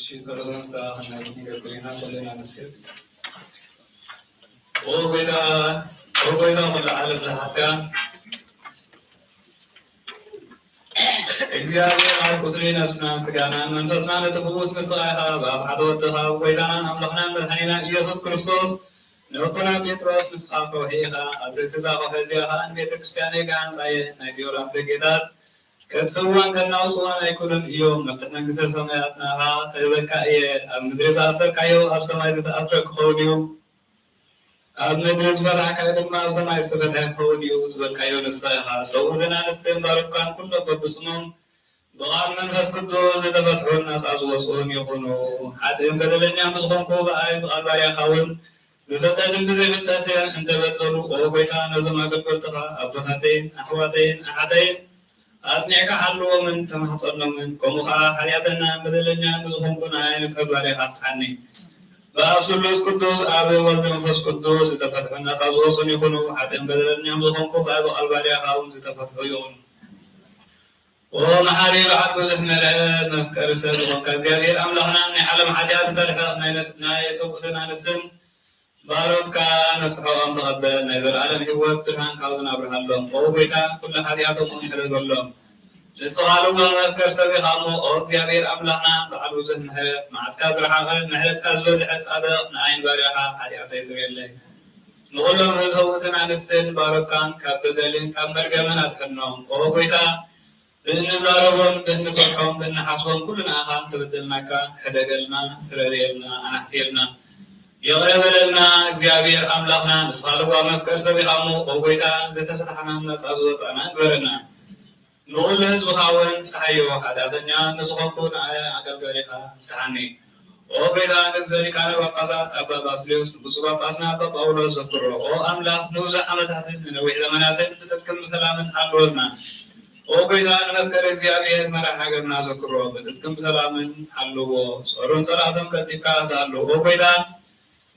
شيء صار لنا ساعة خلنا نقولنا كلنا نسكت وبيدا من العالم الحسكان እግዚአብሔር አርኩስሊ ነፍስና ስጋናን መንፈስና ለተፈውስ ንስሐ በአብሓደ ወድኻ ወይታናን አምላኽናን መድኃኒና ኢየሱስ ክርስቶስ ንወኮና ጴጥሮስ ንስኻ ከውሒኻ ኣብ ርእሲ ዛኸፈ እዚኣኻ ንቤተ ክርስቲያን ጋንፃየ ናይ ዚኦላም ደጌታት ከጥፍዋን ከናውፅዋን ኣይኩንን እዮም መፍትሕ መንግስተ ሰማያት ናኻ ክህበካ እየ ኣብ ምድሪ ዝኣሰርካዮ ኣብ ሰማይ ዝተኣስረ ክኸውን እዩ ኣብ ምድሪ ዝፈትሐካዮ ድማ ኣብ ሰማይ ዝተፈትሐ ክኸውን እዩ ዝበልካዮ ንስኻ ኢኻ ሰውእትን ኣንስትን ባሮትካን ኩሎም በብስሞም ብቓል መንፈስ ቅዱስ ዝተፈትሑን ናፃ ዝወፅኡን ይኹኑ ሓጥእን በደለኛን ብዝኾንኩ ብኣይ ብቓል ባርያኻ እውን ብፍልጠትን ብዘይፍልጠትን እንተበደሉ ኦ ጎይታ ነዞም ኣገልገልትኻ ኣቦታተይን ኣሕዋተይን ኣሓተይን ኣጽኒዕካ ሓልዎምን ተማሕፀኖምን ከምኡ ከዓ ሓልያተናን በደለኛን ብዝኾንኩ ናይ ንፍሕ ባርያኻ ፍትሓኒ በአብ ስሉስ ቅዱስ አብ ወልድ መንፈስ ቅዱስ ዝተፈትሑ ናፃ ዝወፁን ይኹኑ ሓጥእን በደለኛን ብዝኾንኩ ብኣይ ብቓል ባርያኻ እውን ዝተፈትሑ ይኹኑ ومحاري بعد بزح مرعب مفكر سر وكذيابير أملاحنا من عالم عاديات ترحق ناي سوقتنا نسن باروت كان نسحو أم تقبل نيزر عالم هو برهان كاوزن أبرهان لهم أو بيتا كل حالياتهم منحلق لهم للسؤال هو مفكر سر خامو أو كذيابير أملاحنا بعد بزح مرعب معد كازر حاقل محلت كاز بزح صادق نعين باريحا حاليات يسرين لي نقول لهم سوقتنا نسن باروت كان كابدلين كامرقمن أدحنهم أو بيتا بنزارهم بنصرحهم بنحاسبهم كلنا أخان تبدلناك حدقلنا سرريلنا أنحسيلنا يغرب لنا እግዚአብሔር أملاخنا نصالوا مفكر سبي خامو قويتا زتفتحنا الناس أزوز أنا أكبرنا نقول لهزب خاون فتحيو حداثنيا نصخوكون آية أقل قريقا فتحاني وقيتا نزلي كان بقصات أبا باسليوس بصبا قاسنا أبا بأولو زكرو أملاخ نوزع أمتاتن نوي زمناتن بستكم سلامن حلوزنا وقيدا نذكر እግዚአብሔር መራሕ ሃገርና ዘክሮ በዝትክም ሰላምን ሓልዎ ጾሩን ጸላእትን ከቲብካ ታሉ ወቆይዳ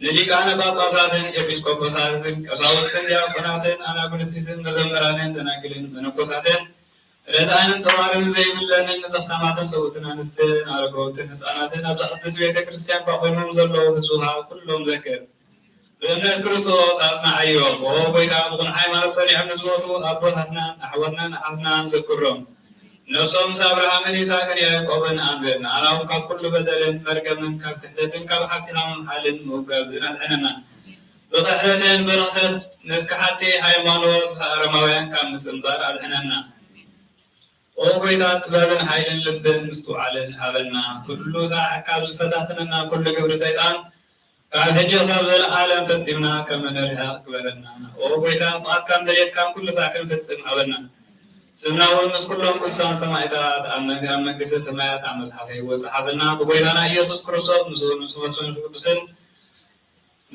ንሊቃነ ጳጳሳትን ኤጲስቆጶሳትን ቀሳውስትን ዲያቆናትን አናጉንስቲስን መዘምራንን ደናግልን መነኮሳትን ረዳንን ተዋርን ዘይብለንን ንሰኽታማትን ሰውትን አንስትን አረጋውትን ህፃናትን ኣብ ቅድስት ቤተ ክርስቲያን ኮይኖም ዘለዉ ህዝብኻ ኩሎም ዘክር በእምነት ክርስቶስ አጽናዕዮ ወቆይታ ብቁን ሃይማኖት ሰሪሖም ንዝሞቱ ኣቦታትና ኣሕዋትናን ኣሓትናን ዘክሮም ነፍሶም ምስ አብርሃምን ይስሐቅን ያዕቆብን ኣንብር ንኣናውን ካብ ኩሉ በደልን መርገምን ካብ ክሕደትን ካብ ሓሲናምን ሓልን ምውጋዝ ዝናድሕነና ብክሕደትን ብርክሰት ንስካሓቲ ሃይማኖት ብኣረማውያን ካብ ምፅምባር ኣድሕነና ወቆይታ ጥበብን ሓይልን ልብን ምስትውዓልን ሃበና ኩሉ ዛዕ ካብ ዝፈታትነና ኩሉ ግብሪ ሰይጣን ካብ ሕጂ ክሳብ ዘለዓለም ፈፂምና ከም ንርሕቕ ክበለና ወቆይታ ፍቓድ ካብ ድሌት ካብ ኩሉ ሳዕ ክንፍፅም ሃበና ስምና እውን ምስ ኩሎም ቅዱሳን ሰማዕታት ኣብ መንግስቲ ሰማያት ኣብ መፅሓፈ ሕይወት ፀሓፈና ብጎይታና ኢየሱስ ክርስቶስ ምስኡን ምስ መንፈስ ቅዱስን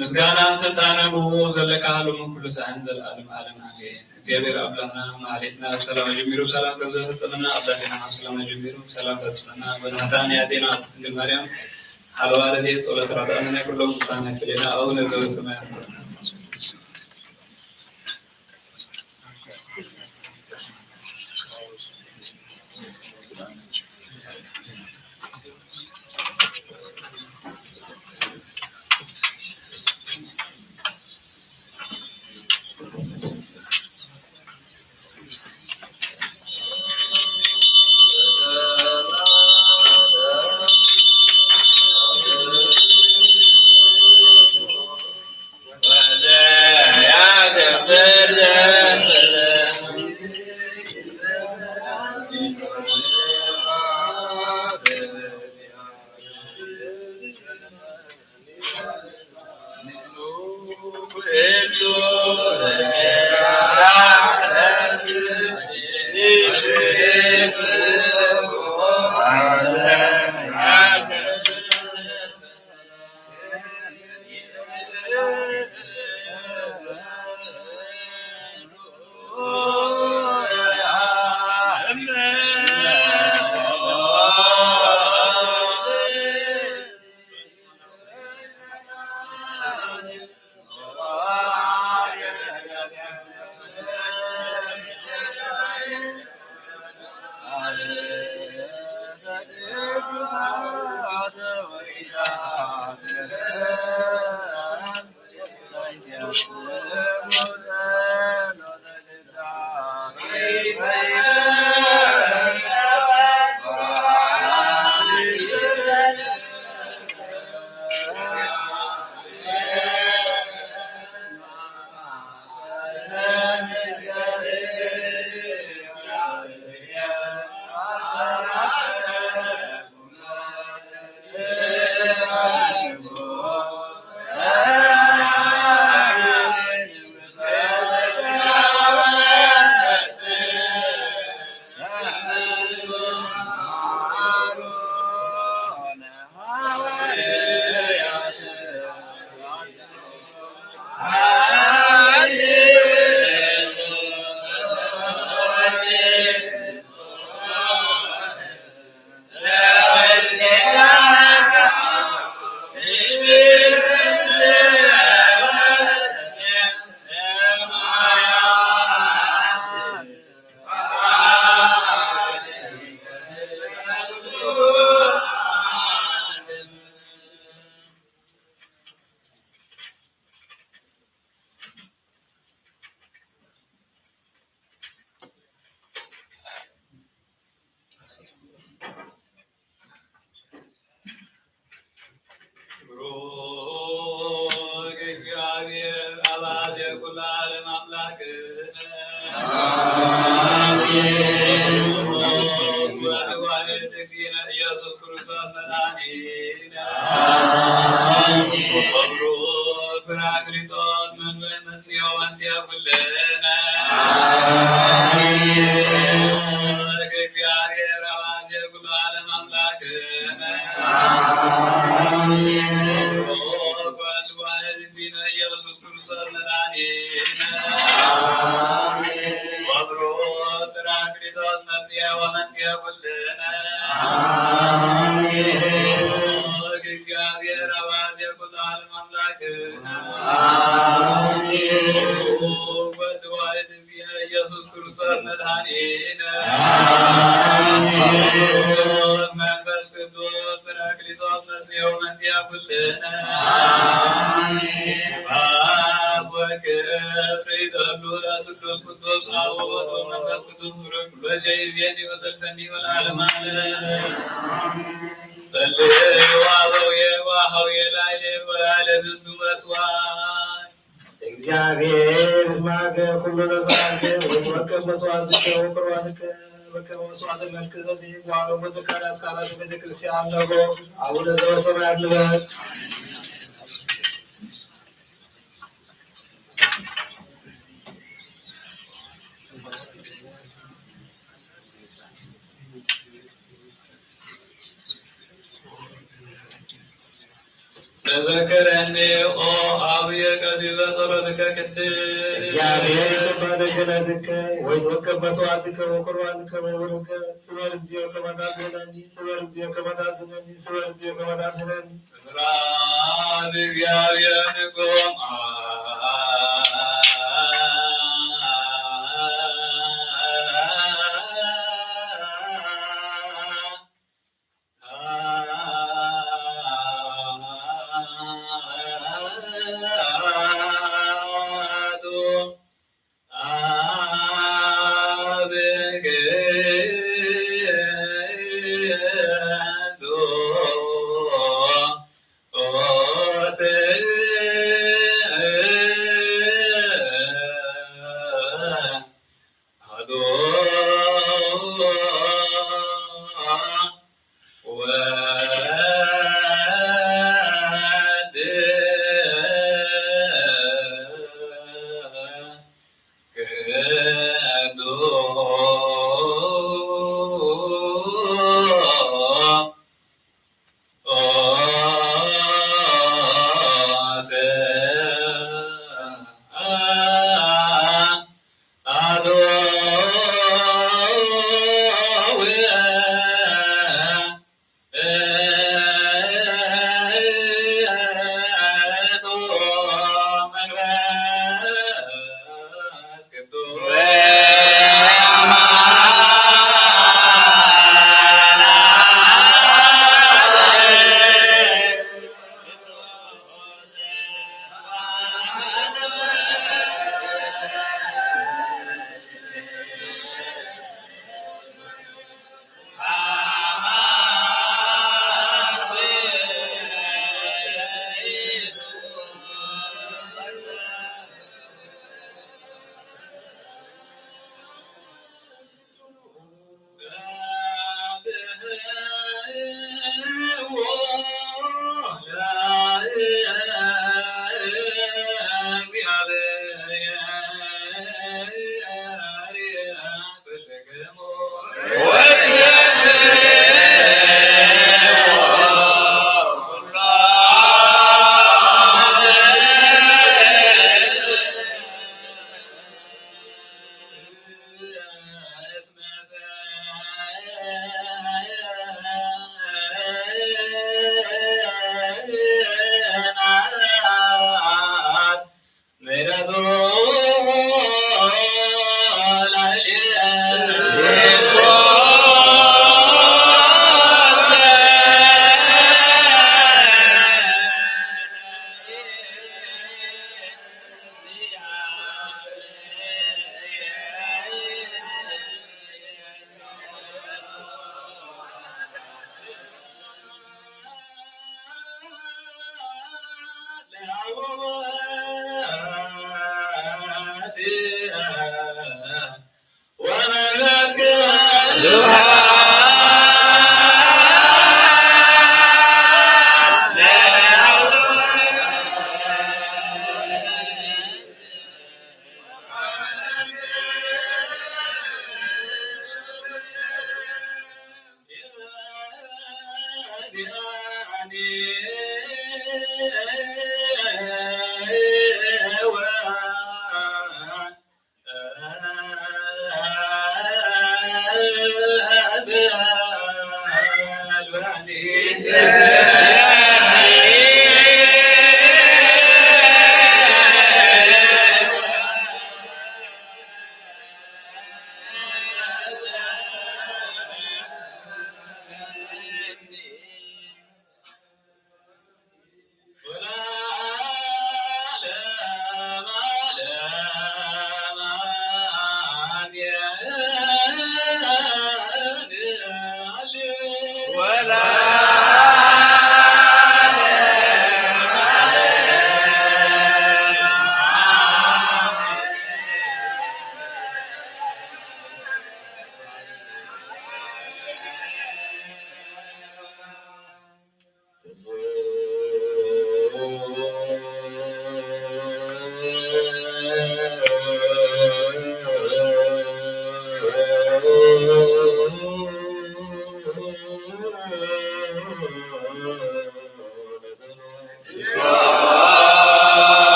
ምስጋናን ስልጣንን ብውኡ ዘለካ ሎምን ኩሉ ሳዕን ዘለዓለም ዓለም ኣሜን እግዚአብሔር ኣምላኽና ማህሌትና ብሰላም ጀሚሩ ሰላም ከም ዘፈፅመና ኣዳሴና ኣብ ሰላም ጀሚሩ ሰላም ፈፅመና በናታን ያዴና ድንግል ማርያም حلوة دي صلاة رمضان كلهم صانع كلنا أو نزول السماء መድኃኒነ ወብሩክ ጰራቅሊጦስ መንበረ መስሚዮ መንሥኤ ኩልነ እግዚአብሔር አባዜ ኩሉ ዓለም አምላክነ ወወልድ ዋሕድ እግዚእነ ኢየሱስ ክርስቶስ መድኃኒነ ወብሩክ ጰራቅሊጦስ መፍትሔ ወመንሥኤ ኩልነ እግዚአብሔር አባዜ ኩሉ ዓለም አምላክነ ወወልድ ዋሕድ እግዚእነ ኢየሱስ ክርስቶስ መድኃኒነ መንፈስ ቅዱስ ጰራቅሊጦስ መፍትሔ ወመንሥኤ ኩልነ ስብሐት ወክብር ይደሉ ለስሉስ ቅዱስ አብ ወወልድ ወመንፈስ ቅዱስ ቡሩክ በዘይእዜኒ ወዘልፈኒ ወለዓለመ ዓለም ጸልዩ አበውየ ወኀበውየ ላዕሌ ወላዕለ ዝንቱ መስዋዕት እግዚአብሔር እስማከ ኩሉ ዘሳልከ ወትወከብ መስዋዕትከ ወቁርባንከ በከመ መስዋዕተ መልከ ጼዴቅ ወአሮን ወዘካርያስ ካህናተ ቤተ ክርስቲያን ነቦ አቡነ ዘበሰማያት ንበል። ተዘከረኒ ኦ አብየ ቀሲስ በጸሎትከ ቅድስ እግዚአብሔር ይቅር ክህነትከ ወይትወከብ መስዋዕትከ ወቁርባንከ በውሉከ ስበር እግዚኦ ከመ ታድኅነኒ ስበር እግዚኦ ከመ ታድኅነኒ ስበር እግዚኦ ከመ ታድኅነኒ ፍርሃት እግዚአብሔር ንቁም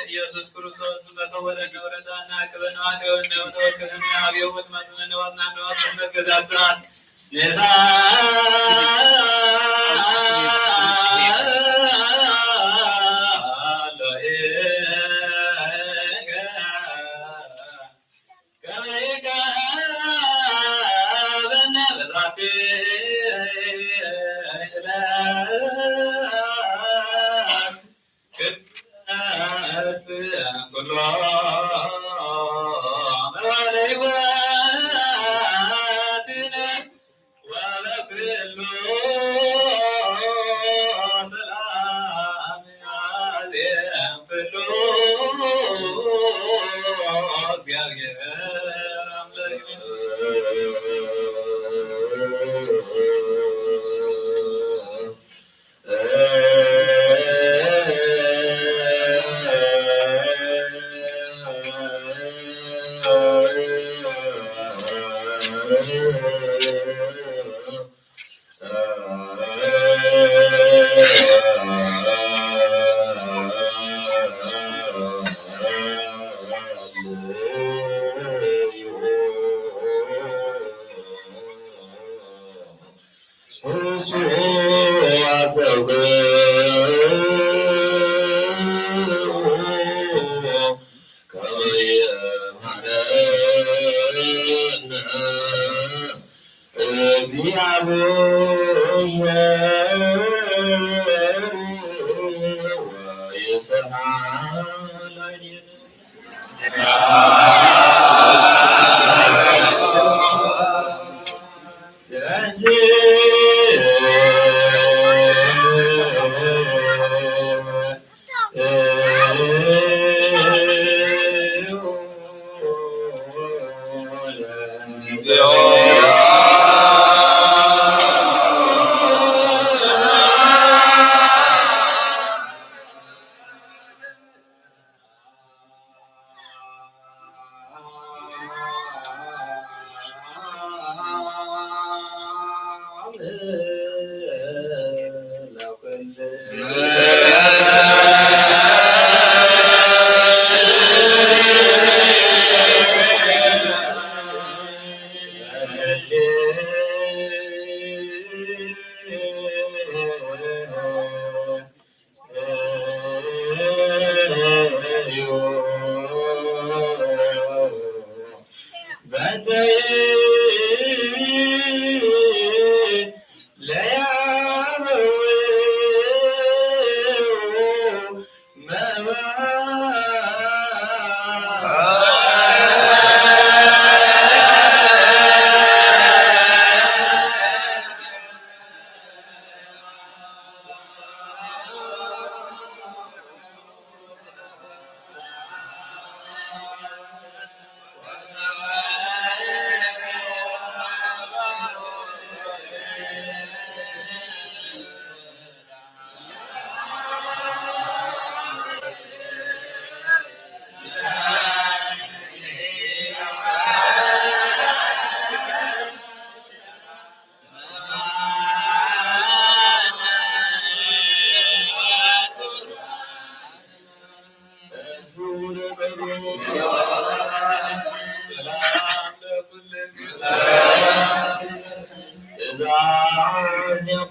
ኢየሱስ ክርስቶስ በሰወረ ነውረታና ክብር ማቴዎስ ነው ተወከልና አብዮት ማጥነን ዋና ነው መስገዛት ሰዓት ለዛ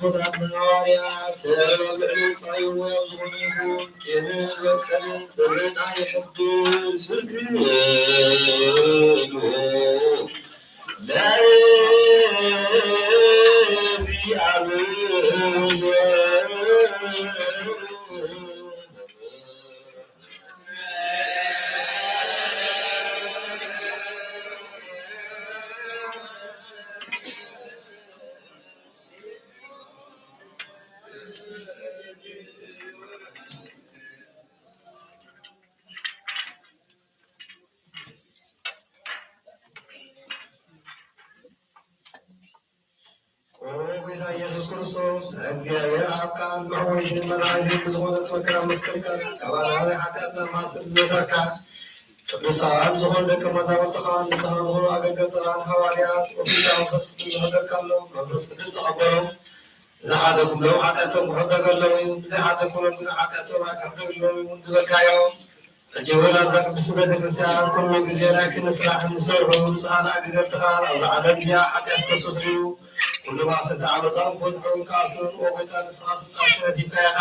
ሙታን ሐዋርያት ሰበብ ዕሉሳዩ ዝሆነ ይሁን ቄንን በቀልን ጽርና የሕድል ስግዱ ጌታ ኢየሱስ ክርስቶስ እግዚአብሔር አብ ቃል መሕወይትን መድኃኒትን ብዝኾነት መከራ መስቀልካ ካባና ኃጢአትና ማእሰር ዝበታካ ቅዱሳን ዝኾኑ ደቀ መዛሙርትኻ ንስኻ ዝኾኑ ኣገልገልትኻን ሐዋርያት ኦፊታዊ መንፈስ ቅዱስ ዝህደርካሎም መንፈስ ቅዱስ ተቐበሎም ዝሓደጉሎም ኃጢአቶም ክሕደገሎም እዩ ዘይሓደጉሎም ግን ኃጢአቶም ኣይክሕደግሎም እዩ ዝበልካዮም ሕጂ እውን ኣብዛ ቅድስቲ ቤተክርስትያን ኩሉ ግዜ ናይ ክህነት ስራሕ ንሰርሑ ንስኻን ኣገልገልትኻን ኣብዛ ዓለም እዚኣ ኃጢአት ክርስቶስ ድዩ ኩሉ ማእሰርቲ ዓመፃን ክወድሑ ከኣስሩን ኦጎይታ ንስኻ ስልጣን ክህነት ይብካ ኢኻ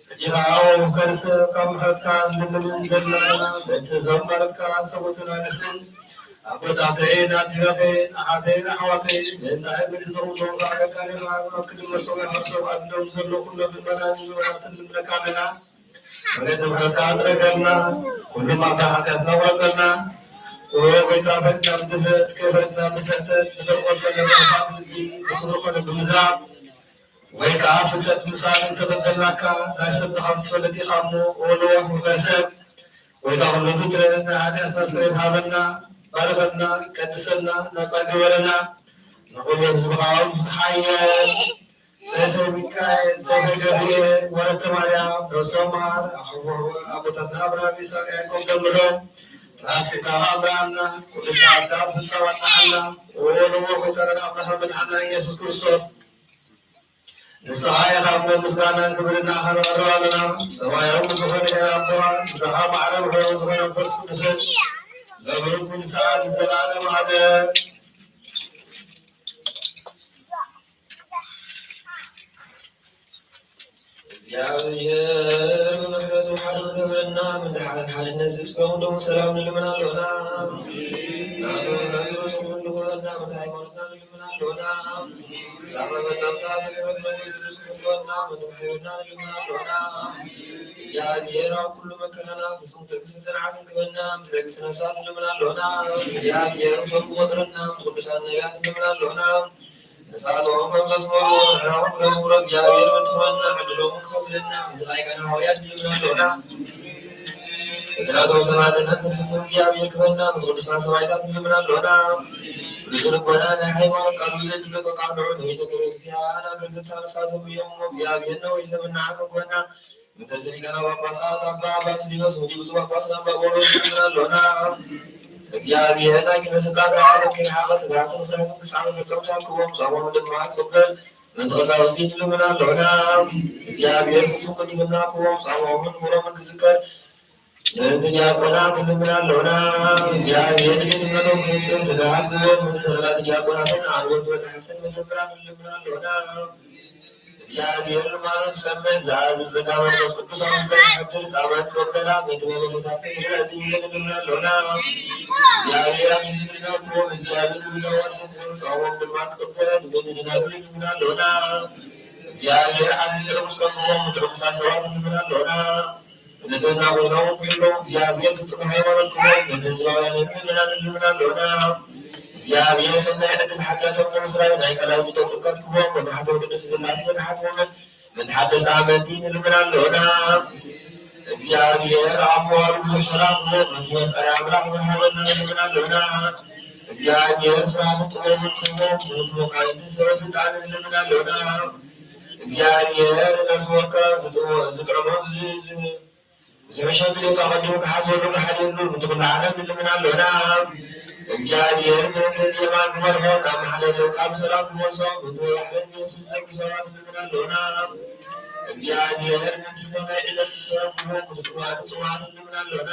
ሕጂ ከዓ ከንሰብ ካብ ምሕረትካ ልምንን ዘለና ኢና በቲ ዘመረትካ ሰቦትን ኣንስን ኣቦታተይን ኣዴታተይን ኣሓተይን ኣሕዋተይን ምእንታይ ምእንቲ ተቕብሎም ኣገልጋሊ ኢኻ ኣብ ቅድመ ሰብኣዊ ሕብረተሰብ ኣድሎም ዘሎ ኩሎ ምእመናን ምእመናትን ንምለካ ኣለና መሬት ምሕረትካ ኣፅረገልና ኩሉ ማእሰር ኃጢአትና ቁረፀልና ጌታ ፈለጥና ብድፍረት ከይፈለጥና ብስሕተት ብተንኮል ኮነ ብክፋት ልቢ ብክብሪ ኮነ ብምዝራብ ወይ ከዓ ፍልጠት ምሳል እንተበደልናካ ናይ ሰብ ድኻም ትፈለጥ ኢኻ እሞ ንዋህ ምክርሰብ ወይታ ኩሉ ፍጥረት ናይ ኃጢአትና ስርየት ሃበና ባርኸና ቀድሰና ነፃ ግበረና ንኩሉ ህዝብኻ ሓየል ሰይፈ ሚካኤል ሰይፈ ገብርኤል ወለተ ማርያም ነብሶም መሃር ኣቦታትና አብርሃም ይስሐቅ ያዕቆብ ደምሮም ራስካ አብርሃምና ቅዱስ ሐሳብ ፍጻሜ አጽናና ወለወ ወተረና አብርሃም መድኃኒና ኢየሱስ ክርስቶስ ንስኻ ኢኻ ምስጋናን ክብርና ኸነቐርባለና ሰማያዊ ዝኾነ ኣቦኻ ንስኻ ማዕረብ ሆኖ ዝኾነ መንፈስ ቅዱስን ለምን ኩሉ ሰዓት ንዘለዓለም ሃደር እግዚአብሔር በምሕረቱ ሓደ ክብርና ምንድሓርን ሓድነት ዝብፅኦም ደሞ ሰላም ንልምና ኣለና ናቱ ነዝበፅኹን ዝኽበና ምንዲ ሃይማኖትና ንልምና ኣለና ክሳብ መፈፀምታ ብሕይወት መንግስት ቅዱስ ክህልወና ምንዲ ማሕበርና ንልምና ኣለና እግዚአብሔር ኣብ ኩሉ መከራና ፍጹም ትዕግስትን ጽንዓትን ክበና ምስ ደቂሰ ነፍሳት ንልምና ኣለና እግዚአብሔር ምሰብ ክቆፅረና ምስ ቅዱሳን ነቢያት ንልምና ኣለና ንሳቶም ከም ዘስመሩ ንሕናውን ክነስምሮ እግዚአብሔር ምንትኽበና ዕድሎም ክኸፍለና ምንትናይቀና ሐዋርያት ንልምና ኣለና እዝናቶም ሰማዕትነት ንፍጽም እግዚአብሔር ክበና ምንቲ ቅዱሳን ሰማዕታት ንልምና ኣለና ቅዱስ ልቦና ናይ ሃይማኖት ቃል ብዘይድለቆ ቃልዑ ንቤተ ክርስቲያን ኣገልግልታ ንሳቶም እዮም እሞ እግዚአብሔር ነው ይሰብና ክኮና ምንተርሰ ሊቃነ ጳጳሳት ኣባ ባስልዮስ ወዲ ብፁዕ ጳጳስ ኣባ ጳውሎስ ንልምና ኣለና እግዚአብሔር ናይ ክህነት ስልጣን ከዓለም ከይሓቐት ትጋትን ፍርሃትን ክሳዕ መፈጸምታ ክቦም ጾሞም ድማ ክቅበል ምንቲ ቀሳውስቲ ንልምና ኣለና እግዚአብሔር ፍጹም ክትልና ክቦም ጾሞምን ፍሮምን ክዝከር ምንቲ ዲያቆናት ንልምና ኣለና እግዚአብሔር ድልነቶም ክፍጽም ትጋት ክቦም ምንቲ ሰንበት ዲያቆናትን ኣንወት መጻሕፍትን መዘምራን ንልምና ኣለና እግዚአብሔር ልማኖን ሰመይ ዝኣዝዝ ጸጋ መንፈስ ቅዱስ ኣንበል ሕድር ጻመን ክወበላ ቤተ መለኮታትን ይረእሲ ንልምና ኣለና እግዚአብሔር ይልምና ክቦም እግዚአብሔር ይለወጥ ክቦም ጻሞም ድማ ክቅበል ቤተ ድናግል ንልምና ኣለና እግዚአብሔር ሓሲብ ርኩስ ክቦም ምትርኩሳት ሰባት ንልምና ኣለና ንጽህና ኮይኖም ኩሎም እግዚአብሔር ፍጹም ሃይማኖት ክቦም ንህዝባውያን ምእመናን ንልምና ኣለና እግዚአብሔር ሰናይ ዕድል ሓጢአቶም ንምስራይ ናይ ቀላይቱ ጥምቀት ክቦም ወማሕተም ቅድስት ሥላሴ ክሓትሞምን ምንትሓደሰ ኣመንቲ ንልምና ኣለና እግዚአብሔር ኣብ መዋሉ ብዙሕ ሰላም ክቦም ነቲ መፍቀሪ ኣምላኽ መድሓበና ንልምና ኣለና እግዚአብሔር ፍርሃትን ጥበብን ክቦም ነቲ መኳንንትን ሰበስልጣን ንልምና ኣለና እግዚአብሔር ነፍሲ ወከፍ ዝጥዕሞ ዝሕሸን ድሌቱ ኣቐዲሙ ክሓስበሉ ክሓድየሉ ምንቲ ኩሉ ዓለም ንልምና ኣለና እግዚአብሔር ምእንትን የማን ክመርሖም ናብ ማሕለለው ካብ ሰላም ክመልሶም ምንቲ ወያሕለን የሱስ ዝነብሩ ሰባት ንልምና ኣለና እግዚአብሔር ምንቲኖ ናይ ዕለት ሲሰብ ክቦም ምንቲ ጥዑማትን ጽኑዓትን ንልምና ኣለና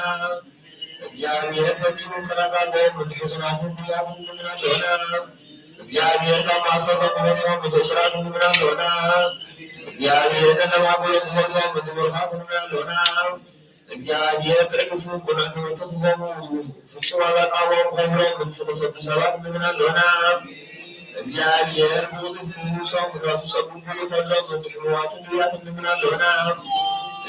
እግዚአብሔር ፈጺሙ ክረኻቦም ምንቲ ሕዙናትን ጉያትን ንልምና ኣለና እግዚአብሔር ከማሰበው ሞቶም በተስራት ምናለውና እግዚአብሔር ለማቆየት ሞቶም በትምህርት ምናለውና እግዚአብሔር ጥቅስ ኩነት ተፈሙ ፍጹም አባጣው ሆኖ በተሰበሰቡ ሰባት ምናለውና እግዚአብሔር ብዙ ሰው ምራቱ ሰቡን ይፈላል ወንድሞዋት ዱያት ምናለውና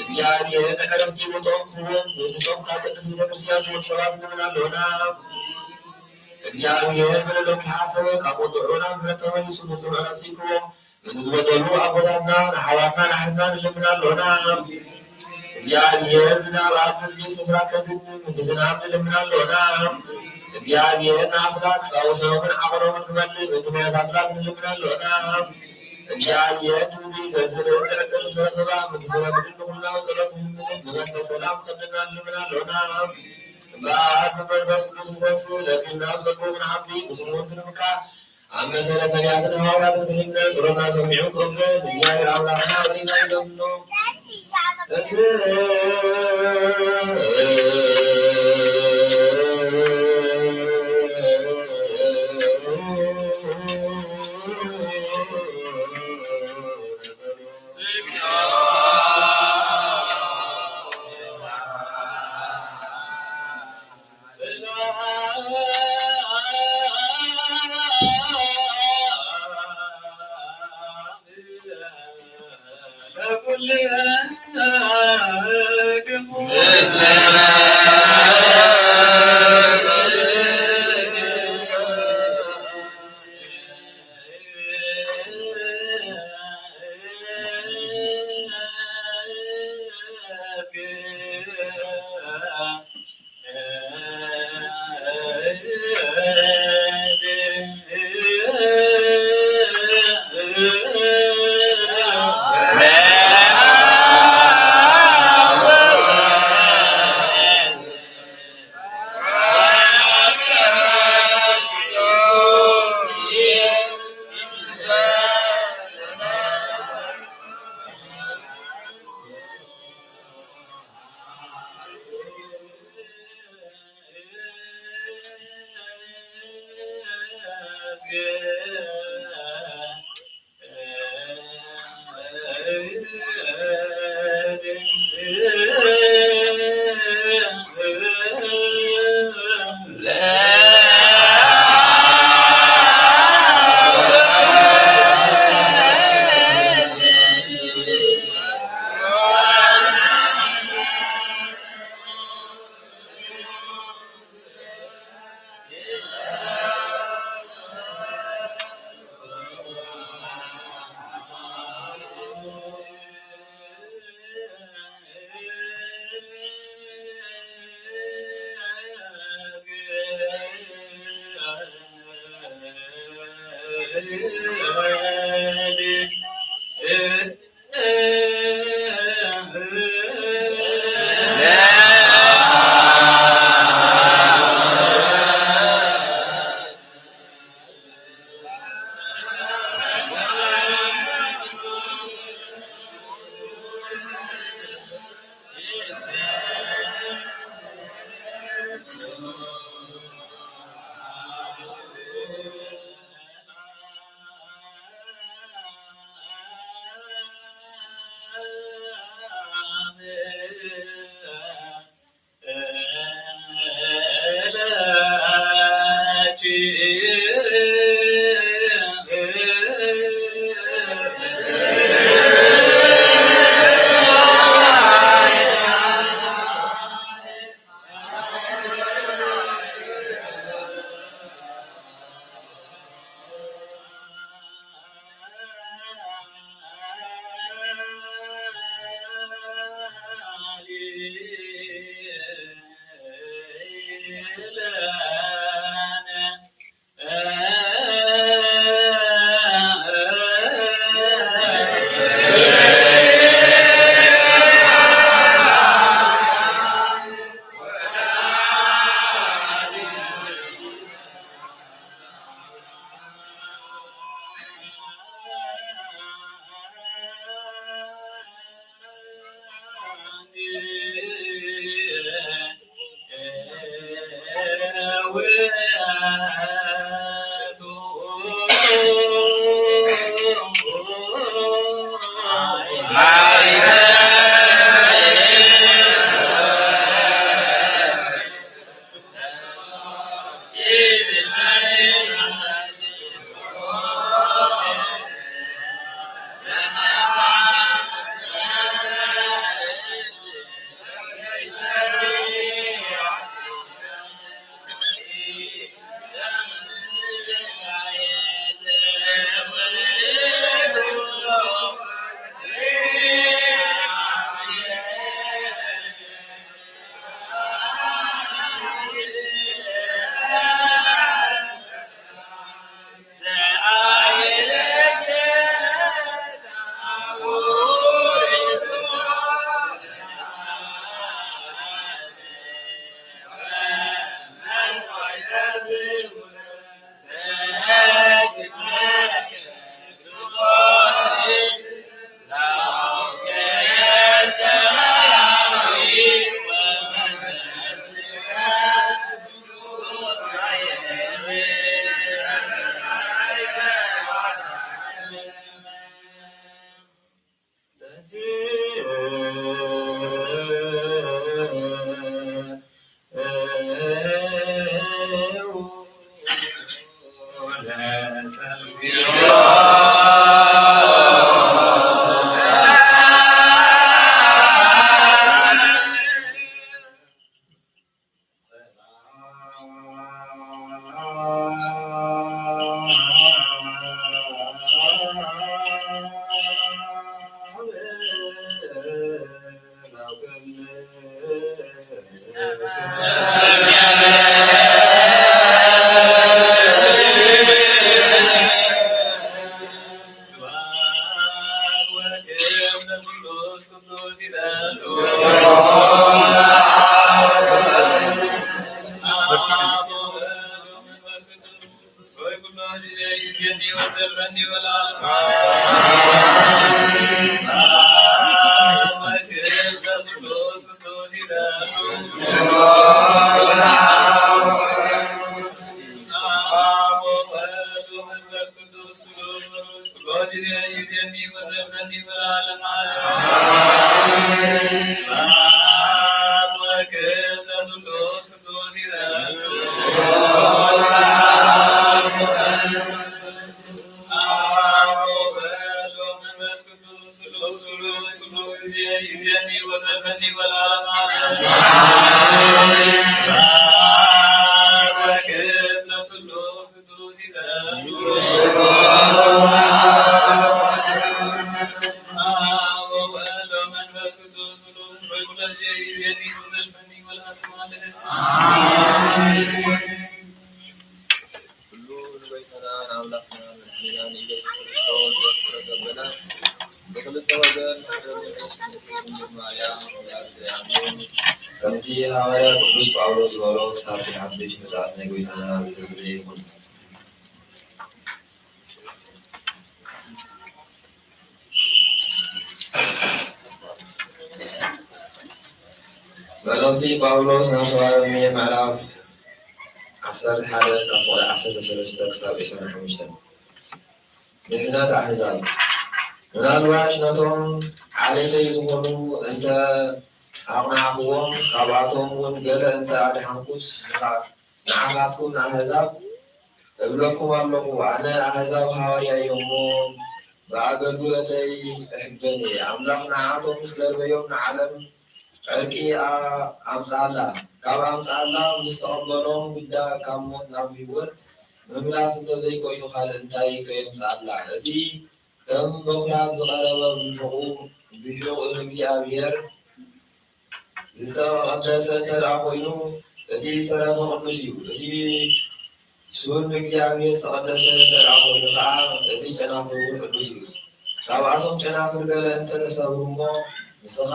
እግዚአብሔር ለከረፍት ይሞተው ሁሉ ወጥተው ከቅድስት ቤተክርስቲያን ሰባት ምናለውና እግዚአብሔር በለለክ ሐሰበ ካቆጦሮና ምረተወይሱ ተሰራራቲኩ ምንዝበደሉ አቦታና ሐዋና ናህና ለምናለውና እግዚአብሔር ዝናብ አትልኝ ስፍራ ከዝን ምንዝናብ ለምናለውና እግዚአብሔር ናፍላክ ሳውሰውን አቅረውን ክበል በትምህርት አምላክ ለምናለውና እግዚአብሔር ድምዚ ዘዝረ ዘረሰል ዘረሰባ ምትዘረብት ሁላው ጸሎት ምንበት ሰላም ከደና ለምናለውና بعد فرس نسبس لكننا بسكون عبدي بسمون تنمك عما سنة نجاتنا وعلات تنمنا سرنا سمعكم بزيائر عبدالنا ورنا يدمنا ከምቲ ሐዋርያ ቅዱስ ጳውሎስ ዝበሎ ክሳብ ሓድሽ ምጽአት ናይ ጎይታና ዝትብለ ይኹን። መልእኽቲ ጳውሎስ ናብ ሰባርያ ምዕራፍ 11 ካብ ቁጥሪ 13 ክሳብ 25 ድሕነት ኣሕዛብ ምናልባሽ ነቶም ዓሌተይ ዝኾኑ እንተ ኣቕናዕኽዎም ካብኣቶም እውን ገለ እንተ ኣድሓንኩስ ንዓኻትኩም ንኣሕዛብ እብለኩም ኣለኹ። ኣነ ኣሕዛብ ሐዋርያ እየ እሞ ብኣገልግሎተይ እሕገን እየ። ኣምላኽ ንዓቶም ምስ ደርበዮም ንዓለም ዕርቂ ኣምፅኣላ ካብ ኣምፅኣላ ምስ ተቐበሎም ግዳ ካብ ሞት ናብ ህይወት ምምላስ እንተዘይኮይኑ ካልእ እንታይ ከየምፅኣላ። እቲ ከም በኩራት ዝቐረበ ብሕቑ ንእግዚኣብሔር ዝተቐደሰ እንተደኣ ኮይኑ እቲ ዝተረፈ ቅዱስ እዩ። እቲ ስኡን ንእግዚኣብሔር ዝተቐደሰ እንተደኣ ኮይኑ ከዓ እቲ ጨናፍር እውን ቅዱስ እዩ። ካብኣቶም ጨናፍር ገለ እንተተሰብሩ እሞ ንስኻ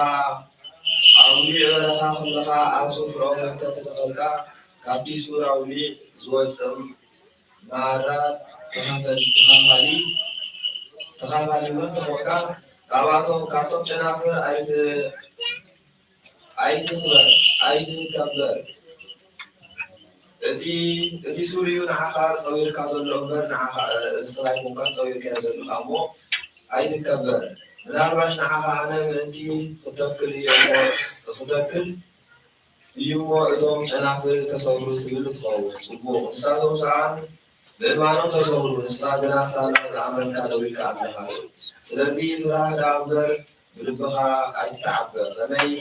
ኣውሊዕ በረኻ ኩለኻ ኣብ ስፍርኦም እንተተተኸልካ ከአዲሱ አውሊዕ ዝወፅእ ማራት ተኻፋሊ እውን ተኾንካ ካብቶም ጨናፍር ኣይትከበር። እቲ ሱርዩ ንዓኻ ፀዊርካ ዘሎ እምበር ንስኻ ይኹንካን ፀዊርካዮ ዘለካ እሞ ኣይትከበር። ምናልባሽ ንዓኻ ኣነ ምእንቲ ክትተክል እዩ እሞ እቶም ጨናፍር ዝተሰብሩ ትብል ትኸውን ፅቡቕ። ንሳቶም ሰዓን ምእማኖም ተሰብሩ፣ ንስኻ ግና ሳላ ዝኣመንካ ደው ኢልካ ኣለኻ። ስለዚ ፍራህ ዳ እምበር ብልብኻ ኣይትተዓበ። ከመይ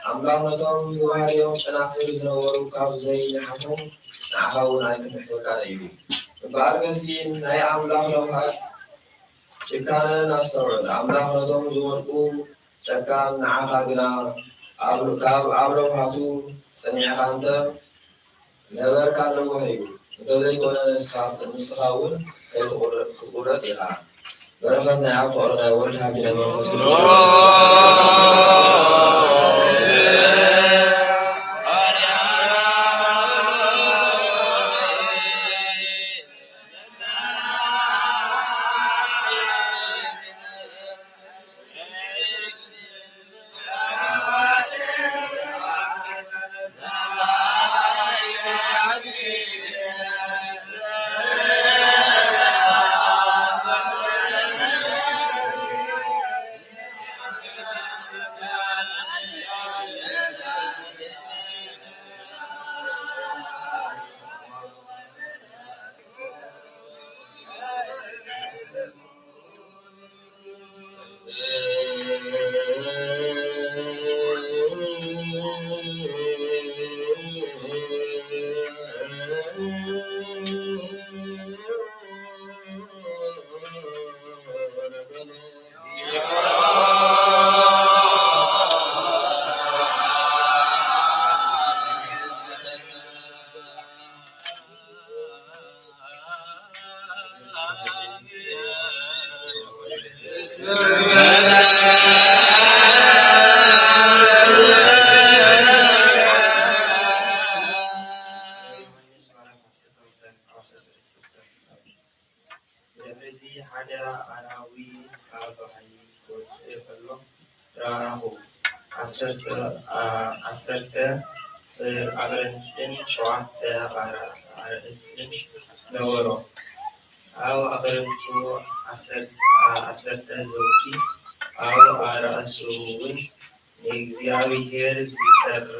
ኣምላኽ ነቶም ግባርዮም ጨናፍር ዝነበሩ ካብ ዘይነሓቶም ንዓኻ እውን ኣይክንሕፈካን እዩ። እምበኣርገሲ ናይ ኣምላኽ ረብሃት ጭካነን ኣስተውዕል። ኣምላኽ ነቶም ዝወድቁ ጨካን ንዓኻ ግና ኣብ ረብሃቱ ፀኒዕኻ እንተ ነበርካ ኣለዎ እዩ። እንተዘይኮነ ንስኻ እውን ከይትቁረፅ ኢኻ። በረኸት ናይ ኣብ ፍቅሪ ናይ ወልድ ሃብቲ ናይ መንፈስ ዓሰርተ ኣቅርንትን ሸውዓተ ኣርእስትን ነበሮ። ኣብ ኣቅርንቱ ዓሰርተ ዘውዲ ኣብ ኣርእሱ እውን ንእግዚአብሔር ዝጸርፍ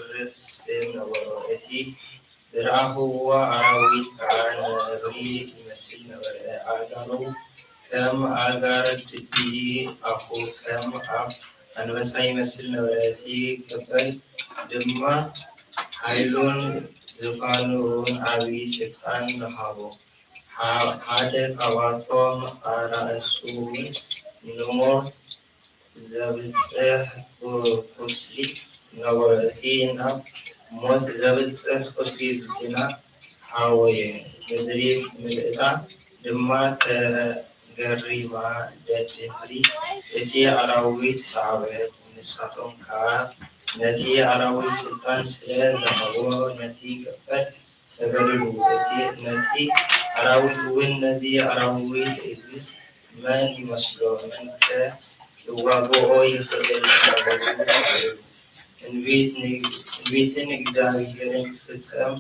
ስም ነበሮ። እቲ ዝረኣኽዎ ኣራዊት ከዓ ነብሪ ይመስል ነበረ። ኣእጋሩ ከም ኣእጋር ድቢ፣ ኣፉ ከም ኣፍ አንበሳ ይመስል ነበረ። እቲ ገበል ድማ ሓይሉን ዙፋኑን ዓብዪ ስልጣን ረሃቦ። ሓደ ካብኣቶም ኣርእሱ ንሞት ዘብጽሕ ቁስሊ ነበሮ። እቲ ናብ ሞት ዘብጽሕ ቁስሊ ግና ሓወየ። ምድሪ ምልእታ ድማ ተገሪማ ደድሕሪ እቲ ኣራዊት ሰዓበት። ንሳቶም ከዓ ነቲ ኣራዊት ስልጣን ስለ ዝሃቦ ነቲ ገበል ሰገድሉ። ነቲ ኣራዊት እውን ነዚ ኣራዊት እዙስ መን ይመስሎ? መን ከ ክዋግኦ ይኽእል? እናበሉ ሰገድሉ። ትንቢትን እግዚአብሔርን ክፍጸም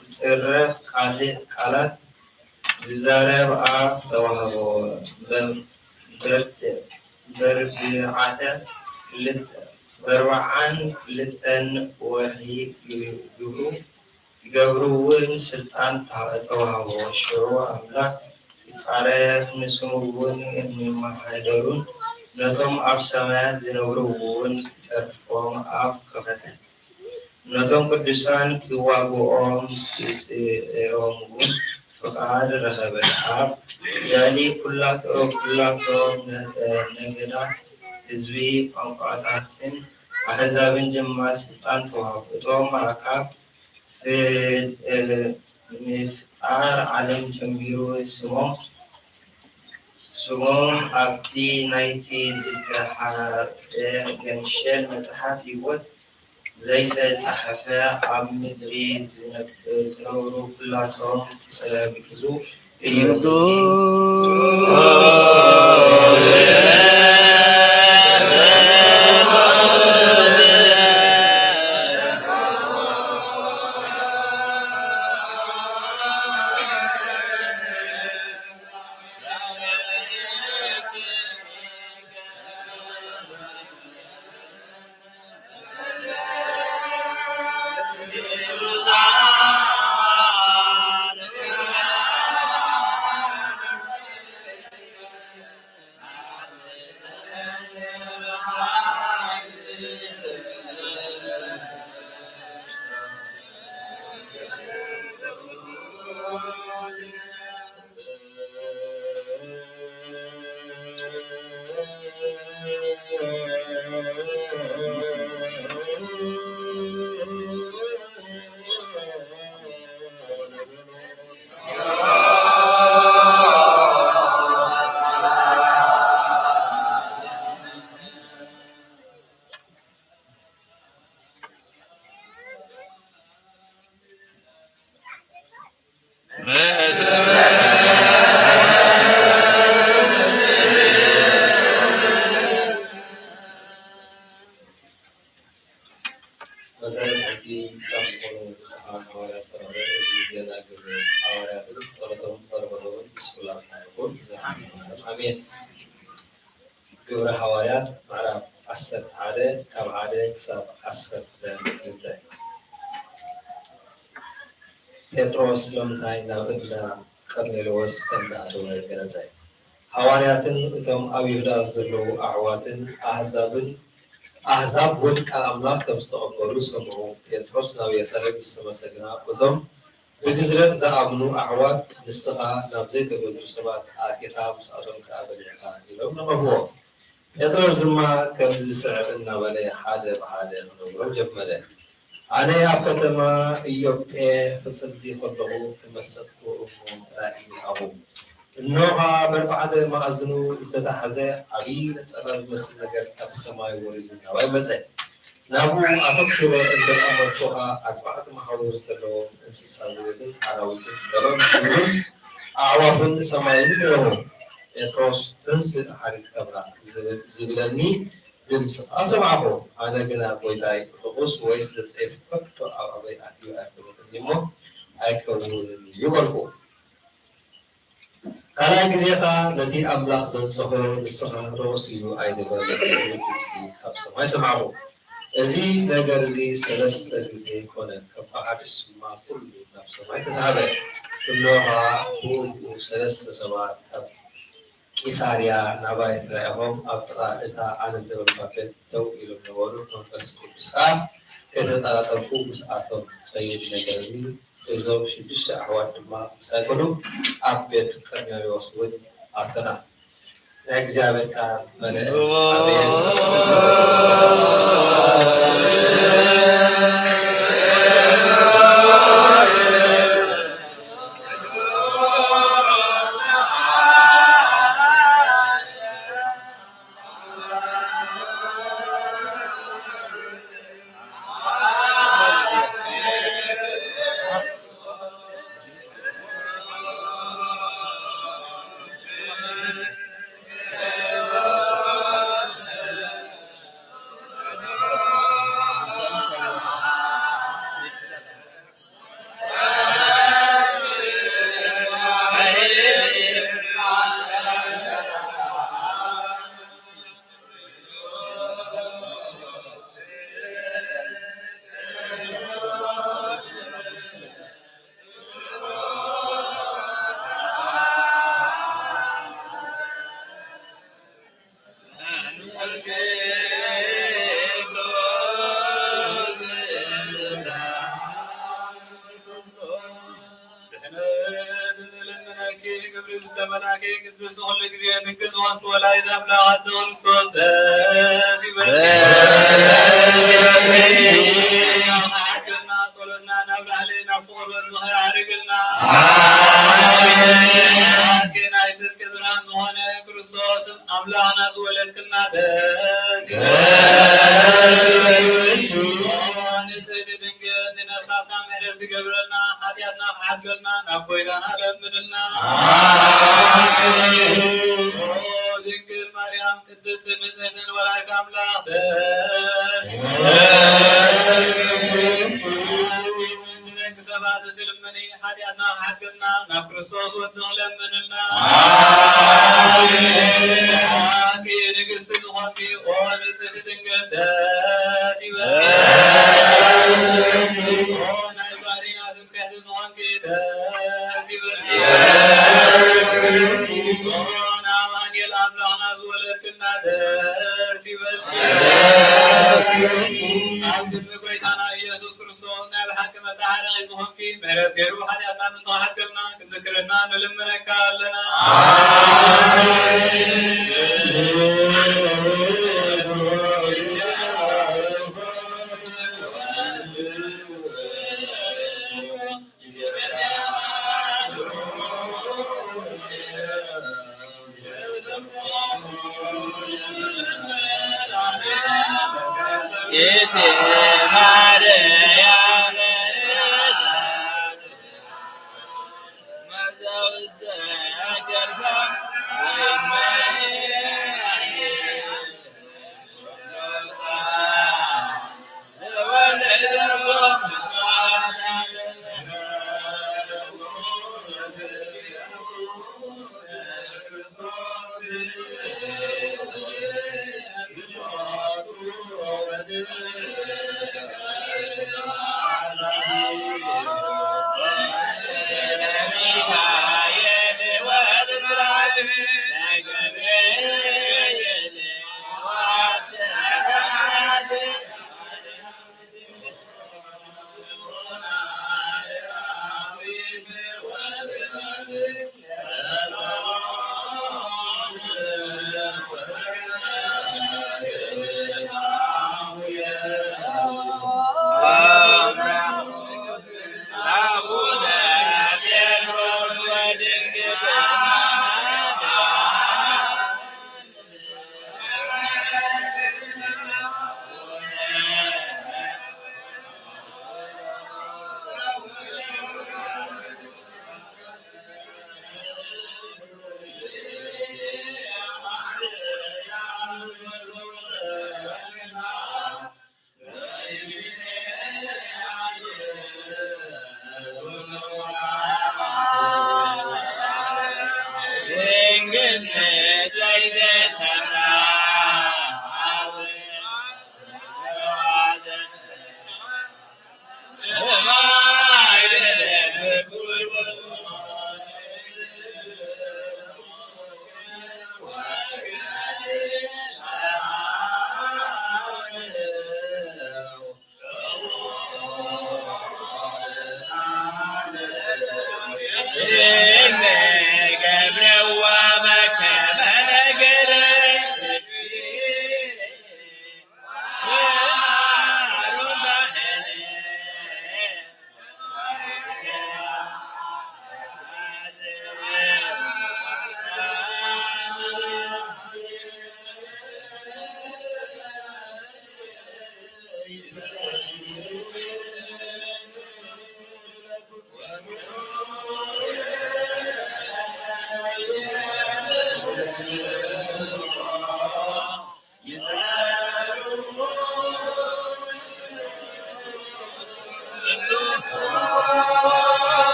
ክጽረፍ ቃላት ዝዛረብ ኣፍ ተዋህቦ። በርባዓን ክልተን ወርሒ ይገብሩውን ስልጣን ተዋህቦ። ሽዑ ኣምላክ ይጻረፍ ንስሙ እውን ንማሕደሩን ነቶም ኣብ ሰማያት ዝነብሩ እውን ክጸርፎም ኣፍ ከፈተ። ነቶም ቅዱሳን ክዋግኦም ክጽሮም እውን ፍቃድ ረኸበ። ኣብ ልዕሊ ኩላቶም ነገዳት ህዝቢ ቋንቋታትን ኣሕዛብን ድማ ስልጣን ተዋህቦ። እቶም ካብ ምፍጣር ዓለም ጀሚሩ ስሞም ኣብቲ ናይቲ ዝተሓርደ ገንሸል መጽሓፍ ሕይወት ዘይተጻሕፈ ኣብ ምድሪ ዝነብሩ ኩላቶም ክሰግድሉ እዮም። አሜን። ግብረ ሐዋርያት ምዕራፍ 11 ካብ 1 ክሳብ 12 ጴጥሮስ ለምንታይ ናብ እንዳ ቀርኔሎስ ከም ዝኣተወ ገለጸ። ሐዋርያትን እቶም ኣብ ይሁዳ ዘለዉ ኣዕዋትን ኣሕዛብ እውን ቃል ኣምላክ ከም ዝተቐበሉ ሰምዑ። ጴጥሮስ ናብ ኢየሩሳሌም ዝተመሰገና እቶም بجزرة زعمنو أعواد نسخة نبزيت بجزر سبات آكيها مسألهم كأبليها يلوم نقفوه يدرس زما كمز سعر النبلي حادة بحادة نقول جمله أنا أبكتما إيوبي فتصدي خلقه تمسكه رأي أبو النوها بربعد ما أزنو ستحزة عبيد أسأل مسل نجر كم سماي وريدنا ويمزه نابو أفكر أن أمرتها أربعة محاور سلوم إنسان ولدن أراويد دلون سلوم أعوافن سماين بيرو يتروس تنسل حريك تبرع زبلني دمس أسمعه أنا جنا بويداي بقص ويس لسيف كتو أو أبي أتيو أكتبت يمو أيكون يبرقو كلا جزيها التي أملاك زنسه الصغار روسيو أيضا لكزي كبسي كبسة ما يسمعه أزي نجرزي سلسة جزي كونه كبهارش ما كل نفسه ما يتسابه كلها هو سلسة سماء كب كيساريا نبايت رأيهم أبطأ إتا أنا زبل بابت تو إلى نور نفس كبسة إذا ترى تلقو مسأتهم خير نجرمي إذا شدش أحوال ما مسأكلوا أبيت كنا يوصل أتنا نجزاء كان ملأ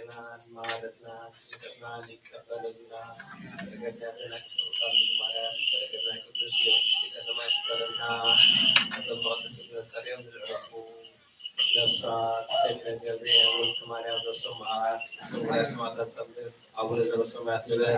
ጤናን ማለትና ፍቅርና ሊቀበልና ተገዳደና ከሰውሳል ማርያም ተገዳ ቅዱስ ጊዮርጊስ ከተማ ይፈረና ተመቅደስ መጸሪያው ልዕረፉ ነፍሳት ሰይፈ ገብርኤል ወልደ ማርያም በሰማያት ሰማያ ሰማያት ጸልይ አቡነ ዘበሰማያት ንበል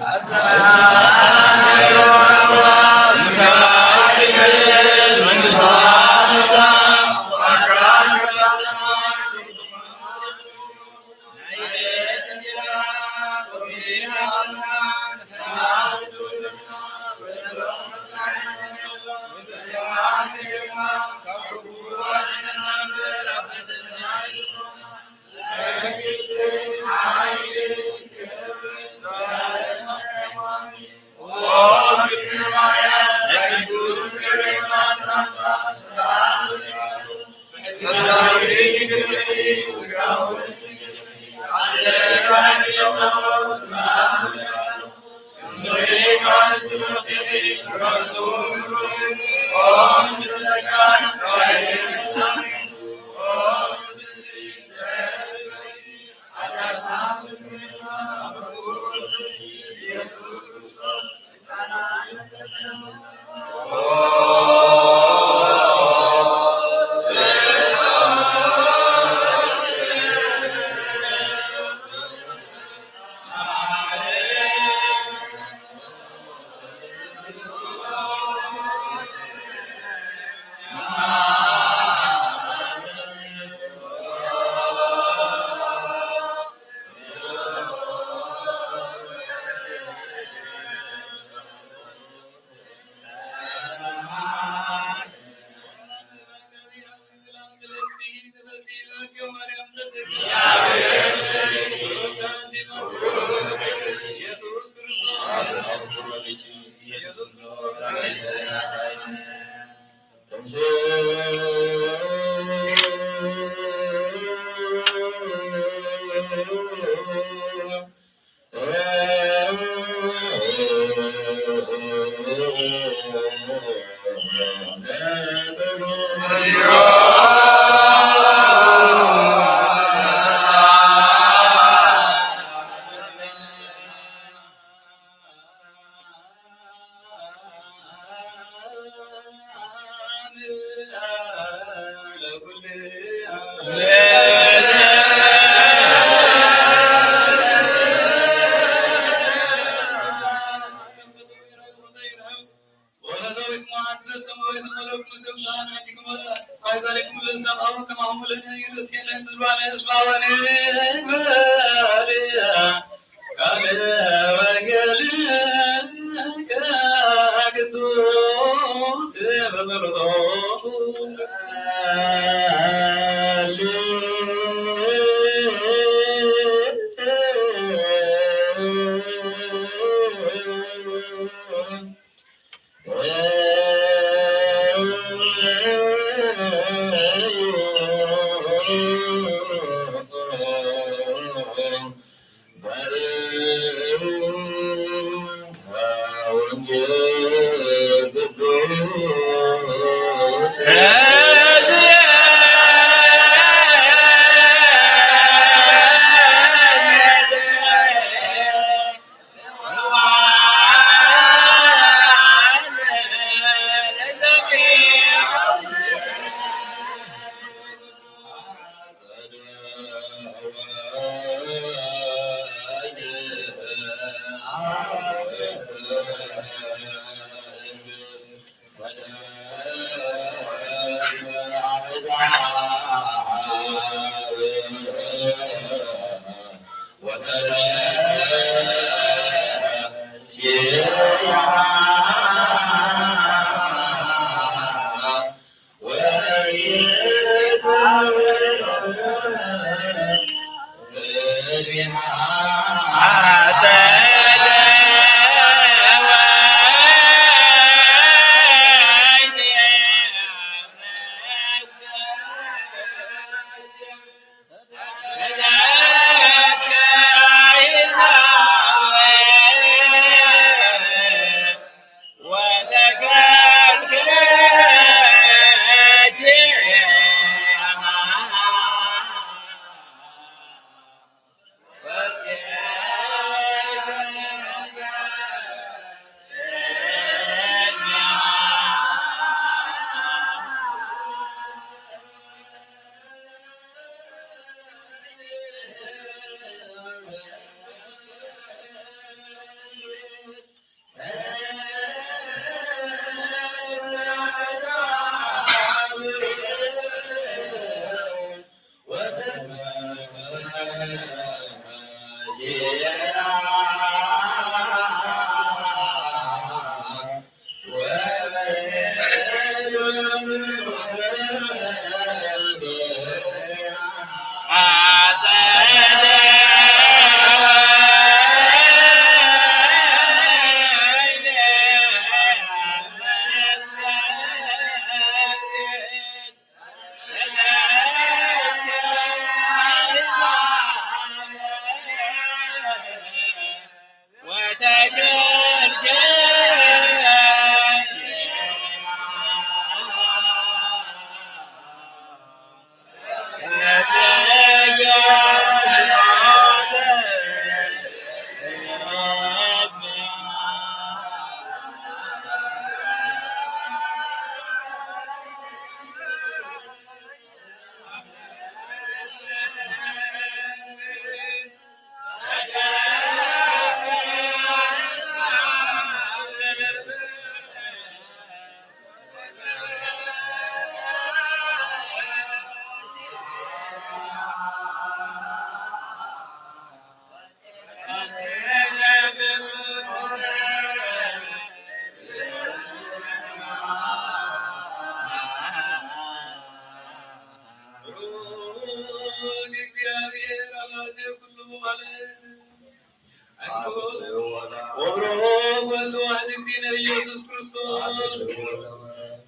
وبروك والواحد زين يسوع كريستوس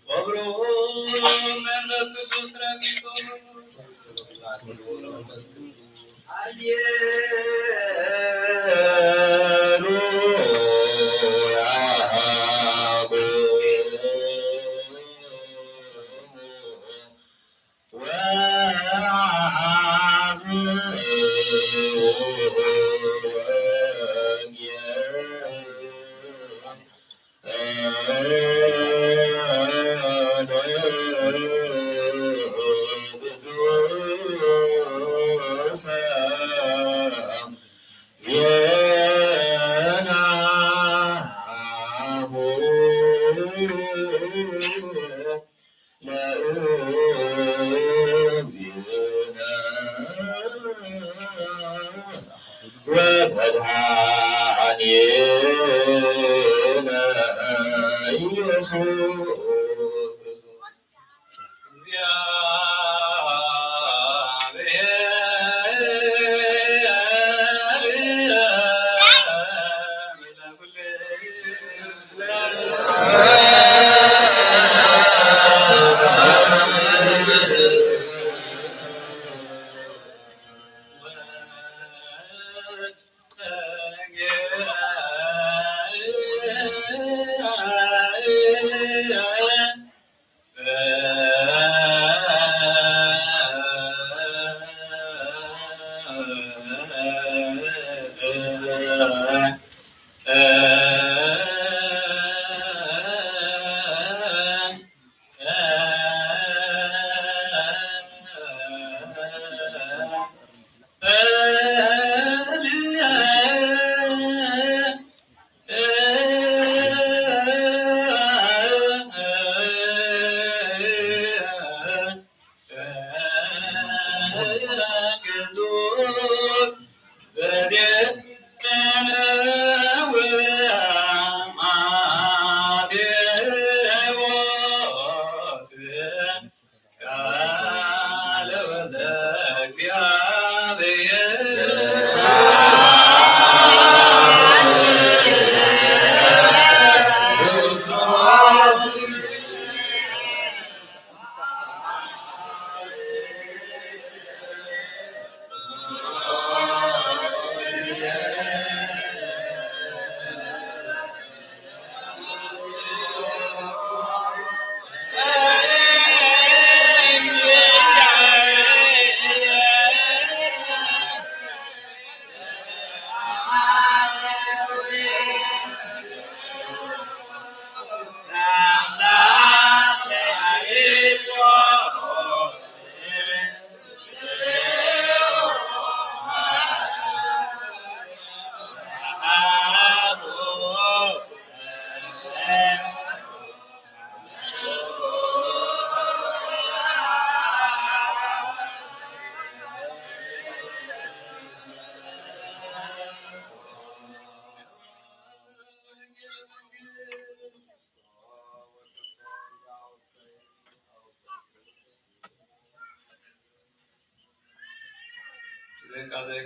وبروك من رسول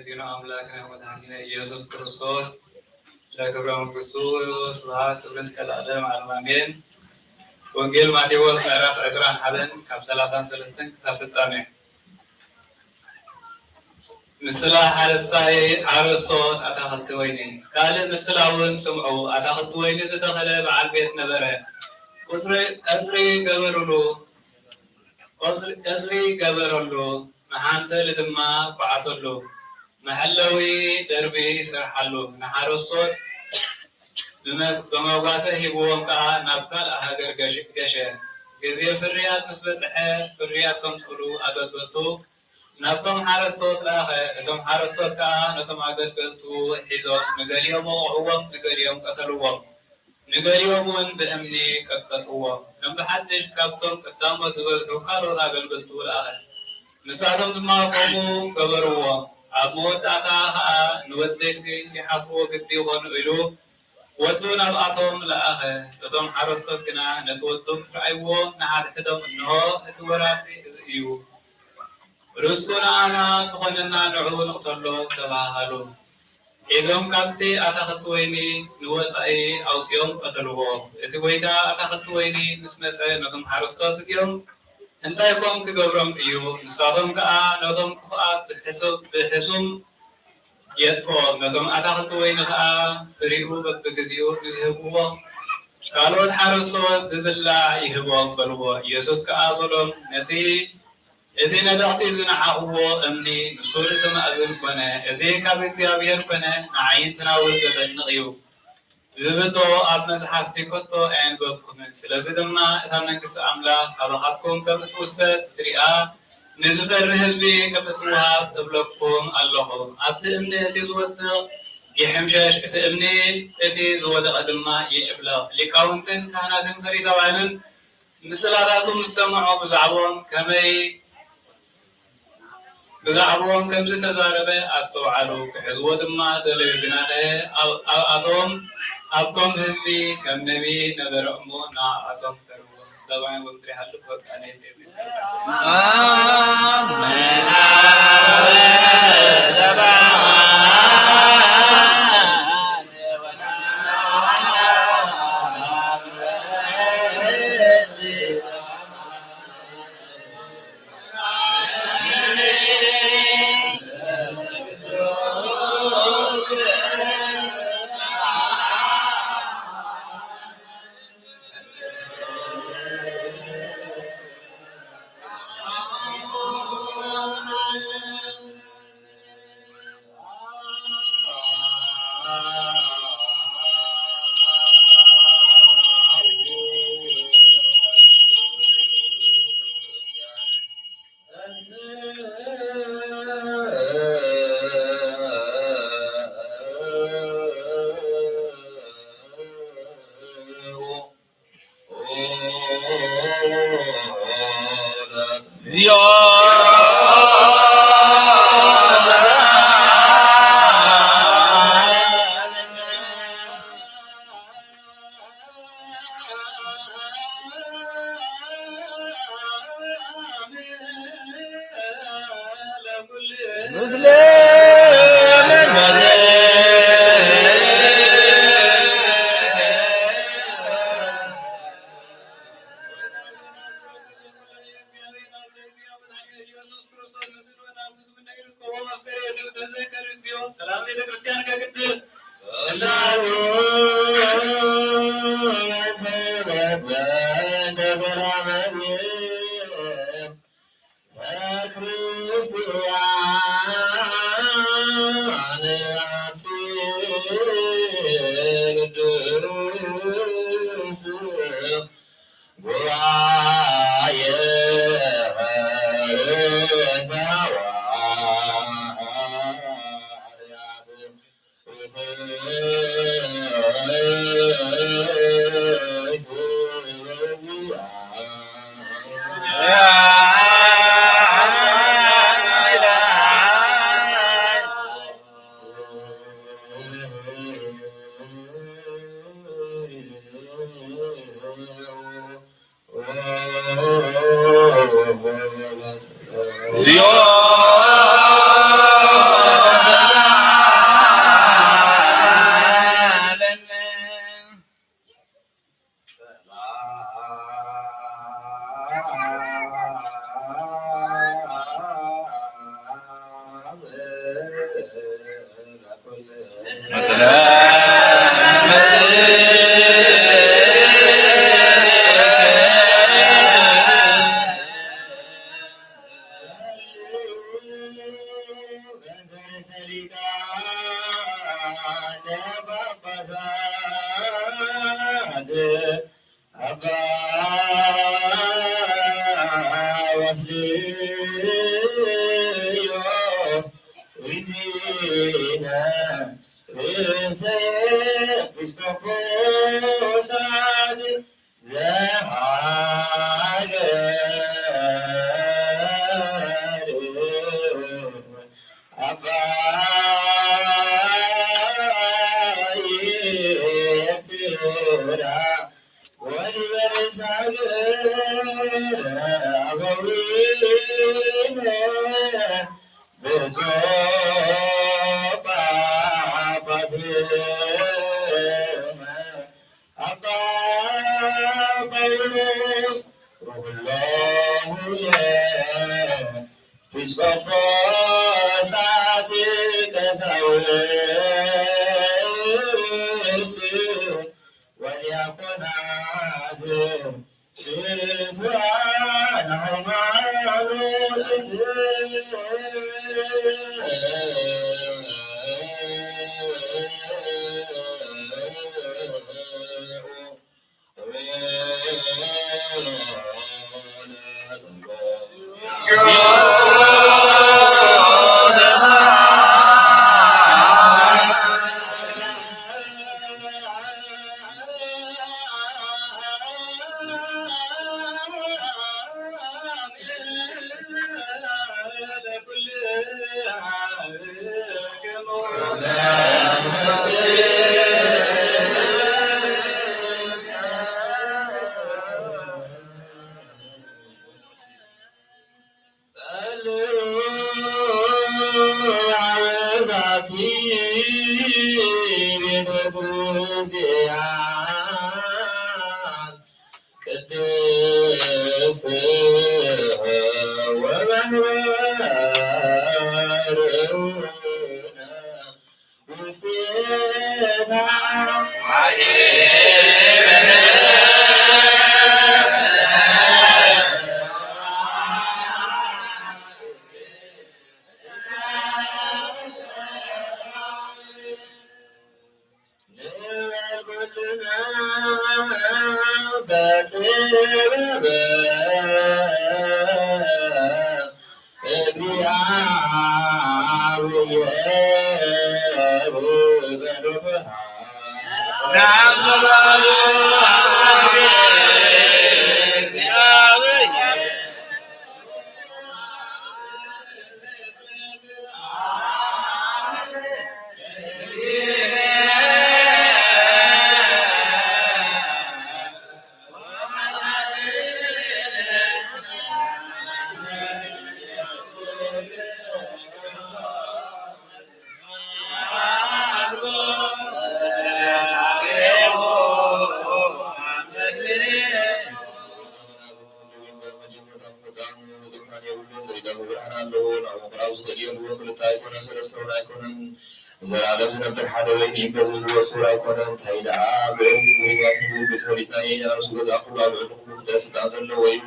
ذكر أملاكنا ومدحنا ኢየሱስ ክርስቶስ ለክብረ መንግስቱ ስብሐት ወምስጋና ለዓለሙ አሜን። ወንጌል ማቴዎስ ምዕራፍ 21 ካብ 33 ክሳብ ፍጻሜ። ምስላ ሓረስታይ ሓረስቶት ኣታኽልቲ ወይኒ ካልእ ምስላ እውን ስምዑ ኣታኽልቲ ወይኒ ዝተኸለ በዓል ቤት ነበረ። ቀጽሪ ገበረሉ መሓንተል ድማ ኳዓተሉ መሐለዊ ደርቢ ይስርሓሉ ንሓረስቶት በመጓሰ ሂብዎም ከዓ ናብ ካልእ ሃገር ገሸ። ግዜ ፍርያት ምስ በፅሐ ፍርያት ከምትብሉ ኣገልገልቱ ናብቶም ሓረስቶት ለኣኸ። እቶም ሓረስቶት ከዓ ነቶም ኣገልገልቱ ሒዞም ንገሊኦም ወቕዕዎም ንገሊኦም ቀተልዎም ንገሊኦም እውን ብእምኒ ቀጥቀጥዎም። ከም ብሓድሽ ካብቶም ቀዳሞ ዝበዝሑ ካልኦት ኣገልገልቱ ለኣኸ። ንሳቶም ድማ ከምኡ ገበርዎም። ኣብ መወዳእታ ከዓ ንወደይሲ ይሓፍርዎ ግዲ ይኾኑ ኢሉ ወዱ ናብኣቶም ለኣኸ። እቶም ሓረስቶት ግና ነቲ ወዱ ክረኣይዎ ንሓድሕዶም እንሆ እቲ ወራሲ እዚ እዩ رسولنا كخننا نعون قتلوا تباهلوا إذن كابتي أتاخذ ويني نوسعي أو سيوم قتلوه إذا ويتا أتاخذ ويني نسمسه نظم حرستات اليوم أنت يكون كجبرم إيو نصادم كأ نظم كأ بحسم يدفع نظم أتاخذ ويني كأ فريقه بجزيو نزهبوه قالوا حرستات ببلع يهبوه بلوه يسوس كأ بلوم نتي إذا ندعتي زنعه أمني نصور سما أزل كنا إذا كابت زيابير كنا نعين تناول جدًا نغيو زبدو أب مزحفتي كتو أن ببكم سلسة دمنا ثمن كس أملا أبغاتكم كبتوسط رئة نزفر الحزبي كبتوها تبلغكم الله أبت أمني تزود يحمشش أمني أتي زود قدما يشفلا لكونتن كانت فريسة وعنن مثلاتهم مستمعوا بزعبهم كمي بزعبهم كم زتزاربه استوعلوا كحزوة ما دليلنا أتوم أبتم حزبي كم نبي نبرأمو نا أتوم كرو سبعين ومتري حلو بق أنا سيبين آمين سلام عليك كريستيان كقدس زلالم زنبر حدا وين يبزل وسورة يكون تهيدا بيرت بيرت بيسوليتنا ينارس جزء أقول على العلوم درس تنزل ويو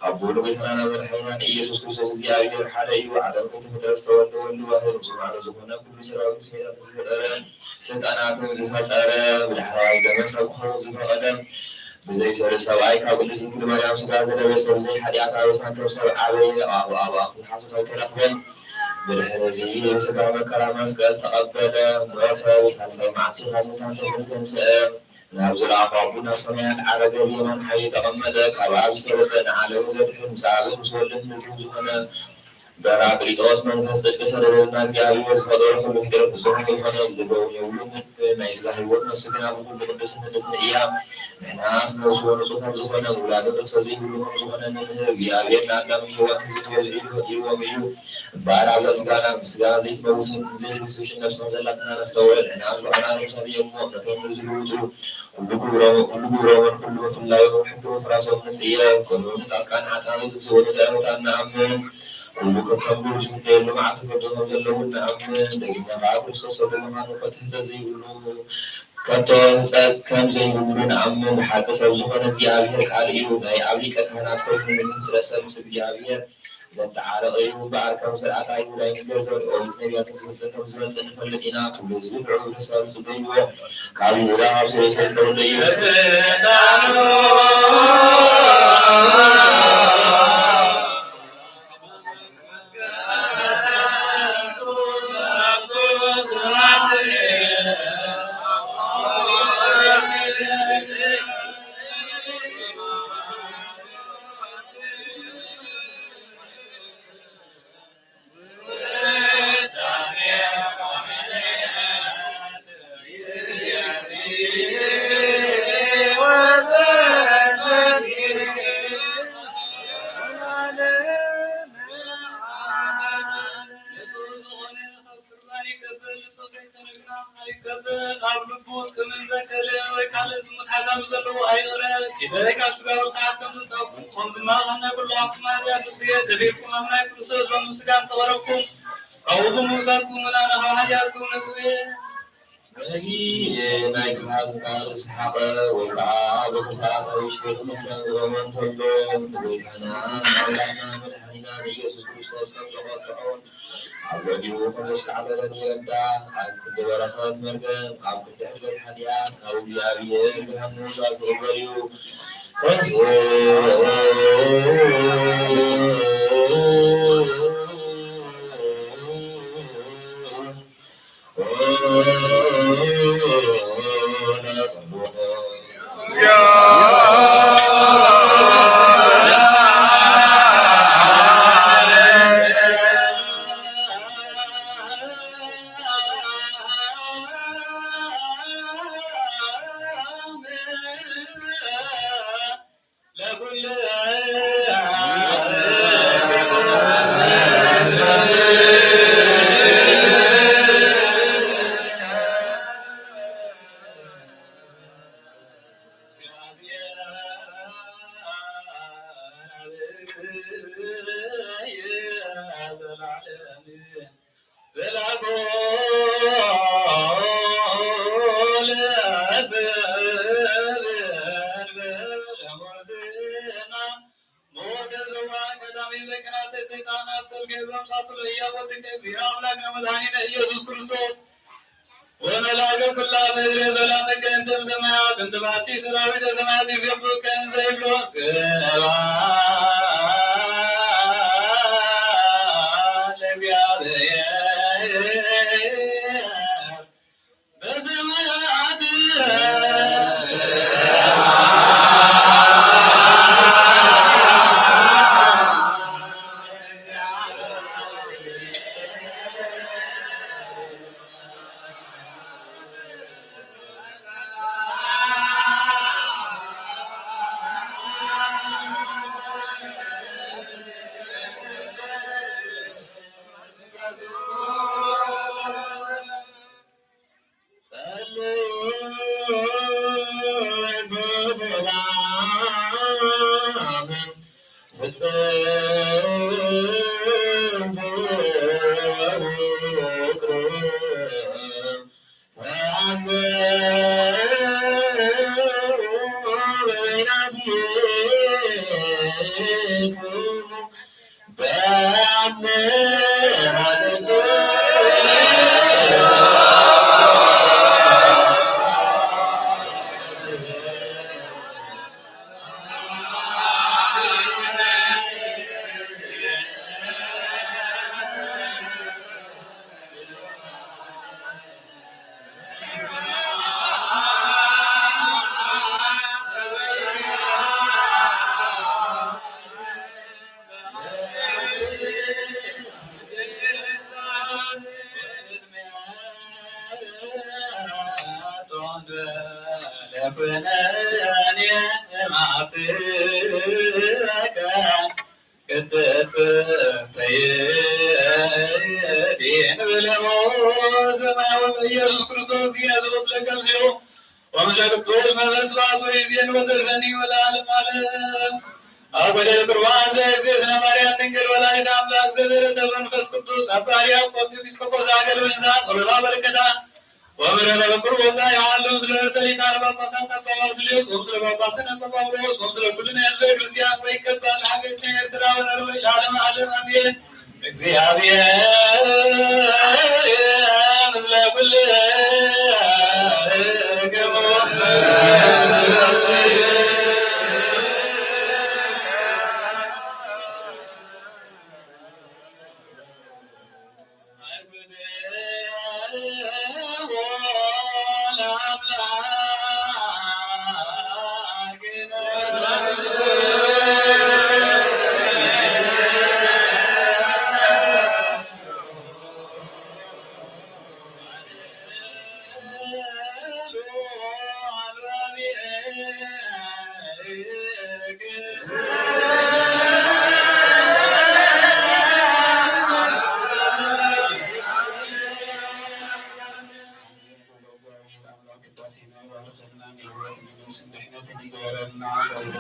أبولو بيتنا من حيوان يسوع كريستوس زيادة حدا يو عدم كنت مدرس تولد واحد سبحانه زبنا كل سراء سميات سميات سنتنا زهات بالحراء زمان سبحانه زهات أدم بزي سر سبعي كابل زين كل ما يعمل سبعة زلمة بس بزي حديات عروسان كم سبعة عبية أو في حاسة تلخبط بالهذه وسبع مكرم مسكال تقبل موافق وسلسل معك هذا كان تنسى نبذل عقابنا سمعت على قبل من حي تغمدك أبعاد سلسلنا على وزد حمسا وسول النجوز هنا براك لتوس من فسد كسر الناس يعلي وسفضل فل فكرة زوج هنا الدبوا يقولون ما يسلح يقولون سكنا بقول لكم بس نزلت الأيام نحن أصلا سوون صوتهم زوجنا أولاد الرصاصين كلهم زوجنا نمهر زيادة نعلم يوم زيد وزيد بعد على سجانا زيت موسم زيت بسويش نفس نزلتنا نستوعب نحن أصبحنا نصلي يوم نتوم نزلوا كلكم روان كلكم في الله وحكم فراسهم نسيا كلهم كان حتى نزلوا نزلوا نعم كلكم كملوا شهداء لما عتقدوا نزلوا نعم دقينا بعد وصلوا لما نكتهزي كلهم كتوهزات كم زي يقولون عم حتى سبزونا زيابير كاريو ناي عبيك كهنا كل من ترسل مسك زيابير زت على غيره بعد كم ساعة عيو لا ينجزر أو يزني تنسل كم سنة سنفلتنا كل زبون عود تسال سبيل كاريو لا عشرة سنة لي بزلوا أيضا إذا كانت تقول ساعات كم تتوقع كنت ما أنا كل عقد ما هذا بسيط دبيكم أمنا كل سوس ومسكان توركم أو موساكم من أنا حاجاتكم نسوي نجي نايكال كارس حقا وكا بخفاف ويشتغل مسكن ومن تلوم ويكنا مولانا مدحننا بيسوس كريستوس كم زغطعون عبدي وخمس كعبرن يبدا عب كل ورخات مرقم عب كل حلقة الحديات أو زيابير بهم موساك وبريو ኢየሱስ ክርስቶስ ወመላእክቱ ኩላን ምድር ሰላምከ እንተ ሰማያት እንተ ባቲ ሰራዊተ ሰማያት ይሰብሑከ እንዘ ይብሎ ለእግዚአብሔር በሰማያት ኢየሱስ ክርስቶስ ይነዝሩት ለቀምሲው ወመለክቶች መመስዋዕት ወይዜን ወዘርፈኒ ወለዓለም ዓለም አወደ ቁርባን ዘእግዝእትነ ማርያም ድንግል ወላዲተ አምላክ ዘደረሰ መንፈስ ቅዱስ አባ ሕርያቆስ ኤጲስቆጶስ ሀገረ ብንሳት ጸሎታ በረከታ ወምሕረተ በቁርቦታ የዓለም ስለ ርእሰ ሊቃነ ጳጳሳት አባ ባስልዮስ ወምስለ ጳጳስነ አባ ጳውሎስ ወምስለ ኩልነ ሕዝበ ክርስቲያን ወይቀባል ሀገሪቱን ኤርትራ ወነርወይ ለዓለመ ዓለም አሜን። እግዚአብሔር ምስለ ኩልክሙ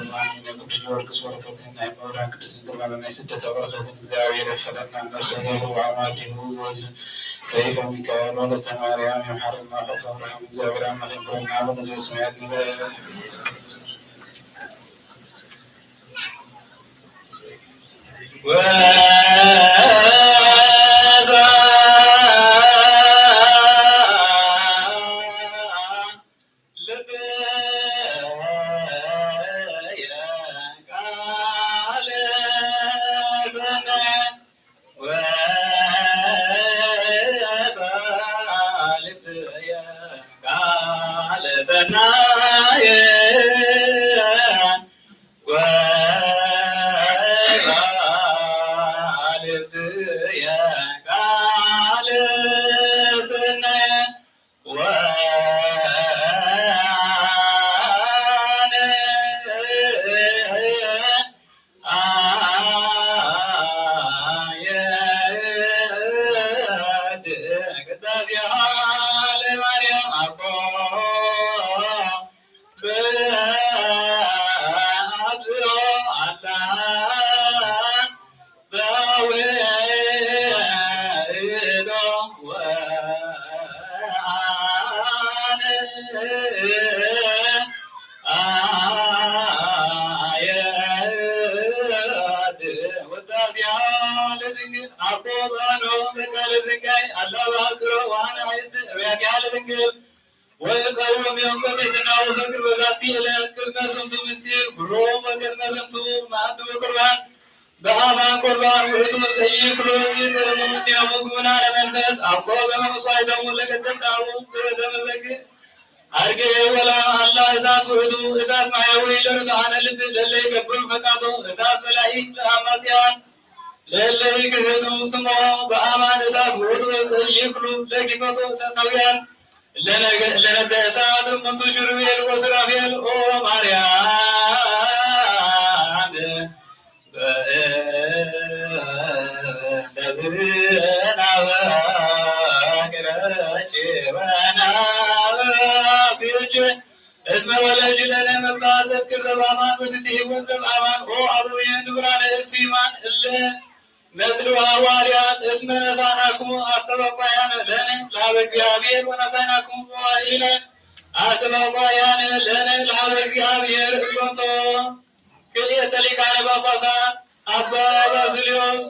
ብርሃን ቅዱስ ጊዮርጊስ በረከትን ናይ መብራን ቅድስት ድንግል ናይ ስደተ በረከትን እግዚአብሔር ይክለና ነፍሰሄሩ ወአማቲሁ ሰይፈ ሚካኤል ወለተ ማርያም የምሐረና ወሐፈ አብርሃም እግዚአብሔር አምላክ ይክለና አቡነ ዘበሰማያት ንበል ويقوم يوم بيتنا وفكر بذاتي إلى كلمة سنتو مسير كلهم وكلمة سنتو ما أنتم قربان بأمان قربان ويتم سيئ كلهم يتمون يومكم على منفس أقوى بما مصايدهم لك التنتعون سردم لك أرجع ولا الله إسات ويتم إسات ما يوي لرزعان للي قبل فقاطو إسات ملاهي لأماسيان للي كثيرتو سمو بأمان إسات ويتم سيئ كلهم لك فتو سنويان لنبدأ إسات منذ جربيل وسرافيل أو مريم بأدزنا وكرج وانا بيوجه اسم ولج لنا مبلاسة كزبامان وستيه وزبامان أو عروين دبران السيمان إلا مثل هواريات اسم نساناكم أسبقيان لنا لا بزيابير ونساناكم وإلى أسبقيان لنا لا بزيابير إلوانتو كلية لكان باباسان أبا باسليوس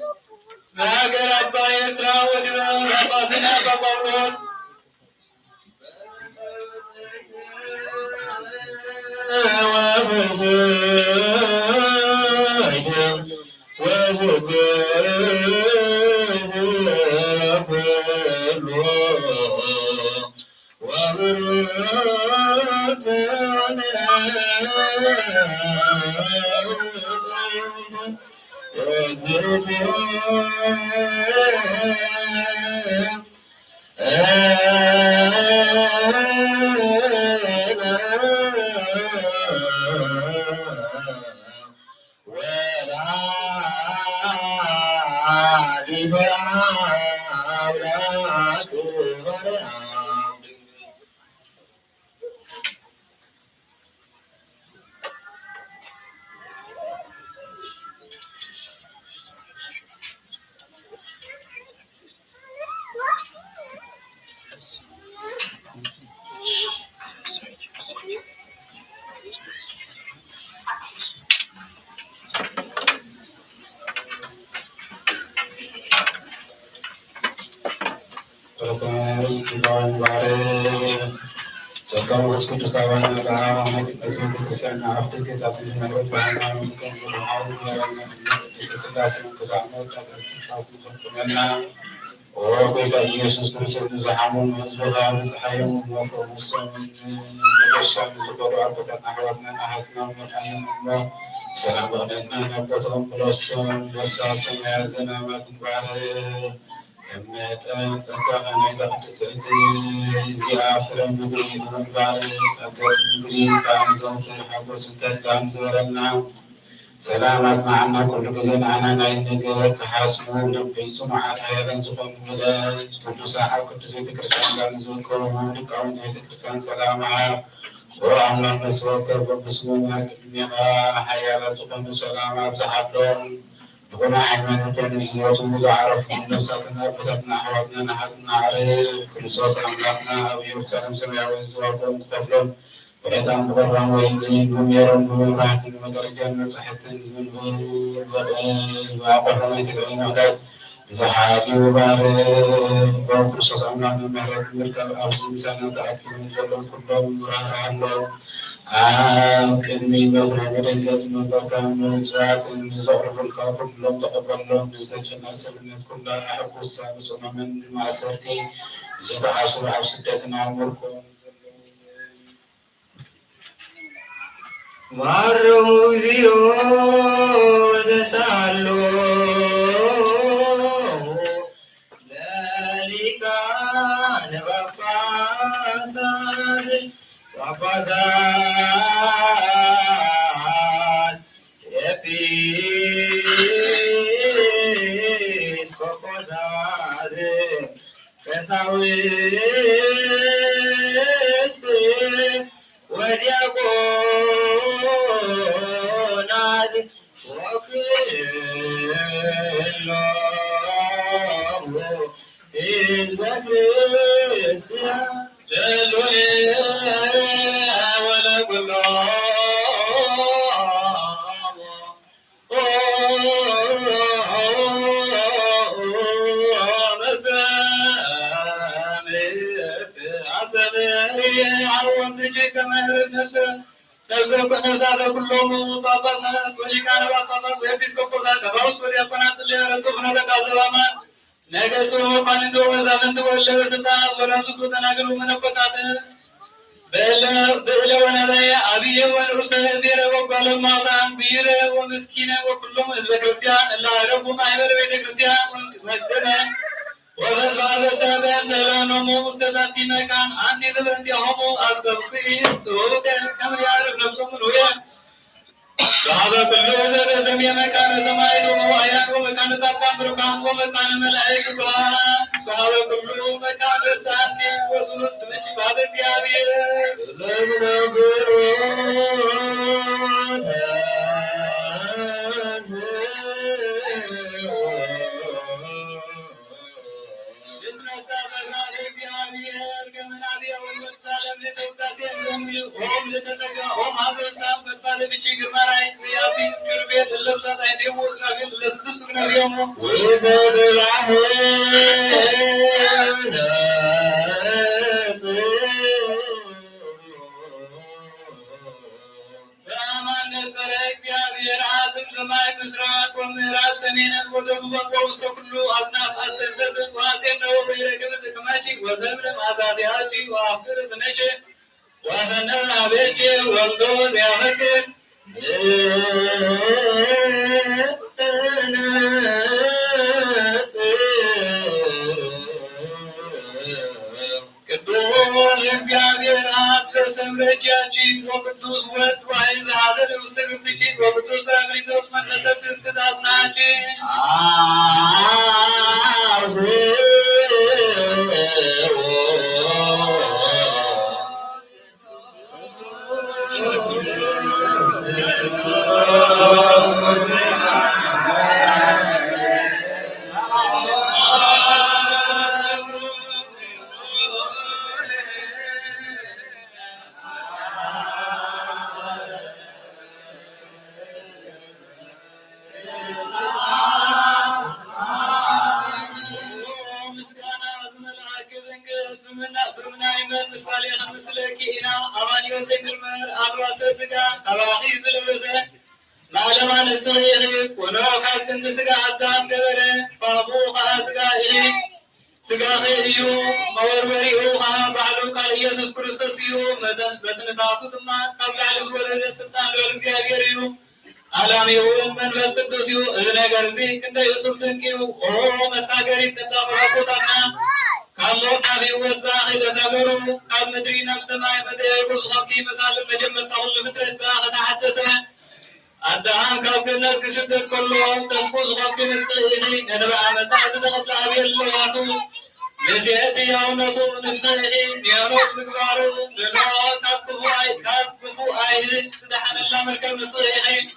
ناقر أبا يترا ودبا باباسنا باباوس Sekarang harus kudus kawan orang kita semua Kristen maaf kita tapi menurut bahan mungkin berdoa di sesudah kesana dan istiqlal sebenarnya orang kita Yesus Kristus zahamun mazbahan zahayum wafur muslimin bersyam berdoa berkat ahwatna ahadna Allah salam alaikum warahmatullahi wabarakatuh zana matin bare كميتان سكاخنا إذا قد زي آخر المدينة من بعد أقص المدينة فعن زوجة الحب وسنتات لهم دورنا سلام أسمعنا كل جزء عنا نجارك حاسمون لبي سمعة حياة زخم ملاج كل ساعة كل زي تكرسان لنزول كرمان كون زي تكرسان سلامها وأمنا نسوك بسمونا كلمة حياة سبحان سلام أبزحدهم بقنا حيمان كل نزوات مزعرف من نساتنا بساتنا حواتنا نحاتنا عريف كرسوس أملاكنا أبي وسلم سميعون زواركم خفلون وإتام بغرام وإنين وميرون ومراحة المدرجان وصحتين من بغير وأقرنا يتبعين أحداث إذا حاجي وبارك وكرسوس أملاكنا مهرات المركب أرسل سنة تأكل من زلون كلهم مراحة لهم كلمي بغرام ودنجز من بركام سرعة زعر بالكا كلهم تقبل لهم بزدجنا سبنت كلها أحب السابس ومن معسرتي زيتا حاصل عب سدتنا عمركم ማረሙዚዮ ወተሳሎ ለሊቃነ ጳጳሳት ኤጲስቆጶሳት ቀሳውስት ወዲያቆናት ወክሎሙ ሕዝበ ክርስቲያን ለሎሌ ወለኩሎሙ መሰምት አሰብዕ አወንትጅ ከመህረት ነፍሳተ ኩሎሙ ጳጳሳት ወሊቃነ ጳጳሳት ወኤጲስቆጶሳት ቀሳውስት ወዲያቆናት ሊያረቱ ፍኖተ ካዘባማን ነገሥት ወመኳንንት ወመሳፍንት ወእለ በሥልጣናት ወረሱት ወተናገሩ መነኮሳት ብዕለ ወነበየ አብየ ወንዑሰ ብሔረ ወጓለማውታ ብይረ ወምስኪነ ወኩሎሙ ሕዝበ ክርስቲያን እለ አረፉ ማኅበረ ቤተ ክርስቲያን መቅደመ ወበትባለ ሰበን ተለኖሙ ውስተ ሳቲ መካን አንቲ ትበንቲሆሙ አስተብቅዕ ጽሑቀ ከመ ያዕርፍ ነፍሶሙ ንዑየ በኀበ ኩሉ ዘተሰምየ መካነ ሰማይ ወመዋዕያን ወመካነ ጻድቃን ብሩካን ወመካነ መላእክት በኀበ ኩሉ መካነ ርሳንቲ ወሱሉስ ስምኪ በኀበ እግዚአብሔር ለምነብሮ እግዚአብሔር አብም ሰማይ ምስራቅ ወምዕራብ ሰሜን ወደቡብ ወውስተ ኩሉ አስናፍ አሰበሰ ዋሴነ ወይረግብ ዝክማቺ ወሰብረ ማሳዚያቺ ወአፍር ስነቼ ወፈነ አቤቼ ወልዶ ሊያፈቅር ቅዱስ እግዚአብሔር አብ ዘሰምረጃቺ ወቅዱስ ወልድ ዋሕድ ዘኀደረ ውስተ ገጽኪ ወቅዱስ ጰራቅሊጦስ መንፈሰ ክርስቶስ አጽናቺ ምሳሌ ምስለኪ ኢና አማኒዮ ዘይምርመር አልባሰ ሥጋ አባኺ ዝለበሰ ማለማን እስራኤል ኮኖ ካብ ጥንት ሥጋ አዳም ገበረ ፋሙ ኸዓ ሥጋ ሥጋኺ እዩ መወርወሪኡ ኸዓ ባዕሉ ቃል ኢየሱስ ክርስቶስ እዩ በትንታቱ ድማ ካብ ላዕሊ ዝወረደ ስልጣን ልዑል እግዚአብሔር እዩ አላሚውን መንፈስ ቅዱስ እዩ እዚ ነገር እዚ ክንደይ እጹብ ድንቂ እዩ መሳገሪት ተጣምራቦታና ካብ ሞት ናብ ሕይወት ብኣኺ ተሳገሩ ካብ ምድሪ ናብ ሰማይ መደየቁ ዝኸብኪ መሳልም መጀመርታ ኩሉ ፍጥረት ብኣኺ ተሓደሰ ኣዳም ካብ ገነት ክስደት ከሎ ተስፉ ዝኸብኪ ንስጢ ኢኺ ነንበዓ መሳዕ ዝተኸፍለ ኣብየ ኣለዋቱ نسيت يومته نسخي نيروس مقبارو لنوات كابكفو آي تدحن الله مركب نسخي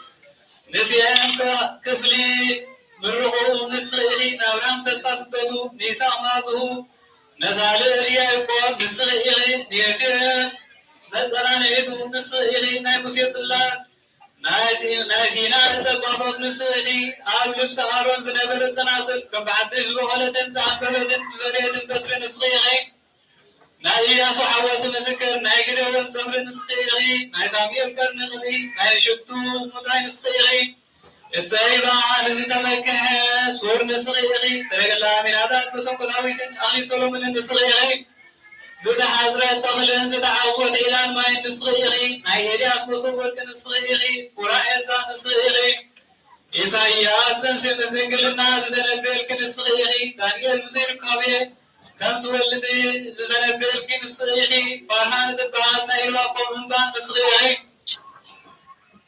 نسيان كفلي مرغو نسخي نابرام تشفى ستوتو نيسا مازهو نزال ريايكو نسخي نيسير نسألان بيتو نسخي نايموسي صلاة ناسينا سباطوس نسخي عاب لبس هارون زنبر السناسل كم بعد تجرو غلطن زعان بلدن بفريدن بطر نسخي ناي ياسو حوات مسكر ناي قدوان صبر نسخي ناي سامير كرنغلي ناي شتو مدعي نسخي السايبة نزي تمكح سور نسخي سرق الله من هذا بسم قلاويتن أخلي سلومن نسخي زد حزرة تغلن زد عوض إلان ما نسخي ناي إلياس مصور كنسخي قراء إنسان نسخي إساياس سنسي مسنقل الناس زد نبيل كنسخي دانيال مزير كابي كم تولدي زد نبيل كنسخي فرحان دبعات نايل واقوم بان نسخي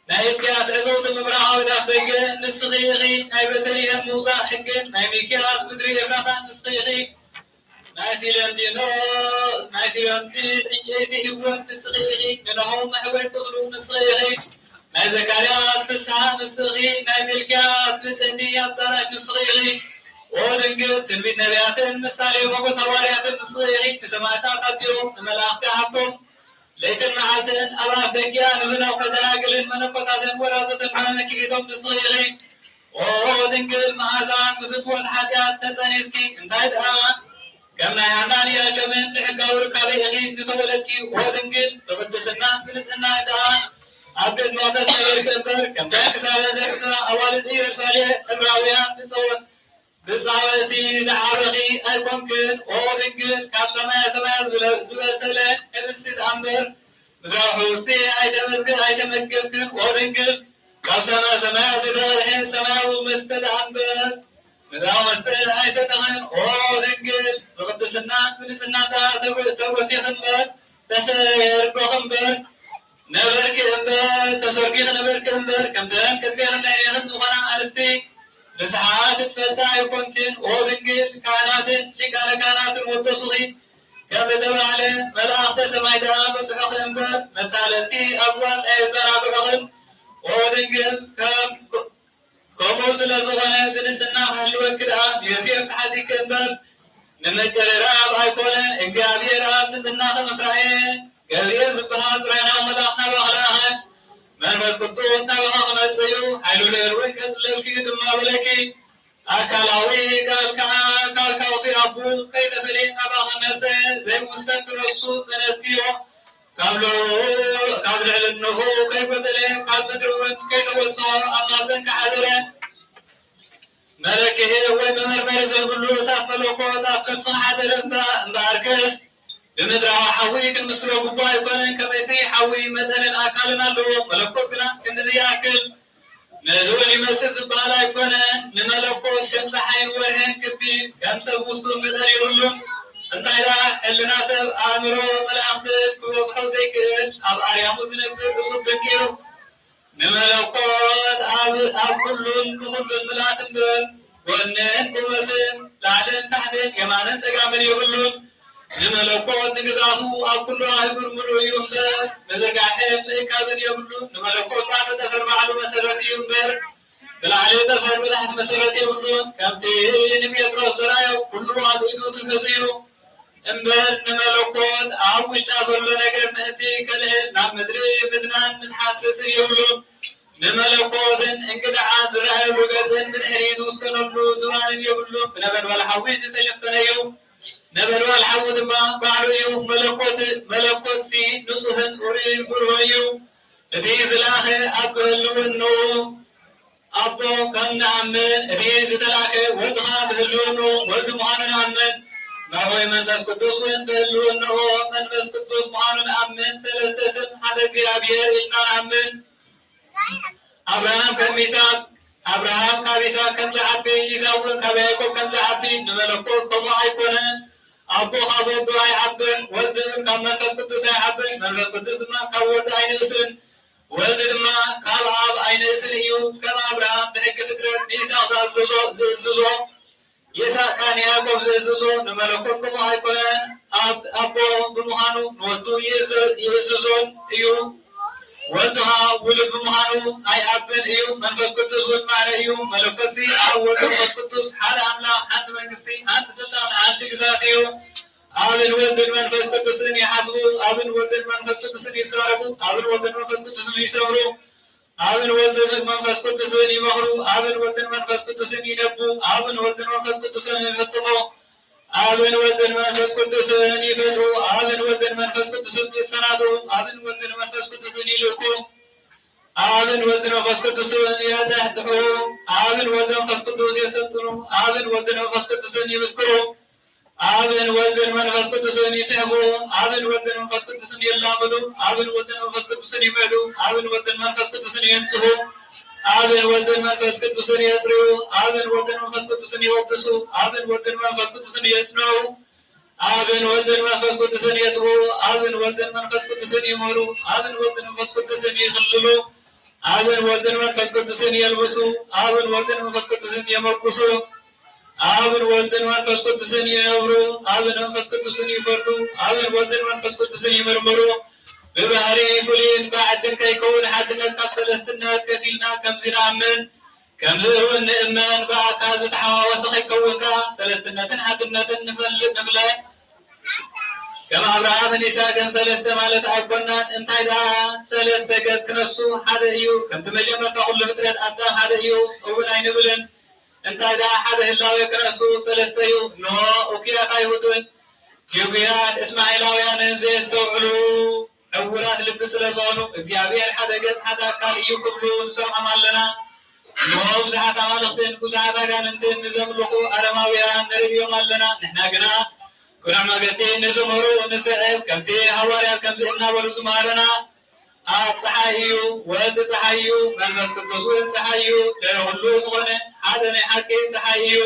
نايس كاس عزوت المبرعة وداختك نسخي ناي بتريها موسى حق ناي ميكاس بدري إفراقا نسخي نايسي لندينوس نايسي لنديس إنجيتي هو نسخي منهم محوي تصلو نسخي ناي زكارياس فسها نسخي ناي ملكاس نسندي يبطرش نسخي ودنقل تنبيت نبيات نسالي وقو سواريات نسخي نسمعتا قديرو نملاخت حبتم ليتن معاتن أباف دقيا نزنا وقتناقل منقصاتن ورازتن معنا كيكتم نسخي ودنقل معاسان بفتوة حاجات تسانيسكي انتهت كم نحن يا كمن تحكاور كابي أخي زتولدكي ودنقل بقدسنا بنسنا إدعاء عبد المعتز غير كبر كم تحكسا زكسا أوالد إير صالح الراوية بصعوتي زعارخي أيكمكن ودنقل كاب سمايا زبسلة إبسد أمبر مدراحوسي أيتمكبكن ودنقل كاب سمايا زدارحي سمايا ومستد أمبر مدام استل أي ستغن ودنقل بقدسنا بنسنا تغوسي خنبر تسير بخنبر نبرك انبر تسرقي نبرك انبر كم تهم كبير نيرين زغنا أنستي بساعات تفتح يكونتن ودنقل كانات متصلي كم تبع عليه ملاخت سمايدا بسحق انبر متالتي أبوات أي زرع بغن ودنقل كموس لزغنا بنسنا حلوة كده يوسف تحسي كمبر نمكر راب أيقونا إجابير راب نسنا خمسرائي كبير زبها برينا ومداخنا بأخلاها من فسكتوس نبغا خمسيو حلو ليروين كسلل كي تما بلكي أكلاوي قال كاوفي أبو كي تفلي نبغا خمسي زي مستك رسول سنسكيو قبل علنه كيف بدله قال مدرون كيف توسع الناس كحذره ملكه وممر مرزل كله ساف ملوكوت أكثر صحة لمبا مباركس بمدرع حوي كن مسلو قبا يكون كميسي حوي مثلا أكلنا له ملوكوتنا كندزي أكل نزول يمسد زبالة يكون نملوكوت كم صحين ورهن كبير كم سبوسو مثل يقولون انت إذا اللي ناسب آمرو ملاخت كوصحو زيكل أب آريامو زنبر وصدقيو نملوكوت أب كلون بخلون ملاتنبر ونن قوتن لعلن تحتن يمانن سقامن يقولون نملوكوت نقزاسو أب كلو آهبر ملو يمبر مزقاحين لإكابن يقولون نملوكوت بعد تفر معلو مسرات يمبر بالعلي تفر بتحت مسرات يقولون كمتين بيترو سرايو كلو عبيدو تلمسيو امبر نملكوت عوش تاسول نجر نأتي كله نام مدري مدنان متحات بسر يولون نملكوتن انقدعان زرع وقسن من حريز وسنلو زمان يولون نبل والحويز تشفنيو نبل والحوض ما بعريو ملكوت سي نصهن صوري برهيو اتيز الاخر أبهلو النو أبو كم نعمل اتيز تلاكي وردها بهلو النو ورد مهانا نعمل ما هو منفس قدوس وينبلو انه منفس قدوس مهانون امن سلسة سن حتى جابير إلنا امن أبراهام كميساق كم جعبي إيساق كبيكو كم جعبي نملكوت كم عيكونا أبو خابو دعاي عبدن وزدن كم منفس قدوس عبدن منفس قدوس ما كورد عين اسن وزدن ما كالعاب عين اسن ايو كم أبراهام بحق فترة إيساق زلزو ይስሐቅን ያዕቆብ ዘእዝዞ ንመለኮት ከምኡ ኣይኮነን ኣቦ ብምዃኑ ንወዱ ይእዝዞን እዩ። ወልድኻ ውሉድ ብምዃኑ ናይ ኣብን እዩ። መንፈስ ቅዱስ እውን ማዕረ እዩ። መለኮት ኣብ ወልድ መንፈስ ቅዱስ ሓደ ኣምላኽ ሓንቲ መንግስቲ ሓንቲ ስልጣን ሓንቲ ግዛት እዩ። ኣብን ወልድን መንፈስ ቅዱስን ይሓስቡ፣ ኣብን ወልድን መንፈስ ቅዱስን ይዛረቡ፣ ኣብን ወልድን መንፈስ ቅዱስን ይሰምሩ፣ ኣብን ወልድን መንፈስ ቅዱስን ይመኽሩ፣ ኣብን ወልድን መንፈስ ቅዱስን ይነቡ፣ ኣብን ወልድን መንፈስ ቅዱስን ይፈጽሙ፣ ኣብን ወልድን መንፈስ ቅዱስን ይፈጥሩ፣ ኣብን ወልድን መንፈስ ቅዱስን ይሰናዱ፣ ኣብን ወልድን መንፈስ ቅዱስን ይልኩ፣ ኣብን ወልድን መንፈስ ቅዱስን ያጠሕጥሑ፣ ኣብን ወልድን መንፈስ ቅዱስ የሰልጥኑ፣ ኣብን ወልድን መንፈስ ቅዱስን ይምስክሩ፣ ኣብን ወልድን መንፈስ ቅዱስን ይስሕቡ፣ ኣብን ወልድን መንፈስ ቅዱስን የላምዱ፣ ኣብን ወልድን መንፈስ ቅዱስን ይምዕዱ፣ ኣብን ወልድን መንፈስ ቅዱስን የንጽሑ፣ ኣብን ወልድን መንፈስ ቅዱስን የጽርዩ፣ ኣብን ወልድን መንፈስ ቅዱስን ይወድሱ፣ ኣብን ወልድን መንፈስ ቅዱስን የጽንዑ፣ ኣብን ወልድን መንፈስ ቅዱስን የጥሩ፣ ኣብን ወልድን መንፈስ ቅዱስን ይምሩ፣ ኣብን ወልድን መንፈስ ቅዱስን ይኽልሉ፣ ኣብን ወልድን መንፈስ ቅዱስን የልብሱ፣ ኣብን ወልድን መንፈስ ቅዱስን የመጉሱ፣ ኣብን ወልድን መንፈስ ቅዱስን ይነብሩ፣ ኣብን መንፈስ ቅዱስን ይፈርዱ፣ ኣብን ወልድን መንፈስ ቅዱስን ይምርምሩ። ብባህሪ ፍሉይን ባዕድን ከይከውን ሓድነት ካብ ሰለስትነት ከፊልና ከምዚ ንኣምን ከምዚ እውን ንእመን ብኣካል ዝተሓዋወሰ ከይከውንካ ሰለስትነትን ሓድነትን ንፍለጥ ከም ኣብርሃምን ይስሐቅን ሰለስተ ማለት ኣይኮናን። እንታይ ደኣ ሰለስተ ገጽ ክነሱ ሓደ እዩ። ከምቲ መጀመርታ ኩሉ ፍጥረት ኣዳም ሓደ እዩ እውን ኣይንብልን። እንታይ ደኣ ሓደ ህላዌ ክነሱ ሰለስተ እዩ። እንሆ ኡኪያት ኣይሁድን ጅጉያት እስማኤላውያንን ዘየስተውዕሉ ዕውራት ልቢ ስለ ዝኾኑ እግዚኣብሔር ሓደ ገጽ ሓደ ኣካል እዩ ክብሉ ንሰምዖም ኣለና። እንሆ ብዙሓት ኣማልኽትን ብዙሓት ኣጋንንትን ንዘምልኹ ኣረማውያን ንርእዮም ኣለና። ንሕና ግና ኩኖም መገዲ ንዝምሩ ንስዕብ ከምቲ ሃዋርያት ከምዚ እናበሉ ዝመሃረና ኣብ ፀሓይ እዩ፣ ወልዲ ፀሓይ እዩ፣ መንፈስ ቅዱስ እውን ፀሓይ እዩ፣ ለኩሉ ዝኾነ ሓደ ናይ ሓቂ ፀሓይ እዩ።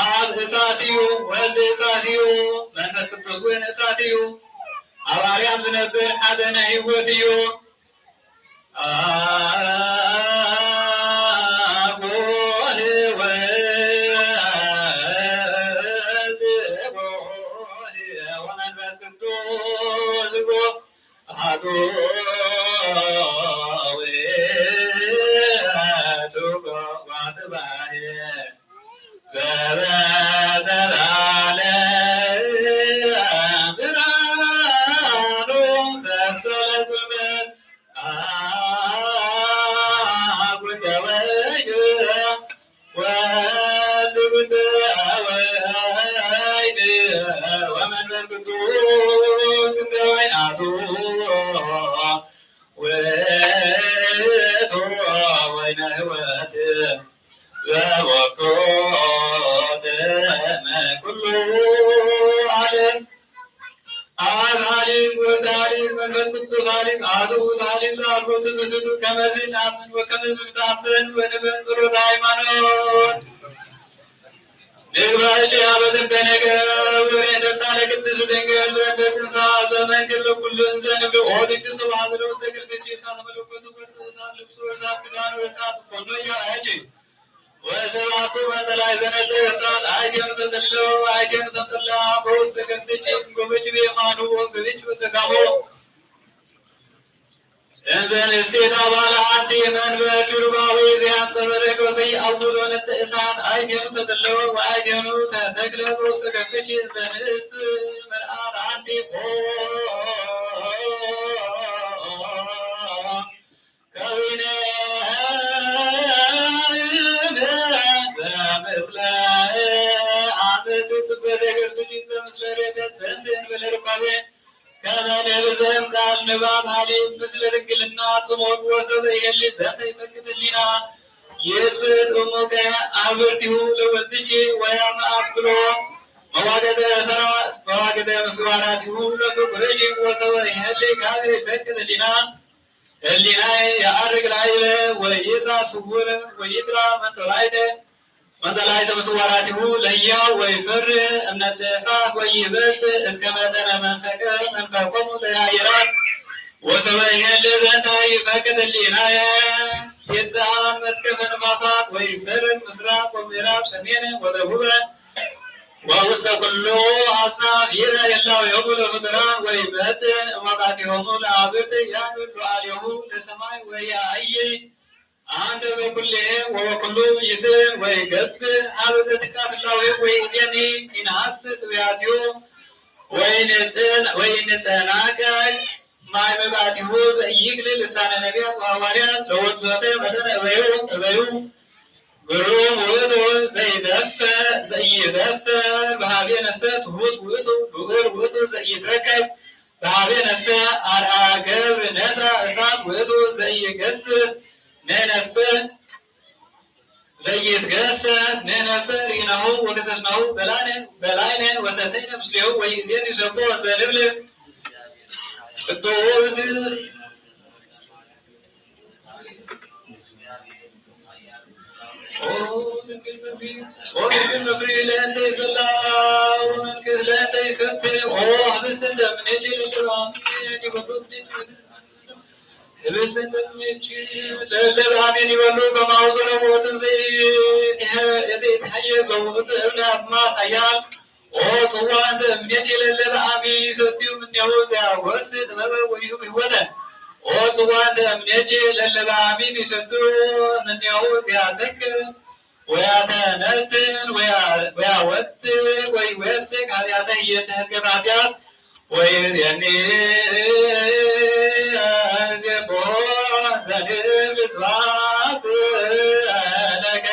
ኣብ እሳት እዩ፣ ወልዲ እሳት እዩ፣ መንፈስ ቅዱስ እውን እሳት እዩ። ኣብ ኣርያም ዝነብር ሓደ ናይ ህይወት እዩ። መንፈስ ቅዱስ ዓሊም አሐዱ ዓሊም ዘአልቦቱ ትስቱ ከመዝን አምን ወከመዝን ታምን ወንበጽሮ ሃይማኖት ንግባጭ አበትን ተነገር ወሬተታ ለቅድስ ድንግል በተስንሳ ዘመን ክብር ኩሉ እንዘንብ ኦድቅ ሰብሐት ለወሰግር ስጪ እሳት መለኮቱ ወሰሳት ልብሱ ወሳት ክዳኑ ወሳት ፎኖ ያጂ ወሰባቱ መጠላይ ዘነለ እሳት አይጀም ተዘለው አይጀም ተጠላ በውስጥ ገርስጪ ጎበጅ ቤማኑ ወንግብጭ ወሰጋሞ እንዘን እሴት አባል አንቲ መንበር ጁርባዊ ዚያን ጸበረቅ ወሰይ አውሎ ነተ እሳት አይጀኑ ተጠለው ወአይጀኑ ተተክለ በውስጥ ገርስጪ እንዘንስ መልአት አንቲ ከዊነ ምስለ አመት ጽበተ ገርስጪ ምስለ ረበት ሰንስን በለርባቤ ከመለብሰም ቃል ንባብ ሀሊም ምስለ ድንግልና ጽሞን ወሰብ ይሄል ዘተ ይፈቅድሊና የስበት እሙከ አብርቲሁ ለወልድቼ ወያማአብ ብሎ መዋገደ ሰራስ መዋገደ ምስዋራቲሁ ለፍቁርጂ ወሰብ ይሄል ጋር ይፈቅድሊና ህሊናይ የአርግ ላይለ ወይሳ ስውር ወይጥራ መንጠላይተ ምስዋራቲሁ ለያ ወይፍር እምነት እሳት ወይበስ እስከ መጠነ መንፈቆሙ ለያይራት ወሰበ ይሄል ዘንተ ይፈቅድሊናየ የፀሐይ መትከፈ ነፋሳት ويسرد مسراق وميراب سمين ودبوبة ووسط كله أصناف يرى يلا ويقول فتران ويبهتن وقاتهم لعابرت يعمل عليه لسماء ويا أي أنت بكله وكله يسر ويقب حرزتك الله ويزيني إن حسس وياتيو وينتناكل ما مبعته زيك لسان النبي وحواريات لو تزوته بدن أبيو قروم ويتو زي دفة بهابي نسا تهوت ويتو بغر ويتو زي تركب بهابي نسا أرعاقب نسا أسات ويتو زي قسس ننسا زي تقسس ننسا رينه وقسسنه بلاين وساتين مسليه ويزين يشبوه زنبلب الدور سيدخ ودك المفري لا انت يطلع ومن كذ لا انت يسرتي بس انت من يجي للقرآن يجي بلوك بس انت من يجي للقرآن يبلوك ما وصل موت زي تحيز وموت ابن عباس عيال وصوا انت من يجي للقرآن يسرتي ومن يهوز وسط مبر ويهم يودا وصوا انت من يجي للقرآن يسرتي من يهوز يسكر ويعتنتن ويعودن ويوسك على يتهجم عتيات ويزيني أرزبو زنب سوات لك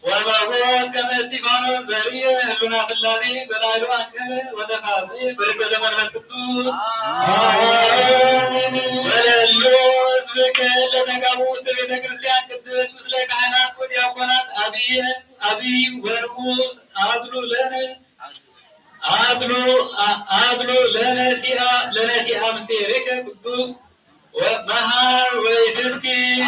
ومغوص كما استفانوس زرية هلونا سلاسي بلايلو أنكر وتخاصي بركة منفس قدوس وللوس بكل تقابوس بيت كريستيان قدوس مثل كهنات ودياقونات أبي ورؤوس أدلو لنسيها مستيرك قدوس ومهار ويتسكي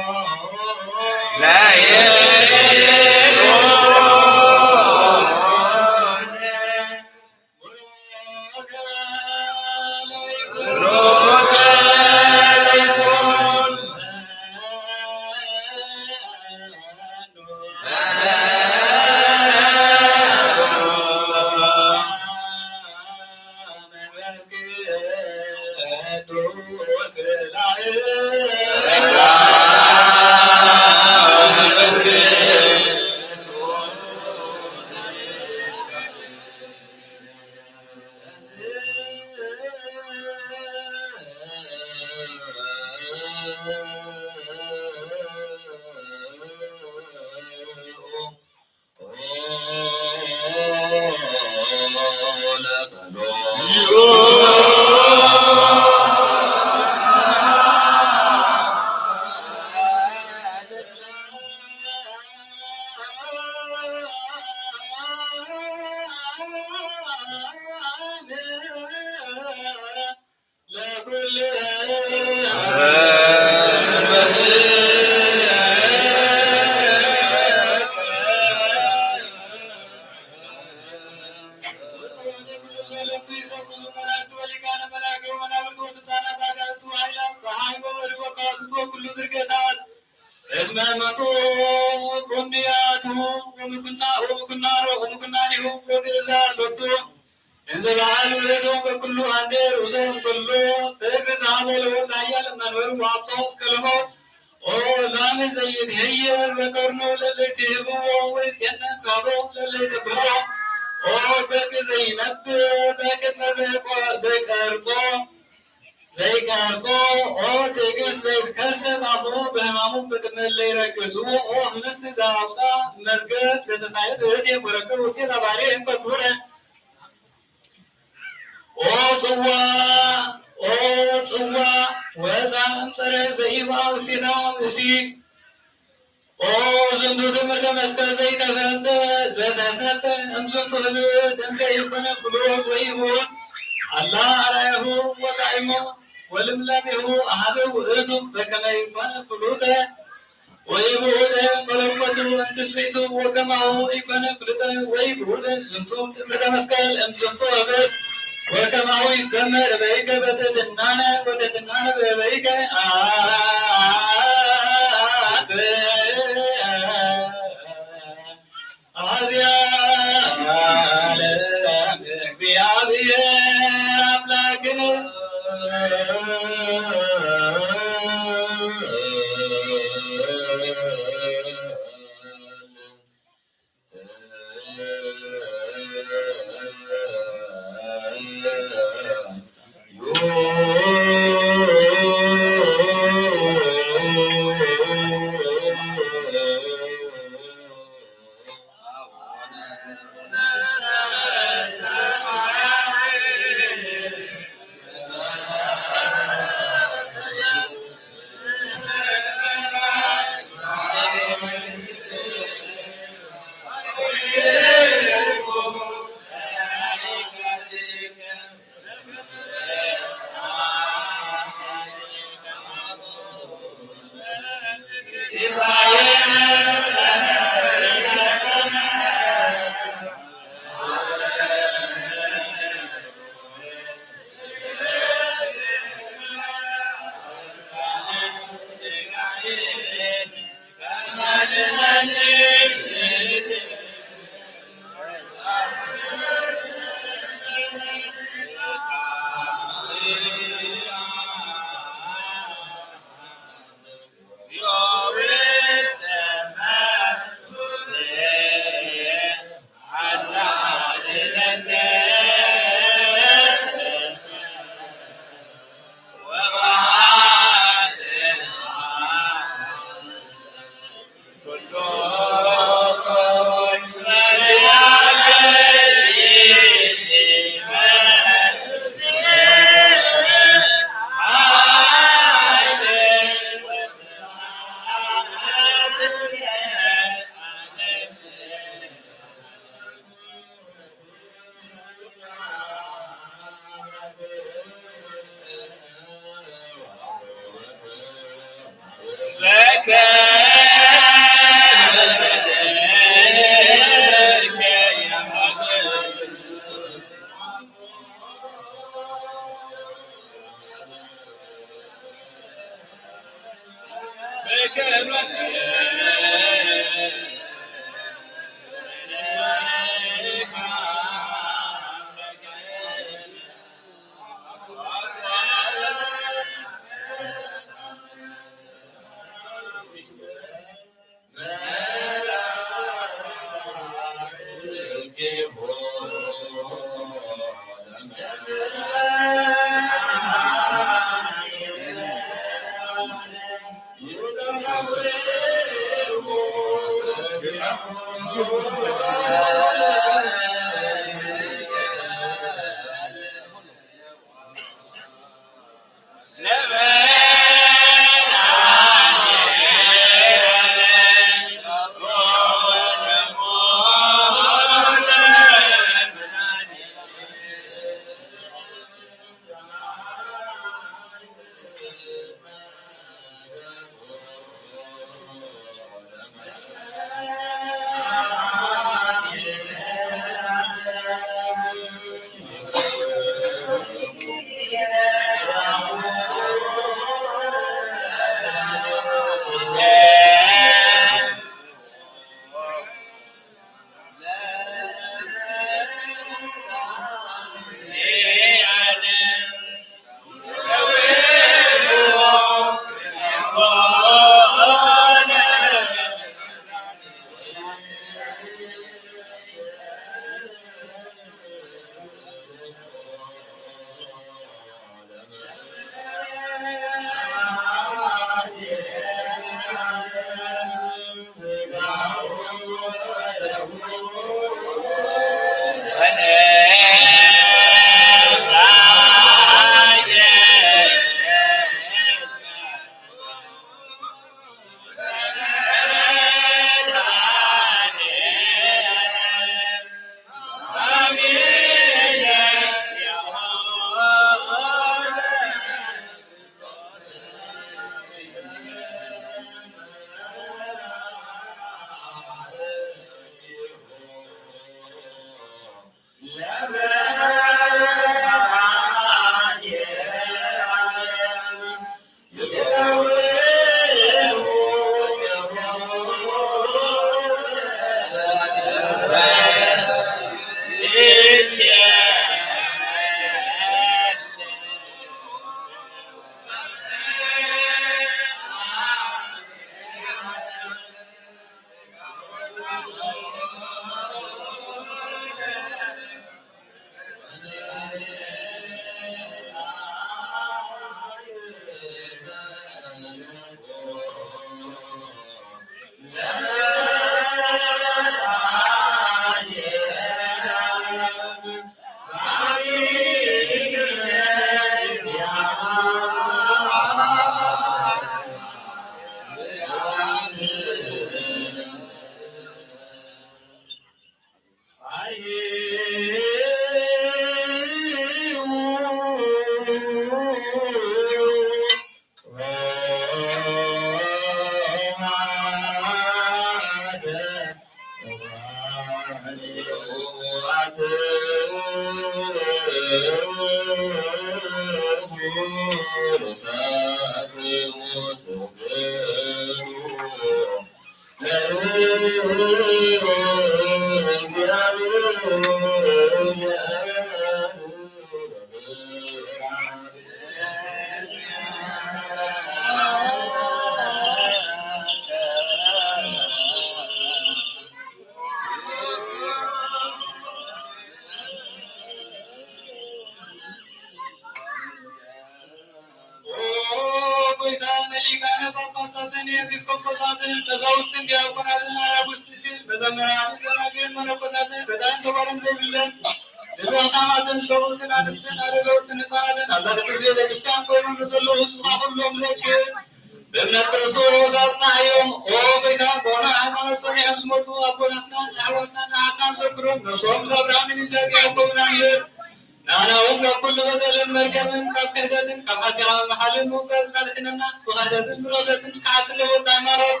نحن وقف كل بدل مركب كاب كهدة كاب حسيا محل موقز نحننا وهذا براسة مسحات له تامرات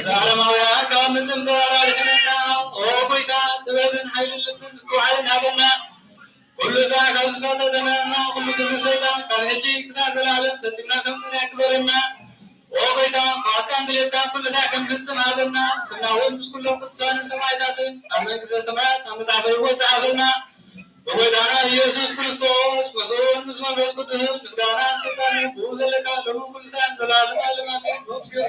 زعل ما ويا كام زنبار نحننا وقيتا تبين حيل اللي مستوعين هبنا كل ساعة كم سفر دنا كل كل سيدا كم هجي كسر زلالة تسمع كم من أكبرنا وقيتا قاتم تلفتا كل ساعة كم بسم هبنا سناول مش كلهم كتسان سماعتاتن أما كذا سماعت أما سافر وسافرنا وقيتانا يسوع كريستوس مسؤول مسؤول بس كده مسكانا سيدنا بوزلك لهم كل ساعة زلالة على ما بوزير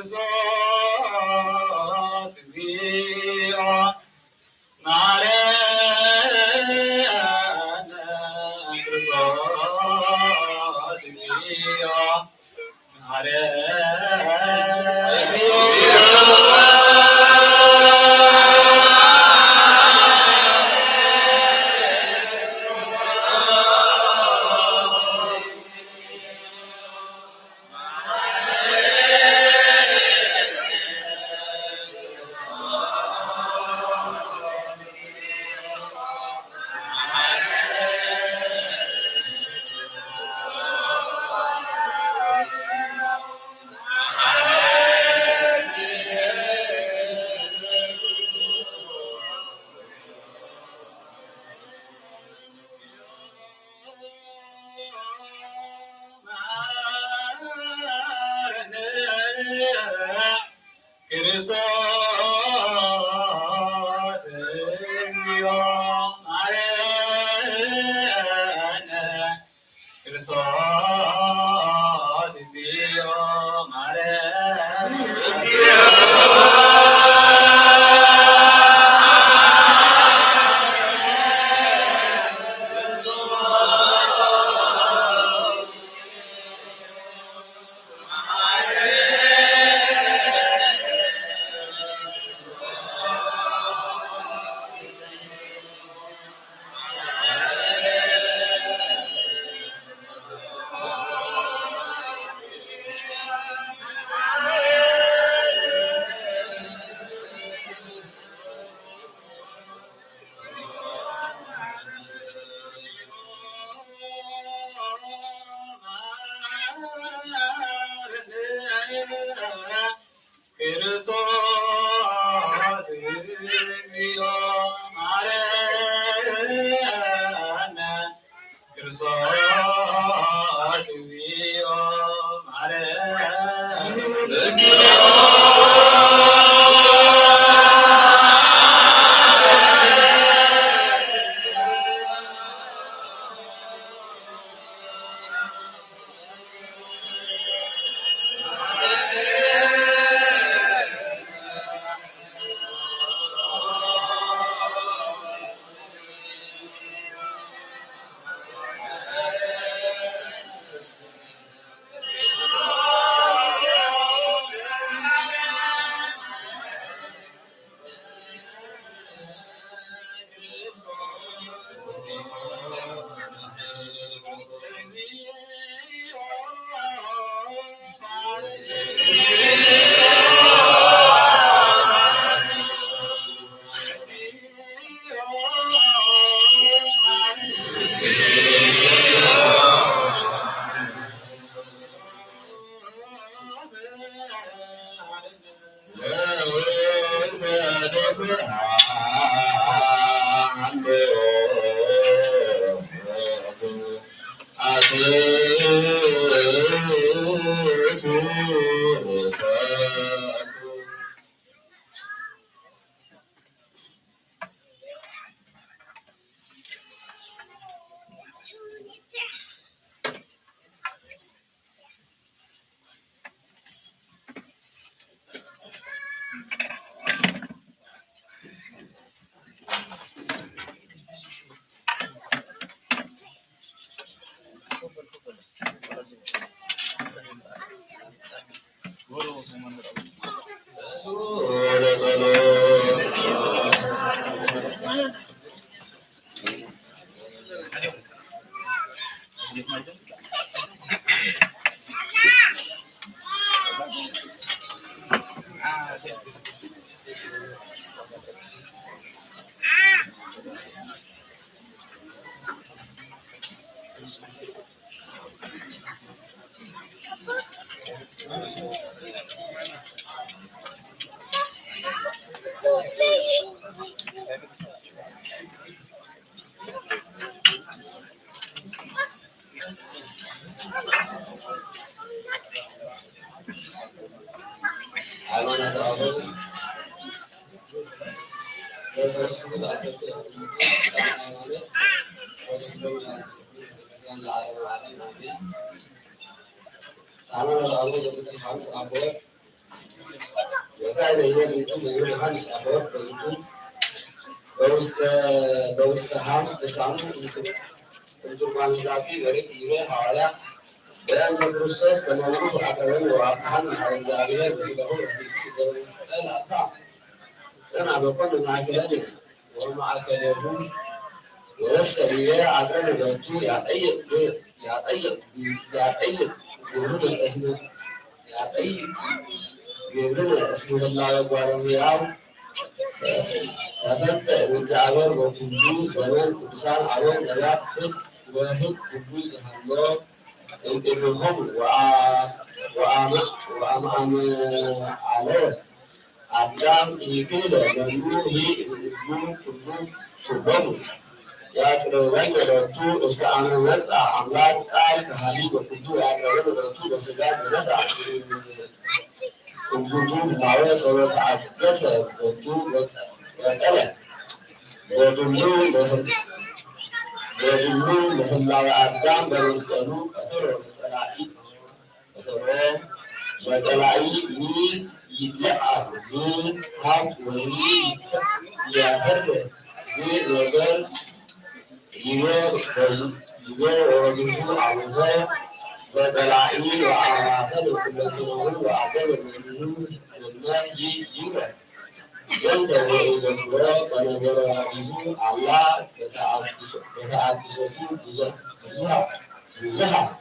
ክርስቶስ እግዚኦ ማረነ ክርስቶስ እግዚኦ ክርስቶስ እግዚኦ ማረነ ክርስቶስ እግዚኦ ማረነ ክርስቶስ እግዚኦ ማረነ ክርስቶስ እግዚኦ وكان يوجد من يوحنس أبواب بزيتون بوسط هام تسامو الترمان ذاتي وريت إيمه حوالا بأن كريستوس كما وجود أقربنا وأقحنا على الزاوية بسيطه الأطفال أنا أقول مع كلامنا ومع كلامهم والسبيل أقرب بنتو يعطي جبرنا الاسم يعطي جبرنا اسم الله يقوى ياو تفلت الزعبر وكل زمان قدسان عوام نبات واحد كل جهنم إنهم وأمام عليه أبدان يكيد منو هي كل تربو يا تروان لو استعمل مرة أملاك قال كهالي وكل يا تروان لو بسجاد نسا وجودون باوي صورة عكس وكل وكلا زودنون لهم لا أبدان برسلو أثر وزلاعي مين يتلقى زين هاب ومين يهرب زين وغير يبيع وزنتو عوضة وزلاعي وعواصل وكلتنور وعزل المنزول لما يبيع زنت وإلقوا ونظر عبيه الله بتعبسوتو بزها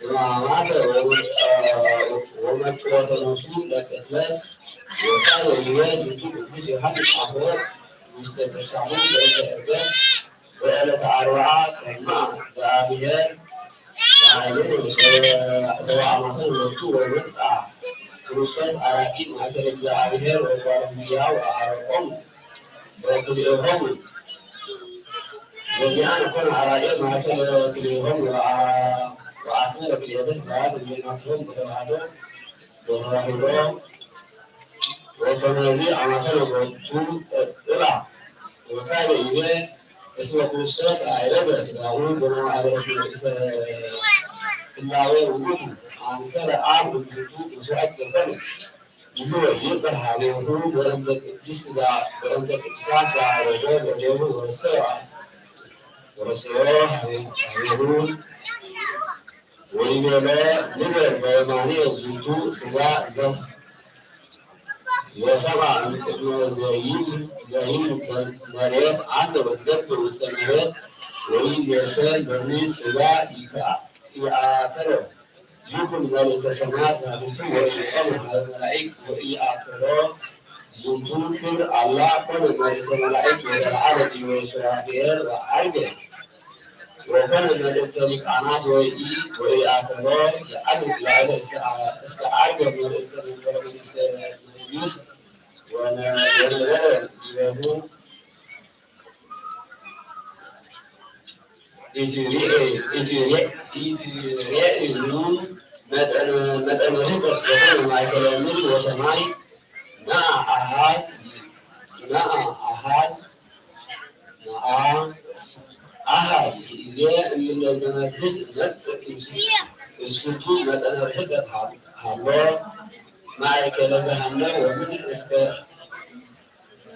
إمامات ومتوازنوسو لكتلات وكان يواجه في القدس يحدث عبوات مستفسعون بالإرجاء وآلة أربعة كما ذهبها وعلينا سواء مصر وطول والمدفع كروساس أراكين وعكرة ذهبها وقواربيها وأعرقهم وكليهم وزيان كون أرائي مع كليهم وعاصمة باليده لعاد بيناتهم بهادو وراهيرو وكنازي عناصر وطول طلع وكان إيمان اسمه كروساس عائلة سلاوين بنوا على اسم اللاوي وجوده عن كذا عام وجوده وسعة الفن وهو يقع عليه وأنت تستزع وأنت تساعد على الرجال واليوم ورسوله يقول وإنما نبر بيمانية الزيتون سواء ذات وسبع زين مريض عنده بالضبط واستمرت وإن يسال بنين سواء يعافره يمكن من التسمات مهدوتو ويقوم على الملائكة ويعافره زنتون كل الله كل ما الملائكة والعدد وسرافير وعربه وكان من الإنسان عنات ويعافره يعدد العدد استعرض من الإنسان يوسف ونذر له إثريائه مدأنا هدت فقال مع كلامه وسماعي مع أحاز إذا من الزمات هدت السلطون مدأنا هدت حلو معك لجهنم ومن إسك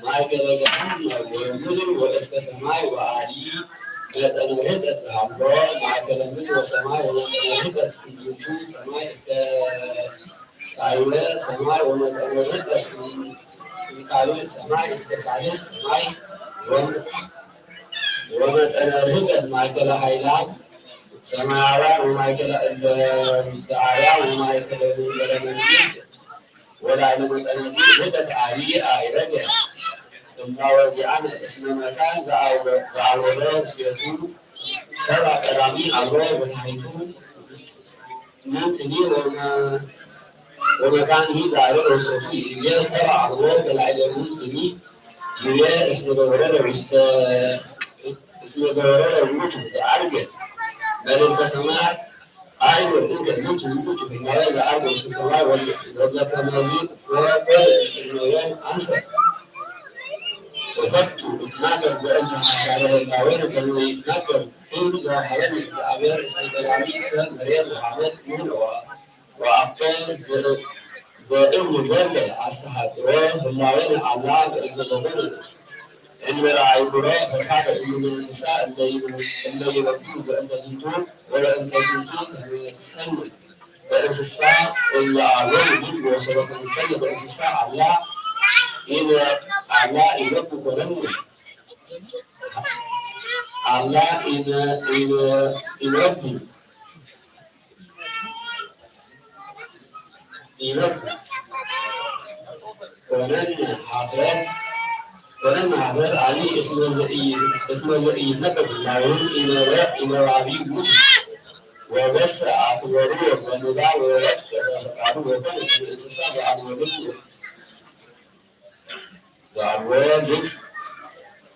معك لجهنم ومن وإسك سماي وعلي مدأنا هدت حلو معك لمن وسماي ومن هدت الوجود سماي إسك عيوة سماي ومدأنا هدت من قالوا سماي إسك سالس سماي ومدأنا هدت معك لحيلان سماوات ومعك المستعارة ومعك لمنيس ولا لمتنازل هدت علي آئرته ثم وزعنا اسم مكان زعورات سيكون سبع كلامي الله والحيتون ننتني ومكانه زعورات سيكون إذا سبع الله بالعلمون تني يلا اسم زورات الموتو زعرقه بل التسمات أيوة إنك الموت في النهاية الأرض والسماء وذاك المزيد فوق اليوم أنسى وفقت اتناقر بأن حساره اللاوين كانوا يتناقر كل ظاهرين الأبيار اسم العميسة مريض وحامد من وأفكار ዘእም ዘንድ አስተሃቅሮ ህላዌን አላ በእንተ ዘመን እንበራይብሮ ፈቃደ እምነ እንስሳ እለይበዱ በእንተ ዝንቱ ወበእንተ ዝንቱ ተመሰል በእንስሳ እለአሎን ምን ወሰበተ መሰል በእንስሳ አላ ኢነቡ ኮነን አላ ኢነቡ ኮነን ሀብረት አሊ እስመ ዘኢይነበብ ላውን ኢነባቢ ውድ ወዘስ አትበሩ በንባብ ወረድ ከፈቃዱ ወገን እንስሳ በአልወልድ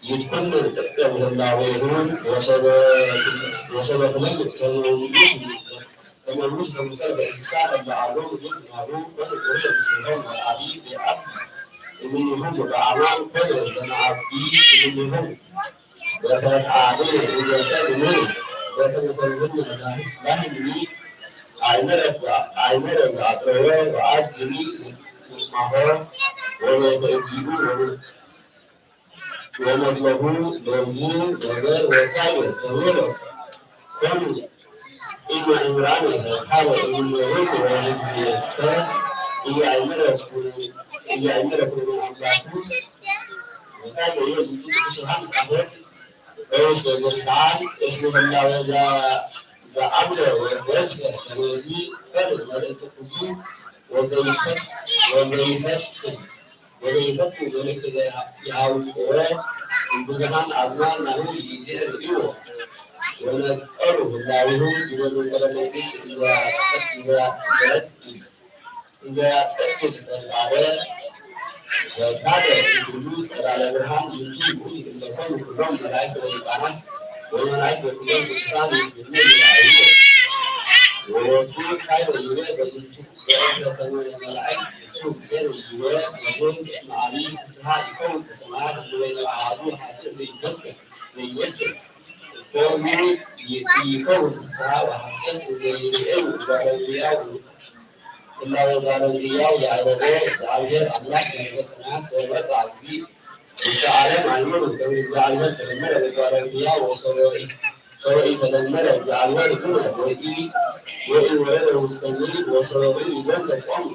ይትኮነን ጥቀም ህላዌሁን ወሰበትለም ከመሉት ለምሳሌ በእንስሳ እለአሎን ግን ናሩ ወንቆሬ ምስሌሆም ወአቢ ዘአብ እምኔሆም በአማን ኮነ ዘነአቢ እምኔሆም በፈቃድ እንዘሰብ ምን በተመተልህን ላህኒ አይመረ ዘአጥረወ ወአድ ግኒ ማሆ ወቤተ እግዚኡ ወመድለሁ ለዚህ ነገር ወካይ ተብሎ ኮኑ ኢማ ኢምራን ሀበ እምኔሆም ወህዝብየሰ እያእመረ ኩነ አምላኩ ወካይ የዝንቱ ቅዱሳን ጻፈት በውስጥ ድርሳን እስመ ህላዌ ዘአምረ ወወስፈ ከመዚ ፈል መልእክተ ኩሉ ወዘይፈቱ መልእክተ ዘያውፅኦ ብዙኃን አዝማን ናሁ ይእዜርእዮ ወነጸሩ ህላዌሁ ዲበ መንበረ መንግሥት እንዘያጸድቅ ፈቃደ ወካደ ሁሉ ጸዳለ ብርሃን ዝንቱ ውእቱ እምለኮኑ ኩሎም መላእክት ወሊቃናት ወመላእክት ወኩሎም ቅዱሳን ይትብሉ ይላእዩ ወወቱ ካይበ ይቤ በዝንቱ በእንተ ከመ መላእክት እጹብ ጤር ይቤ ወኮን እስመ አብይ ፍስሐ ይከውን በሰማያት እምበይነ አሐዱ ኃጥእ ዘይመስል ፎሙ ይከውን ፍስሐ ወሐሴት ዘይርእዩ ባለንያው ህላዌ ባለንያው ያዕረጎ እግዚአብሔር አምላክ በሰማያት ወወፅአ እግዚእ ውስተ ዓለም አይምሩ ከመ እግዚአብሔር ተደመረ በባለንያው ወሰብእ ተደመረ እግዚአብሔር ኩነ ወኢወረደ ውስተ ምድር ወሰብእ ዘንተ ቆሙ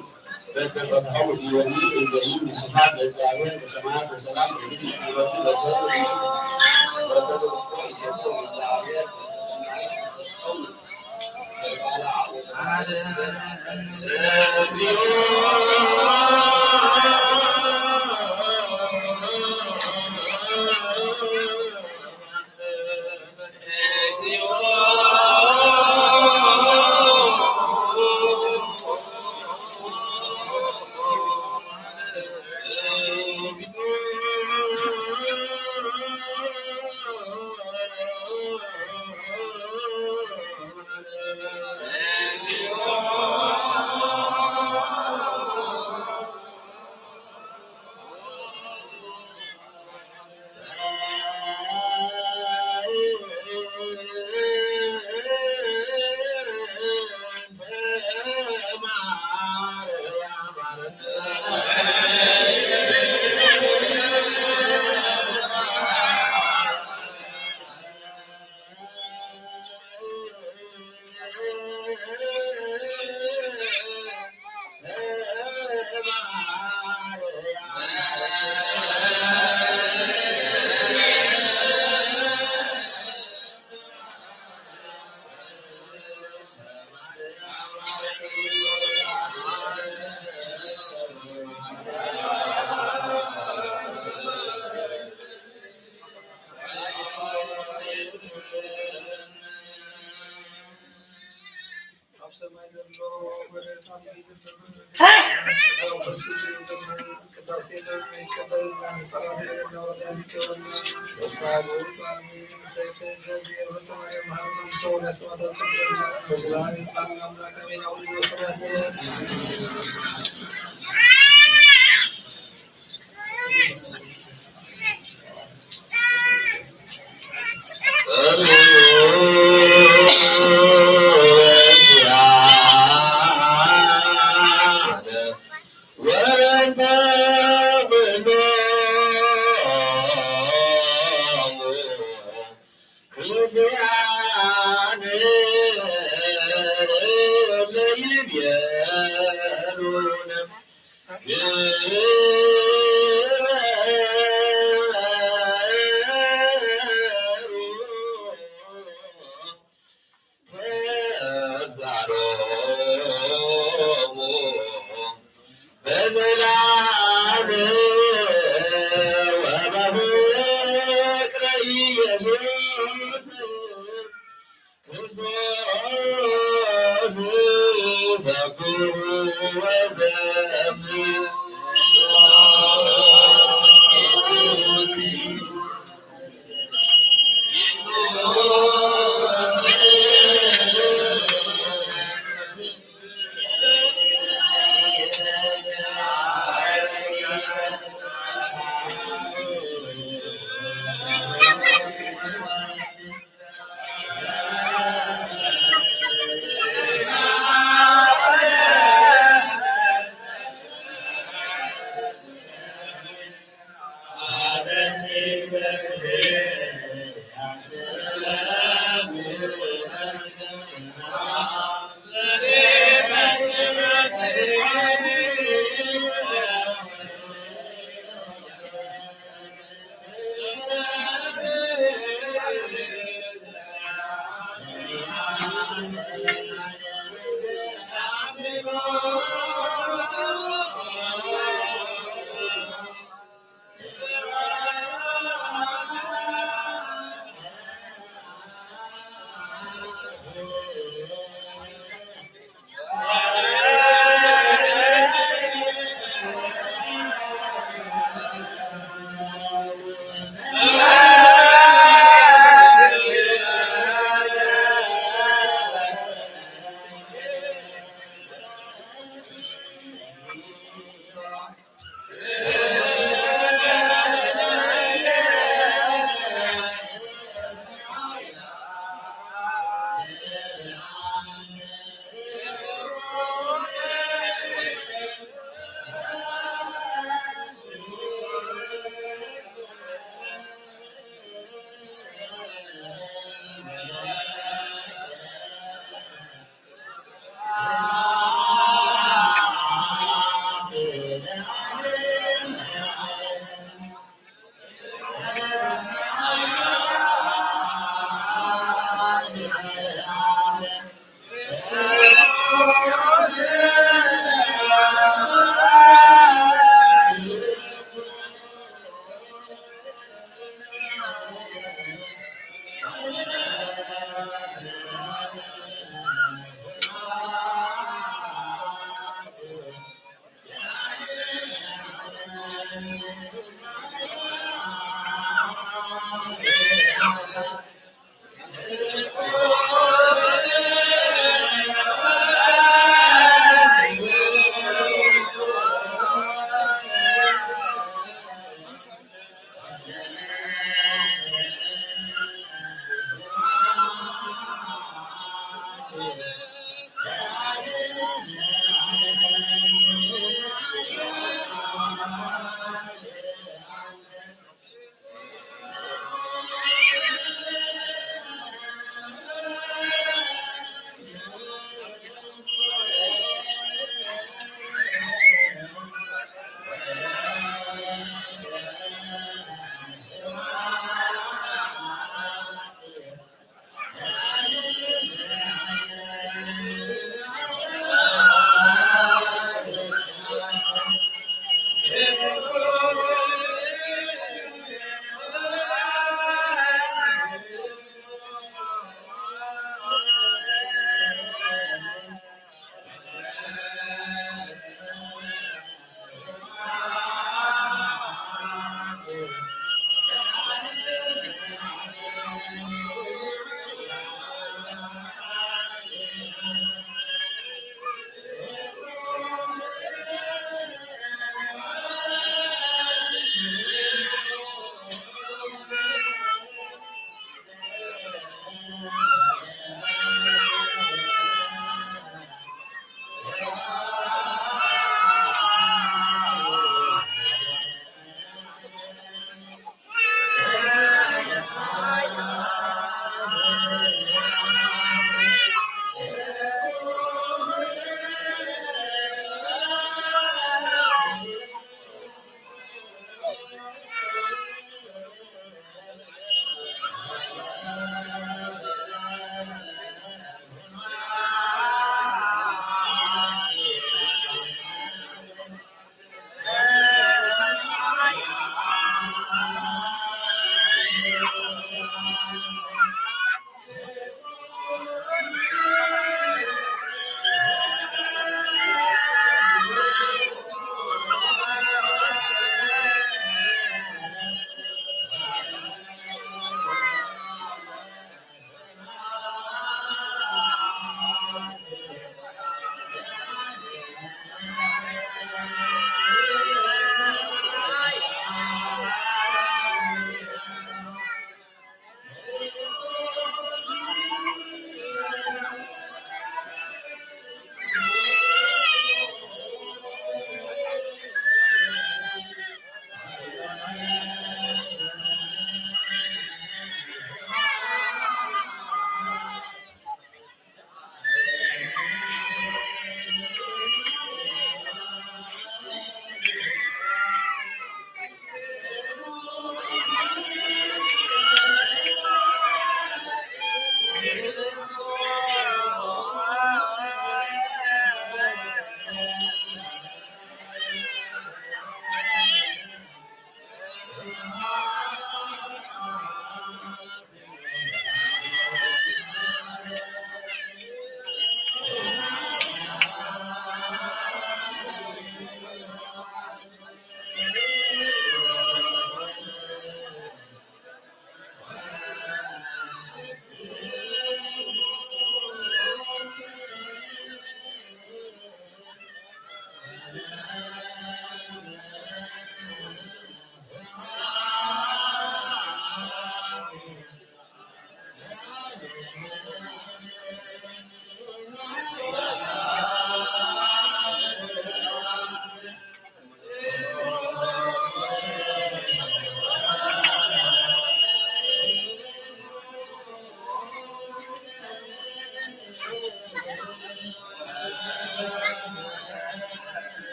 በተጸድሐው ዲወኒ እዘይም ስብሐት ለእግዚአብሔር በሰማያት ወሰላም በምድር ስምረቱ ለሰብእ ዘተበ ይሴብሖ እግዚአብሔር በሰማይ ቆሙ በባለ ክርስቲያን ለይቤሉን በሰላም ወበፍቅረ ኢየሱስ ክርስቶስ ሰብሑ ወዘምር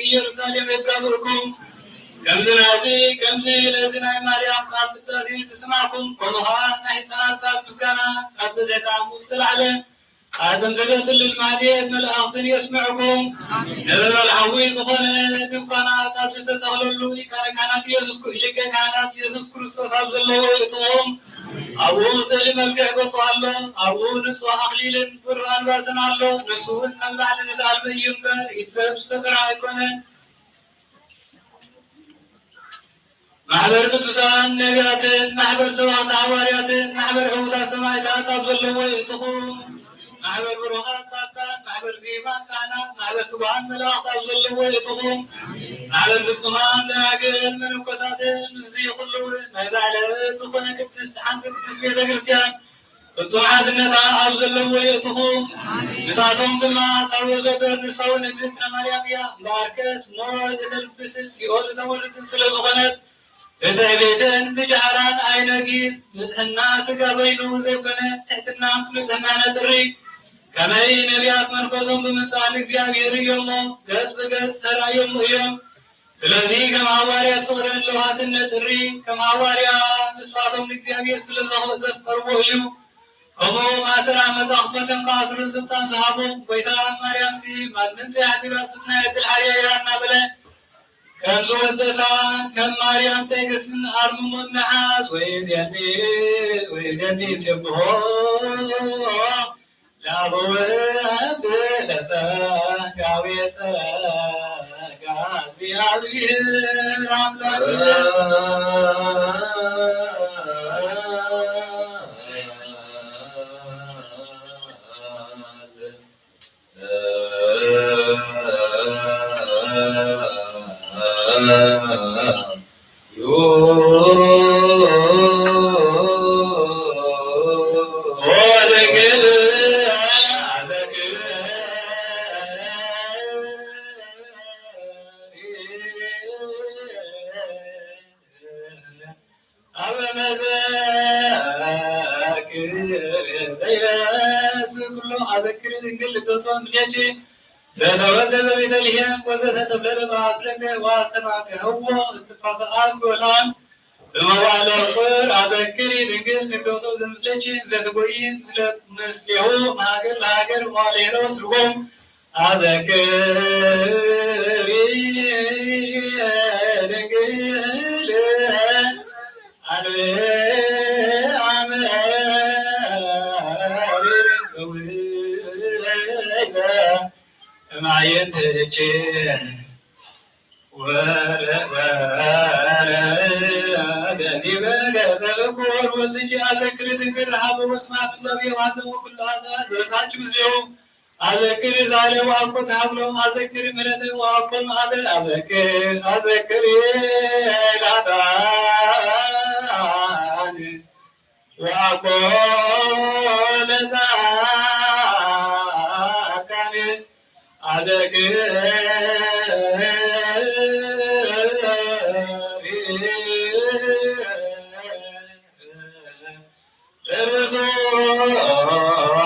ኢየሩሳሌም የጋብርኩም ከምዝናዚ ከምዚ ለዝናይ ማርያም ካብ ቅዳሴ ዝስማዕኩም ከምኡኸ ናይ ህፃናት ካብ ምስጋና ካብ በዘይተዓሙ ዝተላዕለ ኣዘም ተዘትልል ማድየት መላእኽትን የስምዕኩም ነበልባልዓዊ ዝኾነ ድንኳናት ኣብ ዝተተኽለሉ ሊቃነ ካህናት ኢየሱስ ክርስቶስ ኣብ ዘለዎ እትኹም ኣብኡ ስእሊ መልክዕ ገጹ ኣሎ ኣብኡ ንጹህ ኣኽሊልን ብሩር ኣልባስን ኣሎ ንሱ እውን ከም ላዕሊ ዝተኣልመ እዩ እምበር ኢድ ሰብ ዝተሰርሐ ኣይኮነን ማሕበር ቅዱሳን ነቢያትን ማሕበር ሰባኽቲ ሐዋርያትን ማሕበር ዕዉታት ሰማዕታት ኣብ ዘለዎ እትኹም ማሕበር ብሩኻት ጻድቃን ማሕበር ዜማን ካህናት ማሕበር ትጉሃን መላእኽት ኣብ ዘለዎ እትኹም ማሕበር ፍጹማን ደናግል መነኮሳትን እዚ ኩሉ ናይ ዛዕለት ዝኾነ ቅድስቲ ሓንቲ ቅድስት ቤተ ክርስቲያን ፍጹም ሓድነታ ኣብ ዘለዎ እትኹም ንሳቶም ድማ ታወዘቶ ንሳውን እግዝእትነ ማርያም እያ እምበኣርከስ ሞት እተልብስን ሲኦል እተወርድን ስለ ዝኾነት እትዕቤትን ብጃህራን ኣይነጊስ ንጽሕና ስጋ በይኑ ዘይኮነ ትሕትና ምስ ንጽሕና ነጥሪ ከመይ ነቢያት መንፈሶም ብምጻን እግዚአብሔር እዮሞ ገጽ በገጽ ሰራዮሙ እዮም። ስለዚህ ከማዋርያት ፍቅርን ለዋህትነት ጥሪ ከማዋርያ ንሳቶም ለእግዚአብሔር ስለዘፈርቦ እዩ። ከምኡ ማሰራ መጻሕፍቶም ከአስሩን ስልጣን ዝሃቦ ጎይታ ማርያም ሲ ማንንት ያሕቲራ ስትና የድል ሓርያ ይራና በለ ከም ዝወደሳ ከም ማርያም ትዕግስትን አርምሞን ነሓስ ወይዜኒ ጽብሖ ለአበወልድ ለጸጋዌ ጸጋ እግዚአብሔር አምላክ ዘተወልደ በቤተልሔም ወዘተተብለለ በአስረተ ወአስተማከህዎ እስትንፋሰአት ጎላን በመዋዕለ ዕቁር አዘክሪ ድንግል ንገቶ ዘምስለች ዘትጎይ ምስሌሁ ማሀገር ለሀገር መዋዕለ ሄሮስ ርጎም አዘክሪ ድንግል አንብዕ ማየትች ወለበለሰልኮር ወልድጅ አዘክሪ ድንግል ረሃበ ወስማት ለቤ ዋዘሙ ኩሉ ዘሳች ምስሌሁ አዘክሪ ዛሬ ዋኮት ሀብሎም አዘክሪ ምሕረተ ዋኮል ማዕደ አዘክሪ ላታን ዋኮ ለዛካን አዘክሪ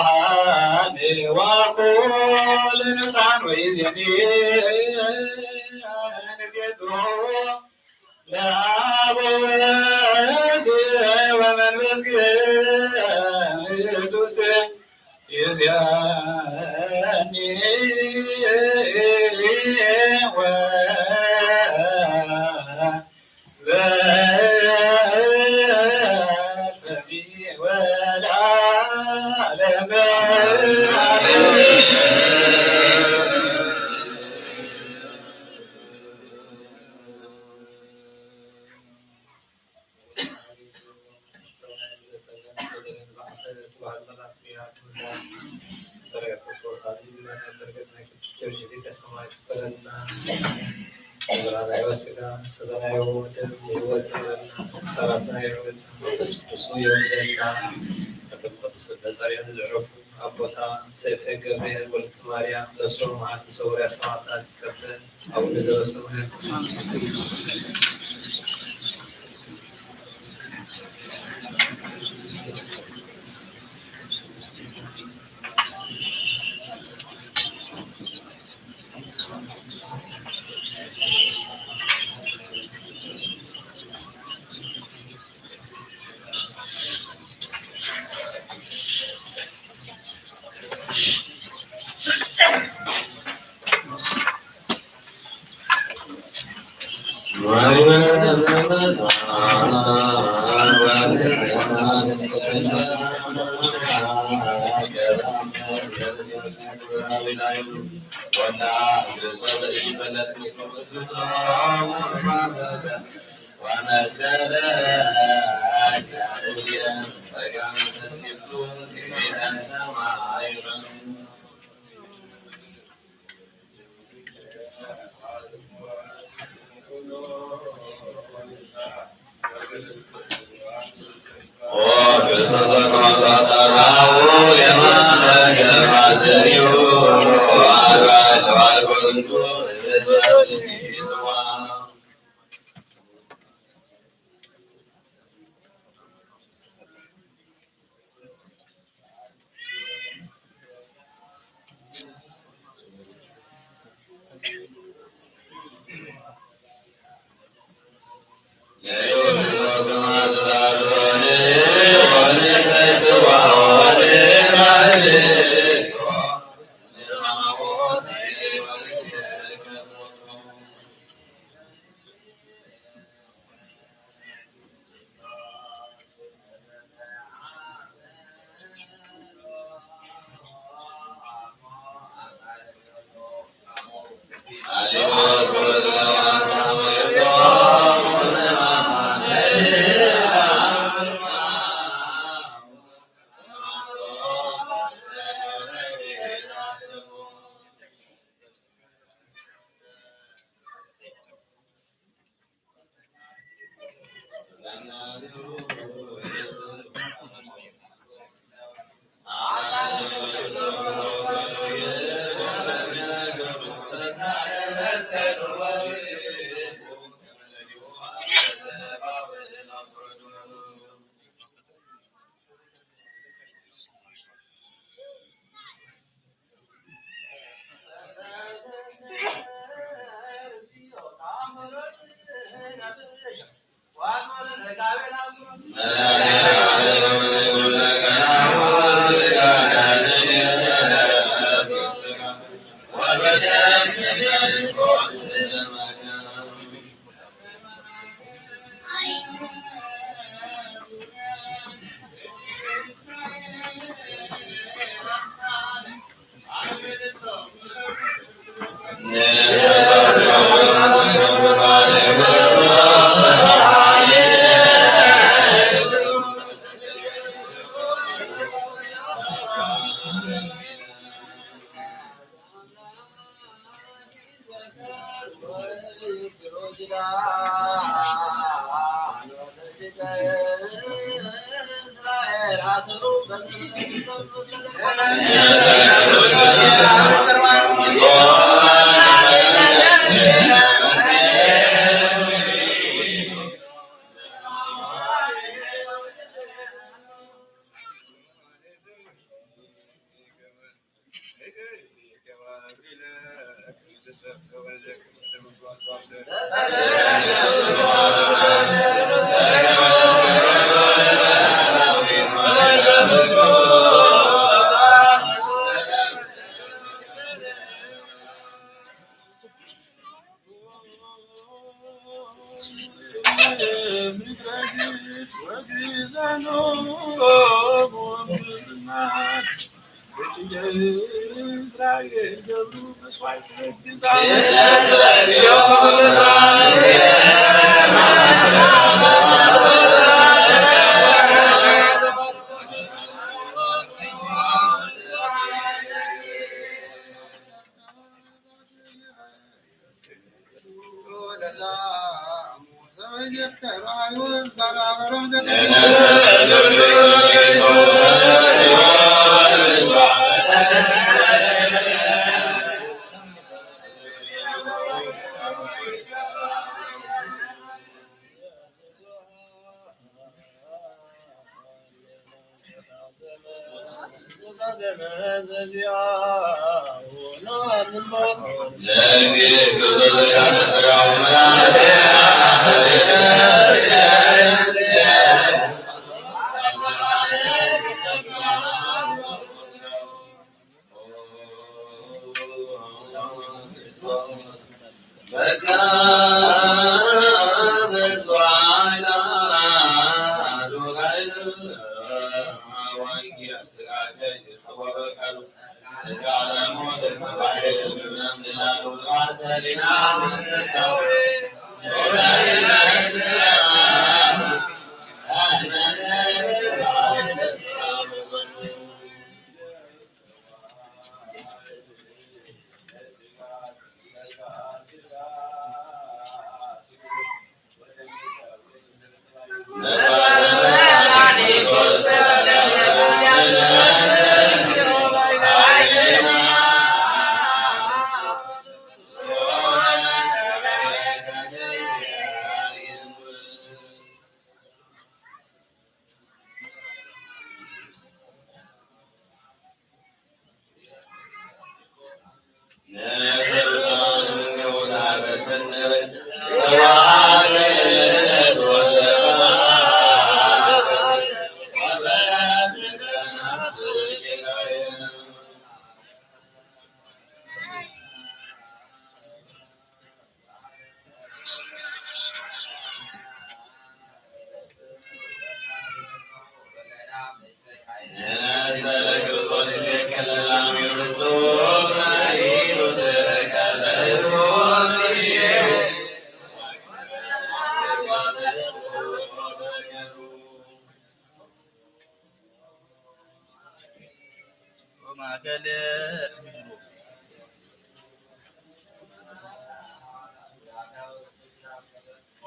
ለብዙኃን ዋኩል ንሳን ወይዜኒ ንሴብሖ ለአብ ወወልድ ወመንፈስ ቅዱስ ይእዜኒ ወዘልፈኒ ወለዓለመ ስጋ ሰተናዮ ደም የህይወት ሰራተናዮ መንፈስ ቅዱስ የወደና ከተቆደሰ በጸሪያን ዘረፉ አቦታ ሰይፈ ገብርኤል ወልተ ማርያም ለብሶ መሀል ሰውሪያ ሰማዕታት ይከበል አቡነ ዘበሰማያት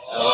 Oh,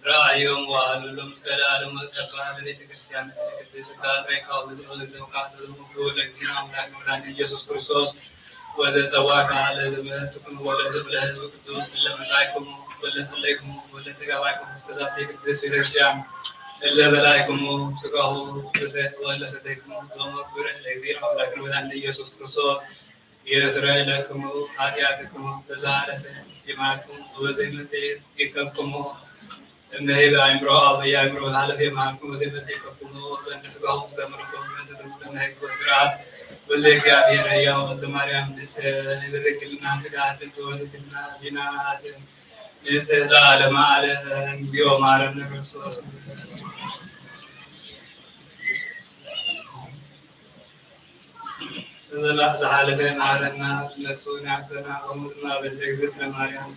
رأيهم وعلوم سكالهم وتقال لتكريستيان قديس التاتري كاوز وزوكات وقول لزينا ولكن يسوع كريستوس وذا سواك على ذمتكم ولا ذبله حزب قدوس إلا مساكم ولا سليكم ولا تقابعكم استزادتي قديس في كريستيان إلا بلايكم سكاه تسه ولا سديكم دوم بره لزينا ولكن ولكن يسوع كريستوس يسرع لكم حياتكم بزعلة يماكم وزي مسير يكبكم إنه بعمره أو بعمره هذا في معكم وزي مسيح كفنو وأنت سقاه سقامركم وأنت تقولون هيك بسرعة واللي جابي ريا والدماريام نسه نبذك لنا سقات توزك لنا بنات نسه زال ما على نزيو ما على الرسول زلا زحالفين علىنا نسونا عبدنا ومدنا بالتجزت لماريام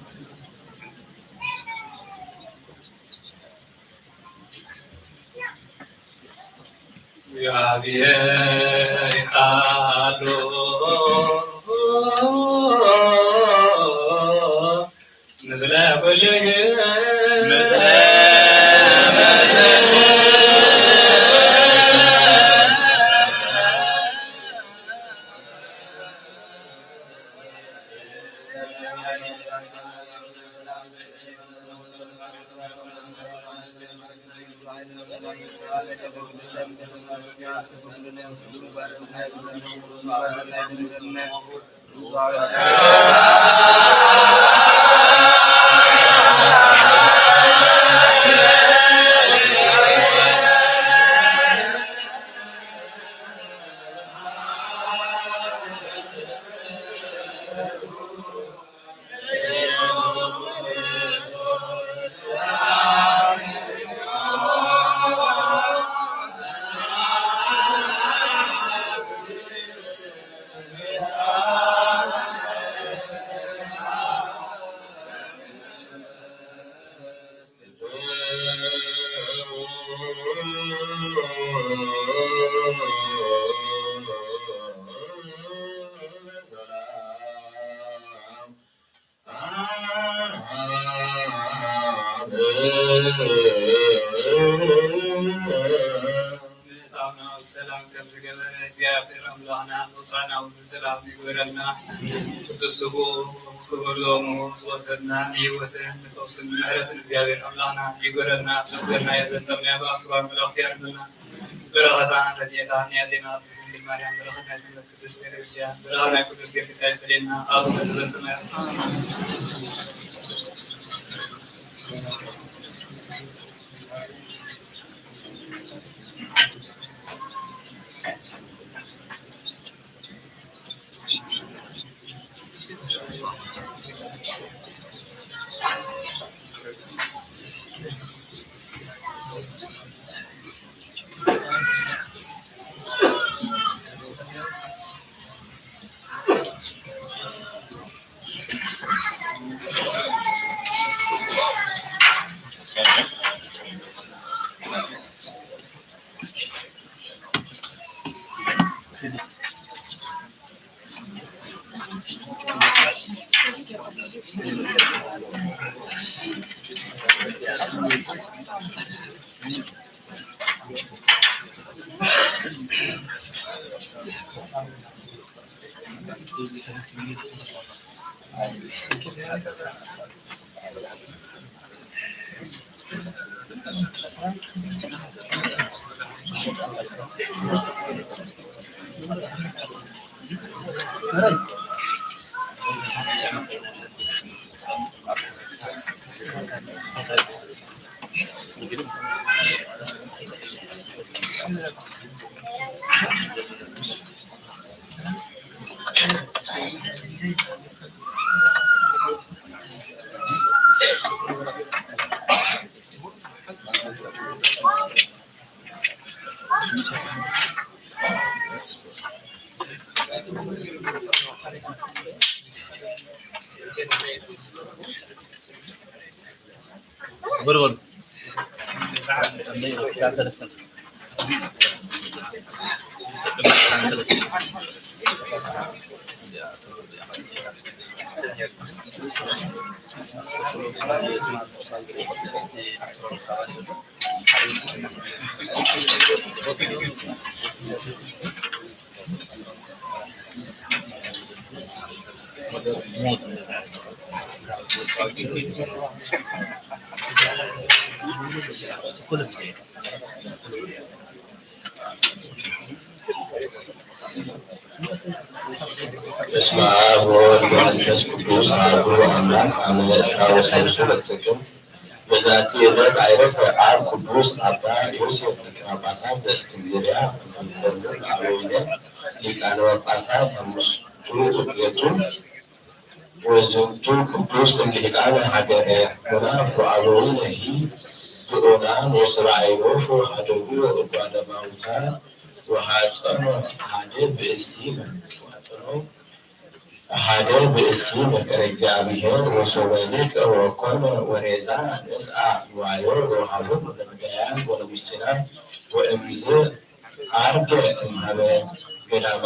يا بيي حالو نزلا ሰላም ከምዝገበረ እግዚአብሔር አምላክና ውፃናዊ ሰላም ይግበረልና ቅዱስዎ ክብርሎሙ ወሰድና ህይወትን ንፈውስን ምሕረትን እግዚአብሔር አምላክና ይግበረና ዘገርና የዘንጠምና በአክባር መላእክት ያርምና በረኸታ ረድኤታ ኒያዜና ትስንድል ማርያም በረኸት ናይ ሰንበት ቅድስት ቤተክርስቲያን በረኸት ናይ ቅዱስ ጊዮርጊስ አይፈሌና አቡነ ዘበሰማያት बरोबर በስመ አብ ወወልድ ወመንፈስ ቅዱስ አሐዱ አምላክ አመ ዕስራ ወሠላሱ ለጥቅምት በዛቲ ዕለት ዐረፈ አብ ቅዱስ አባ ዮሴፍ ሊቀ ጳጳሳት ዘእስክንድርያ እምኩሉ አበዊነ ሊቃነ ጳጳሳት አምስቱ ውእቱ ወዝንቱ ቅዱስ እምሊቃነ ሀገረ ወናፍ ወአበዊነሂ ብኦናን ወስራኤሎፍ ሀደጉ እጓለ ማውታ ወሐፀኖ ሀደ ብእሲ ሀደ ብእሲ መፍቀረ እግዚአብሔር ወሶበ ሊቅ ወኮነ ወሬዛ ንስአ ንዋዮ ወሃቦ ለመዳያን ወለምስጢናት ወእምዝ አርገ እምኀበ ገዳመ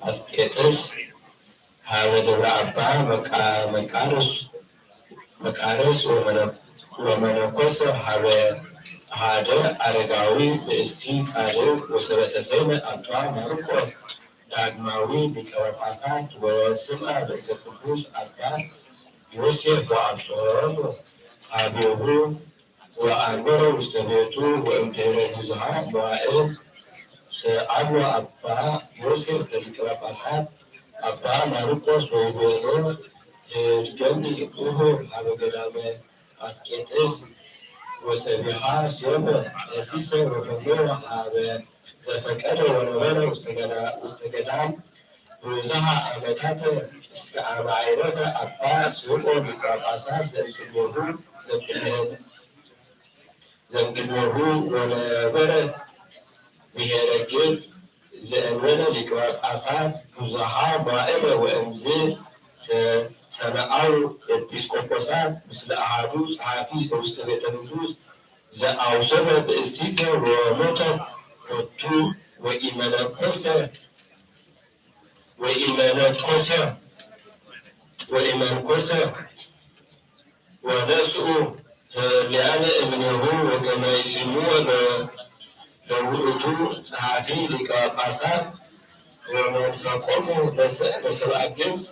አስቄጥስ ሀበ ደብረ አባ መቃርስ ወመነኮሰ ሀበ ሀደ አረጋዊ ብእሲ ጻድቅ ወሰበተሰይመ አባ ማርቆስ ዳግማዊ ሊቀ ጳጳሳት ወስምዐ በእንተ ቅዱስ አባ ዮሴፍ ወአብጽሖሙ ሀቤሁ ወአንበረ ውስተ ቤቱ ወእምድኅረ ብዙኃ መዋዕል ሰአሎ አባ ዮሴፍ ለሊቀ ጳጳሳት አባ ማርቆስ ወይቤሎ እድገኒ እሁ ሀበ ገዳመ አስቄጥስ ወሰቢሃ ሲሆን ቀሲሰ ወፈንጎ ሀበ ዘፈቀደ ወነበረ ውስተ ገዳም ብዙኃ ዓመታት እስከ አመ ዐረፈ አባ ስምዖን ሊቀ ጳጳሳት ዘእምቅድሜሁ ወነበረ ብሔረ ግብጽ ዘእንበለ ሊቀ ጳጳሳት ብዙኃ መዋዕለ ወእምዝ ተሰምዐው ኤጲስቆጶሳት ምስለ አሐዱ ጸሐፊ ዘውስተ ቤተ ንጉሥ ዘአውሰበ ብእሲተ ወሞተ ሎቱ ወኢመንኮሰ ወነስኡ ሊአነ እምኔሁ ወከመ ይስምዑ ለውእቱ ጸሐፊ ሊቀ ጳጳሳት ወመንፈቆሙ ለሰብአ ግብጽ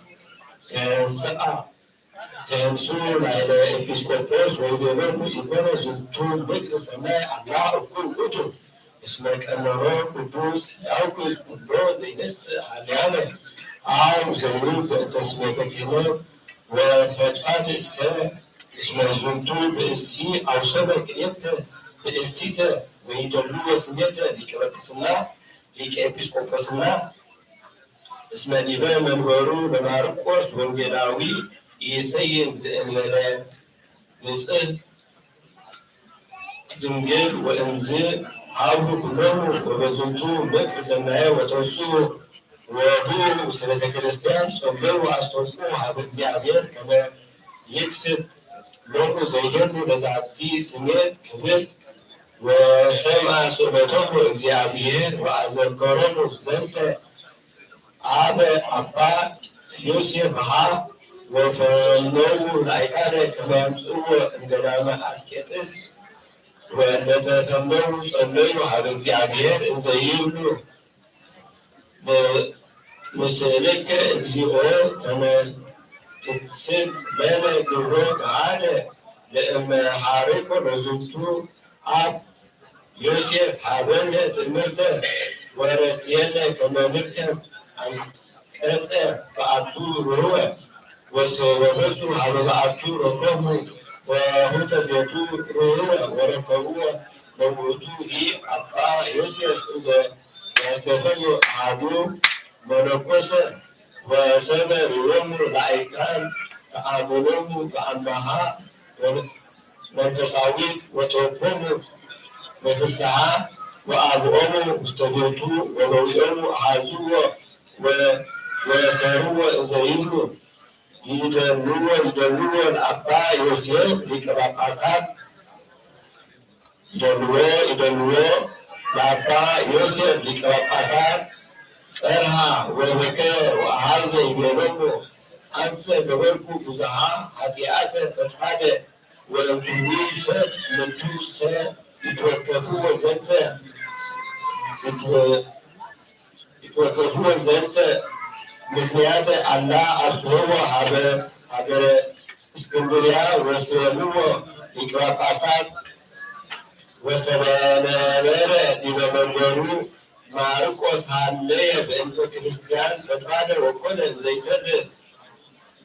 ተንሱ ላዕለ ኤጲስቆጶስ ወይቤሎሙ ኢኮነ ዝንቱ ምክር ሰናይ አላ እኩል ውእቱ እስመ ቀነሮ ቅዱስ ያውግዝ ኩሎ ዘይነስእ ኀልያነ አው ዘይሩድ በእንተ ስሜተ ክህነት ወፈድፋድ እስመ ዝንቱ ብእሲ አውሰበ ክልኤተ ብእሲተ ወይደልዎ ስሜተ ሊቀ ጵጵስና ሊቀ ኤጲስቆጶስና እስመ ዲበ መንበሩ ለማርቆስ ወንጌላዊ ይሰይም ዘእንበለ ንጽሕ ድንግል ወእምዝ ሀብሩ ኩሎሙ ወበዝንቱ ምክር ሰናየ ወተወስኡ ወሁ ውስተ ቤተ ክርስቲያን ጸለዩ አስተውቁ ሀበ እግዚአብሔር ከመ ይክስት ሎሙ ዘይደሉ ለዛቲ ስሜት ክብር ወሰምዐ ስእለቶሙ እግዚአብሔር ወአዘከሮሙ ዘንተ አበ አባ ዮሴፍሃ ወፈነዉ ላዕቃነ ከመ ያምጽእዎ እምገዳመ አስቄጥስ ወለተሰመው ጸለዩ ሀበ እግዚአብሔር እንዘ ይብሉ ምስልከ እግዚኦ ከመ ትክስብ ለነ ግብሮ ገሃደ ለእመ ሐረኮ ለዝንቱ አብ ዮሴፍ ሀበነ ትእምርተ ወረስየነ ከመ ንርከብ አንቀጸ በአቱ ርህወ ወበጹ ሀበ በአቱ ረከቡ ወሁተ ቤቱ ርህወ ወረከብዎ ለውእቱ አባ ዮሴፍ እንዘ ያስተፈሉ አሐዱ መነኮሰ ወሰበ ርዮሙ ላዕካን ተአምኖሙ በአምሃ መንፈሳዊ ወተወክፎሙ በፍስሐ ወአብኦሙ ውስተ ቤቱ ወበዊኦሙ አሐዝዎ ወሰሩዎ እንዘ ይብሉ ይደልዎ ለአባ ዮሴፍ ሊቀ ጳጳሳት ይደልዎ ለአባ ዮሴፍ ሊቀ ጳጳሳት ጸርሃ ወበከ ወአሐዘ ይቤሎሙ አንሰ ገበርኩ ብዙኃ ኃጢአተ ፈድፋደ ወእምኩሉ ሰብ ምንቱሰ ይትወከፍዎ ዘንተ ምክንያተ አላ አብጽሖሙ ሀበ ሀገረ እስክንድርያ ወሰልዎ ሊቀ ጳጳሳት ወሰበነበረ ዲበ መንበሩ ማርቆስ ሀለየ በእንተ ክርስቲያን ፈድፋደ ወኮነ ዘይተርእ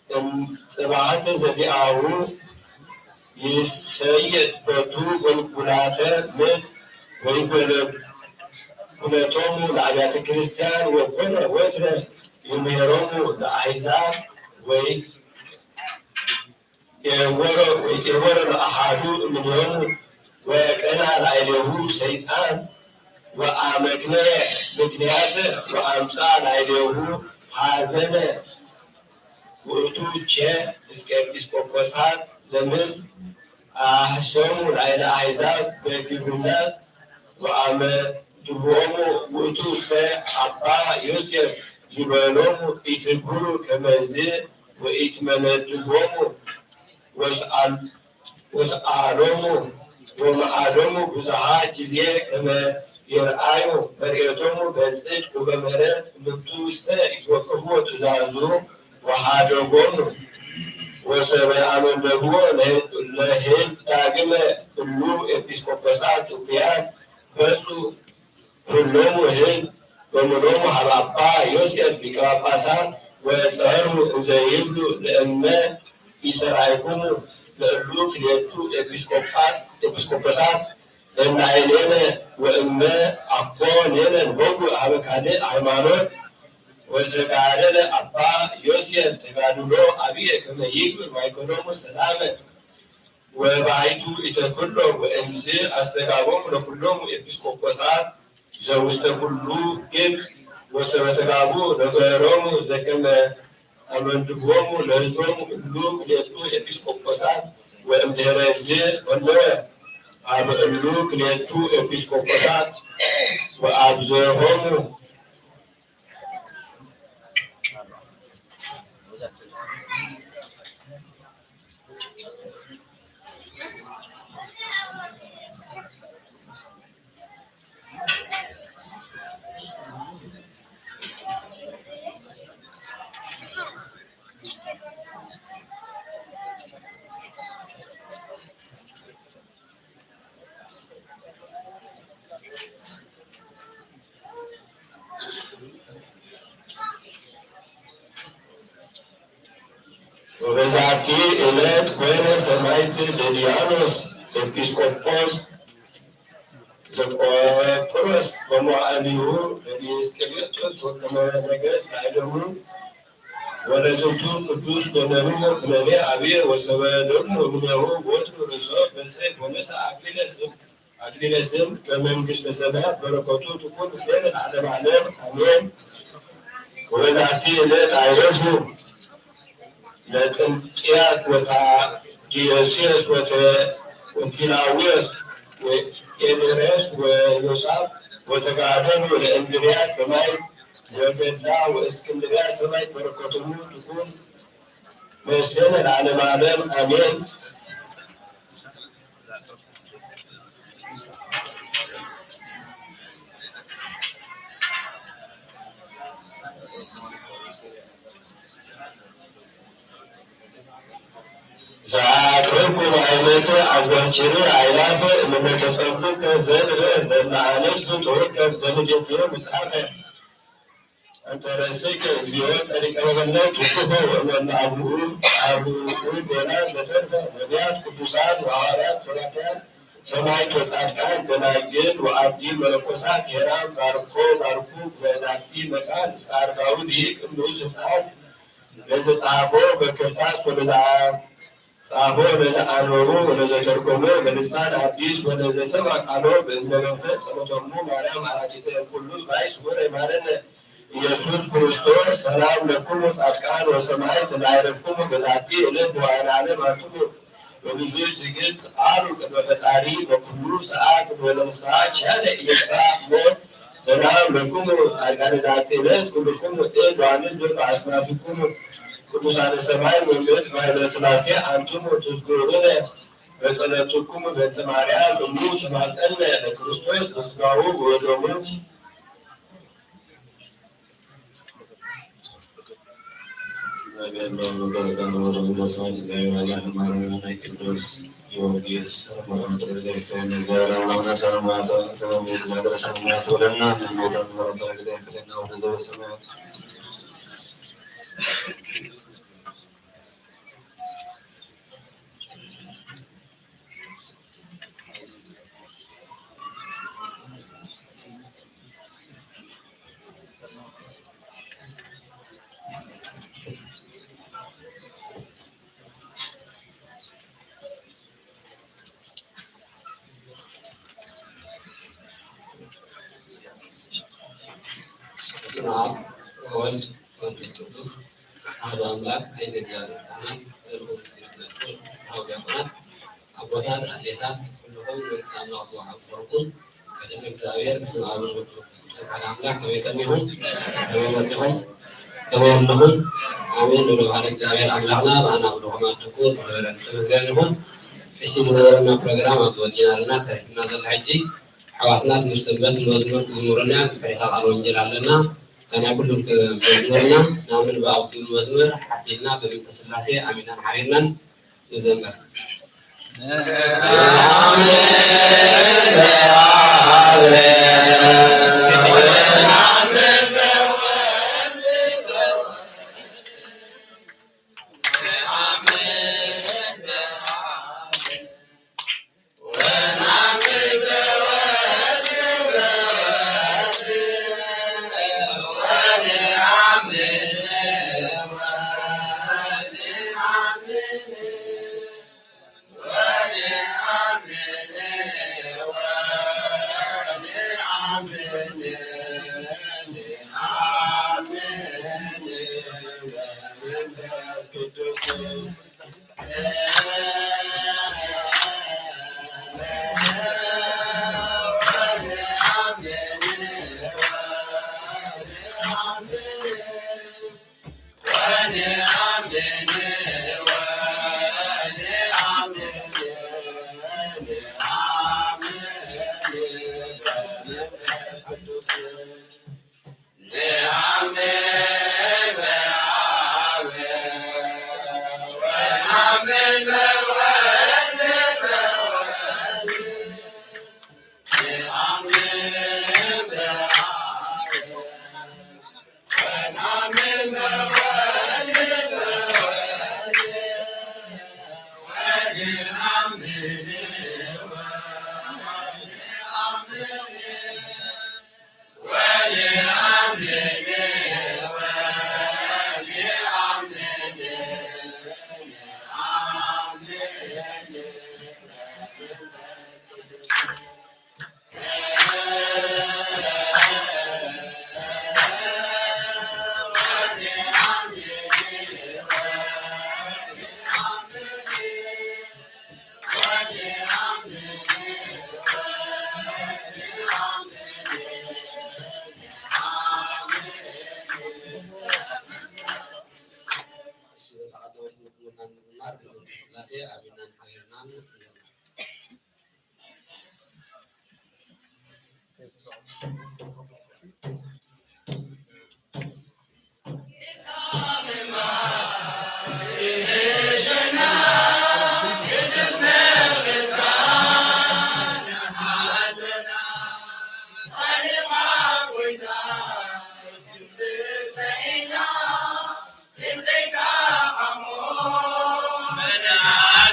እምጽብዓተ ዘዚአሁ ይሰይጥ ቦቱ ወልኩላተ ምድር ወይኩነቶሙ ለአብያተ ክርስቲያን ወኮነ ወትረ ይምህሮሙ ለአሕዛብ ወይጤወረ ለአሐዱ እምኔሆሙ ወቀና ላዕሌሁ ሰይጣን ወአመክነየ ምክንያተ ወአምጻ ላዕሌሁ ሐዘነ ውእቱ ቸ እስከ ኤጲስቆጶሳት ዘምዝ አሕሰሙ ላዕለ አሕዛብ በግብርናት ወአመ ድብኦሙ ውእቱ ሰ አባ ዮሴፍ ይበሎሙ ኢትግሩ ከመዝ ወኢትመነድጎሙ ወስአሎሙ ወመአሎሙ ብዙሃ ጊዜ ከመ ይርአዩ መርኤቶሙ በጽድቅ ወበምህረት ምቱሰ ይትወቅፉ ትእዛዙ ወሃደጎሙ ወሰብአ አመንደግሞ ለህል ዳግመ እሉ ኤጲስቆጶሳት ውክያን በጹ ሁሎሙ ህል በሙሎሙ ሀበ አባ ዮሴፍ ሊቀ ጳጳሳት ወጸሩ እንዘ ይብሉ ለእመ ኢሰራይኩሙ ለእሉ ክልኤቱ ኤጲስቆጶሳት እምናይሌነ ወእመ አኮ ኔነ ንበውእ ሀበ ካልእ ሃይማኖት ወዘጋደለ አባ ዮሴፍ ተጋድሎ አብየ ከመ ይግብር ማእከሎሙ ሰላመ ወባሕቱ ኢተኩሎ ወእምዝ አስተጋቦሙ ለኩሎሙ ኤጲስቆጶሳት ዘውስተ ኩሉ ግብፅ ወሰበ ተጋቡ ነገሮሙ ዘከመ አመንድጎሙ ለሕዝቦሙ ሁሉ ክልኤቱ ኤጲስቆጶሳት ወእምድኅረ ዝ ኮነወ ሀበ እሉ ክልኤቱ ኤጲስቆጶሳት ወአብዝሖሙ ወበዛቲ ዕለት ኮነ ሰማዕት ዲዮናስዮስ ኤጲስቆጶስ ዘቆጵሮስ በመዋዕሊሁ ለዲዮስቆሮስ ወከመ ነገሥት ላዕሌሁ ወለዝንቱ ቅዱስ ጎነርዮ ኩነኔ አብየ ወሰበ ደግሞ እምኔሁ ወትሩ ርእሶ በሰይፍ ወነሥአ አክሊለ ስም በመንግሥተ ሰማያት በረከቱ ትኩን ምስሌነ ለዓለመ ዓለም አሜን። ወበዛቲ ዕለት አይረፉ ለጥንቅያት ወታዲዮስዮስ ወንቲላዊዮስ ወኤሜሬስ ወዮሳብ ወተጋደሉ ለእንድርያስ ሰማዕት ወገድላ ወእስክንድርያ ሰማዕት በረከቶሙ ትኩን ምስሌነ ለዓለመ ዓለም አሜን። ዘአቅረብኩ በአይነተ አዘርችሪ አእላፈ እምነተጸምዱከ ዘንበ ለለዓለምቱ ተወከፍ ዘምድየትየ ምጽአተ እንተ ረሰይከ እግዚኦ ጸዲቀ መበለት ውክፈ ወእመነ አብኡ ዶናት ዘተርፈ ነቢያት ቅዱሳን ወሐዋርያት ሰባክያን ሰማዕት ወጻድቃን ደናግል ወአብዲ መነኮሳት ሄራን ባርኮ በዛቲ መቃል እስከ አርባዕቱ ሊቅ እምንዑስ ሕፃን ለዘጸሐፎ በክርታስ ጻፎ ለዘአንበቦ ወለዘተርጎሞ በልሳን አዲስ ወለዘሰምዐ ቃሎ በእዝነ መንፈስ ጸሎቶሙ ማርያም አራቂተ ኩሉ ባይስ ወረ ይማረነ ኢየሱስ ክርስቶስ። ሰላም ለኩሙ ጻድቃን ወሰማዕት ለአዕረፍኩሙ በዛቲ ዕለት በዋዕለ ዓለም አንትሙ በብዙ ትዕግስት አሉ ቅድመ ፈጣሪ በኩሉ ሰዓት ወለንስሐ ቻለ ኢየሱስ ሞት። ሰላም ለኩሙ ጻድቃነ ዛቲ ዕለት ኩልኩሙ እድ ዮሐንስ በአስማቲኩሙ ቅዱሳነ ሰማይ ወምድር ማኅበረ ሥላሴ አንትሙ ትዝክሩነ በጸሎትክሙ በእንተ ማርያም እሙ ተማፀነ ለክርስቶስ በሥጋሁ ወደሙ ቅዱስ ጊዮርጊስ በስመ አብ ወወልድ ወመንፈስ ቅዱስ አሐዱ አምላክ አይነ እግዚአብሔር ካህናት ዘርሆን ስቲፍነቱ ታው ዲያቆናት አቦታት አዴታት ሁሉም ወንሳና ወሐብ ተወኩል በተሰብ እግዚአብሔር በስመ አብ ወወልድ ወመንፈስ ቅዱስ አሐዱ አምላክ ከመቀም ይሁን ከመመጽሁም كمان لهم آمين ولو على እግዚአብሔር አምላክና በአና ብለሆም አድርጎ ተበረክ ተመስገን ይሁን እሺ ለወረና ፕሮግራም አጥወዲናልና ታሪክና ዘልሐጂ حواتنا تنسبت مزمور زمورنا تفريها على وانجلالنا أنا كلهم مزمورنا نعمل بأوتي المزمور حفلنا بمن تسلاسي أمينا حرينا نزمر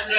من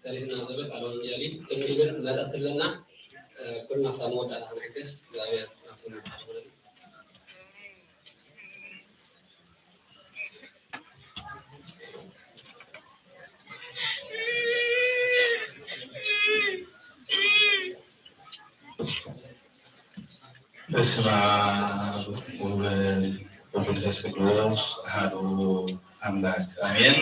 ታሪክና ዘበት አለወንጀሊ ቅድሚግን መለስተልና ኩልና ሳሞዳ አናገስ እግዚአብሔር ናስና በስመ አብ ወወልድ ወመንፈስ ቅዱስ አሐዱ አምላክ አሜን።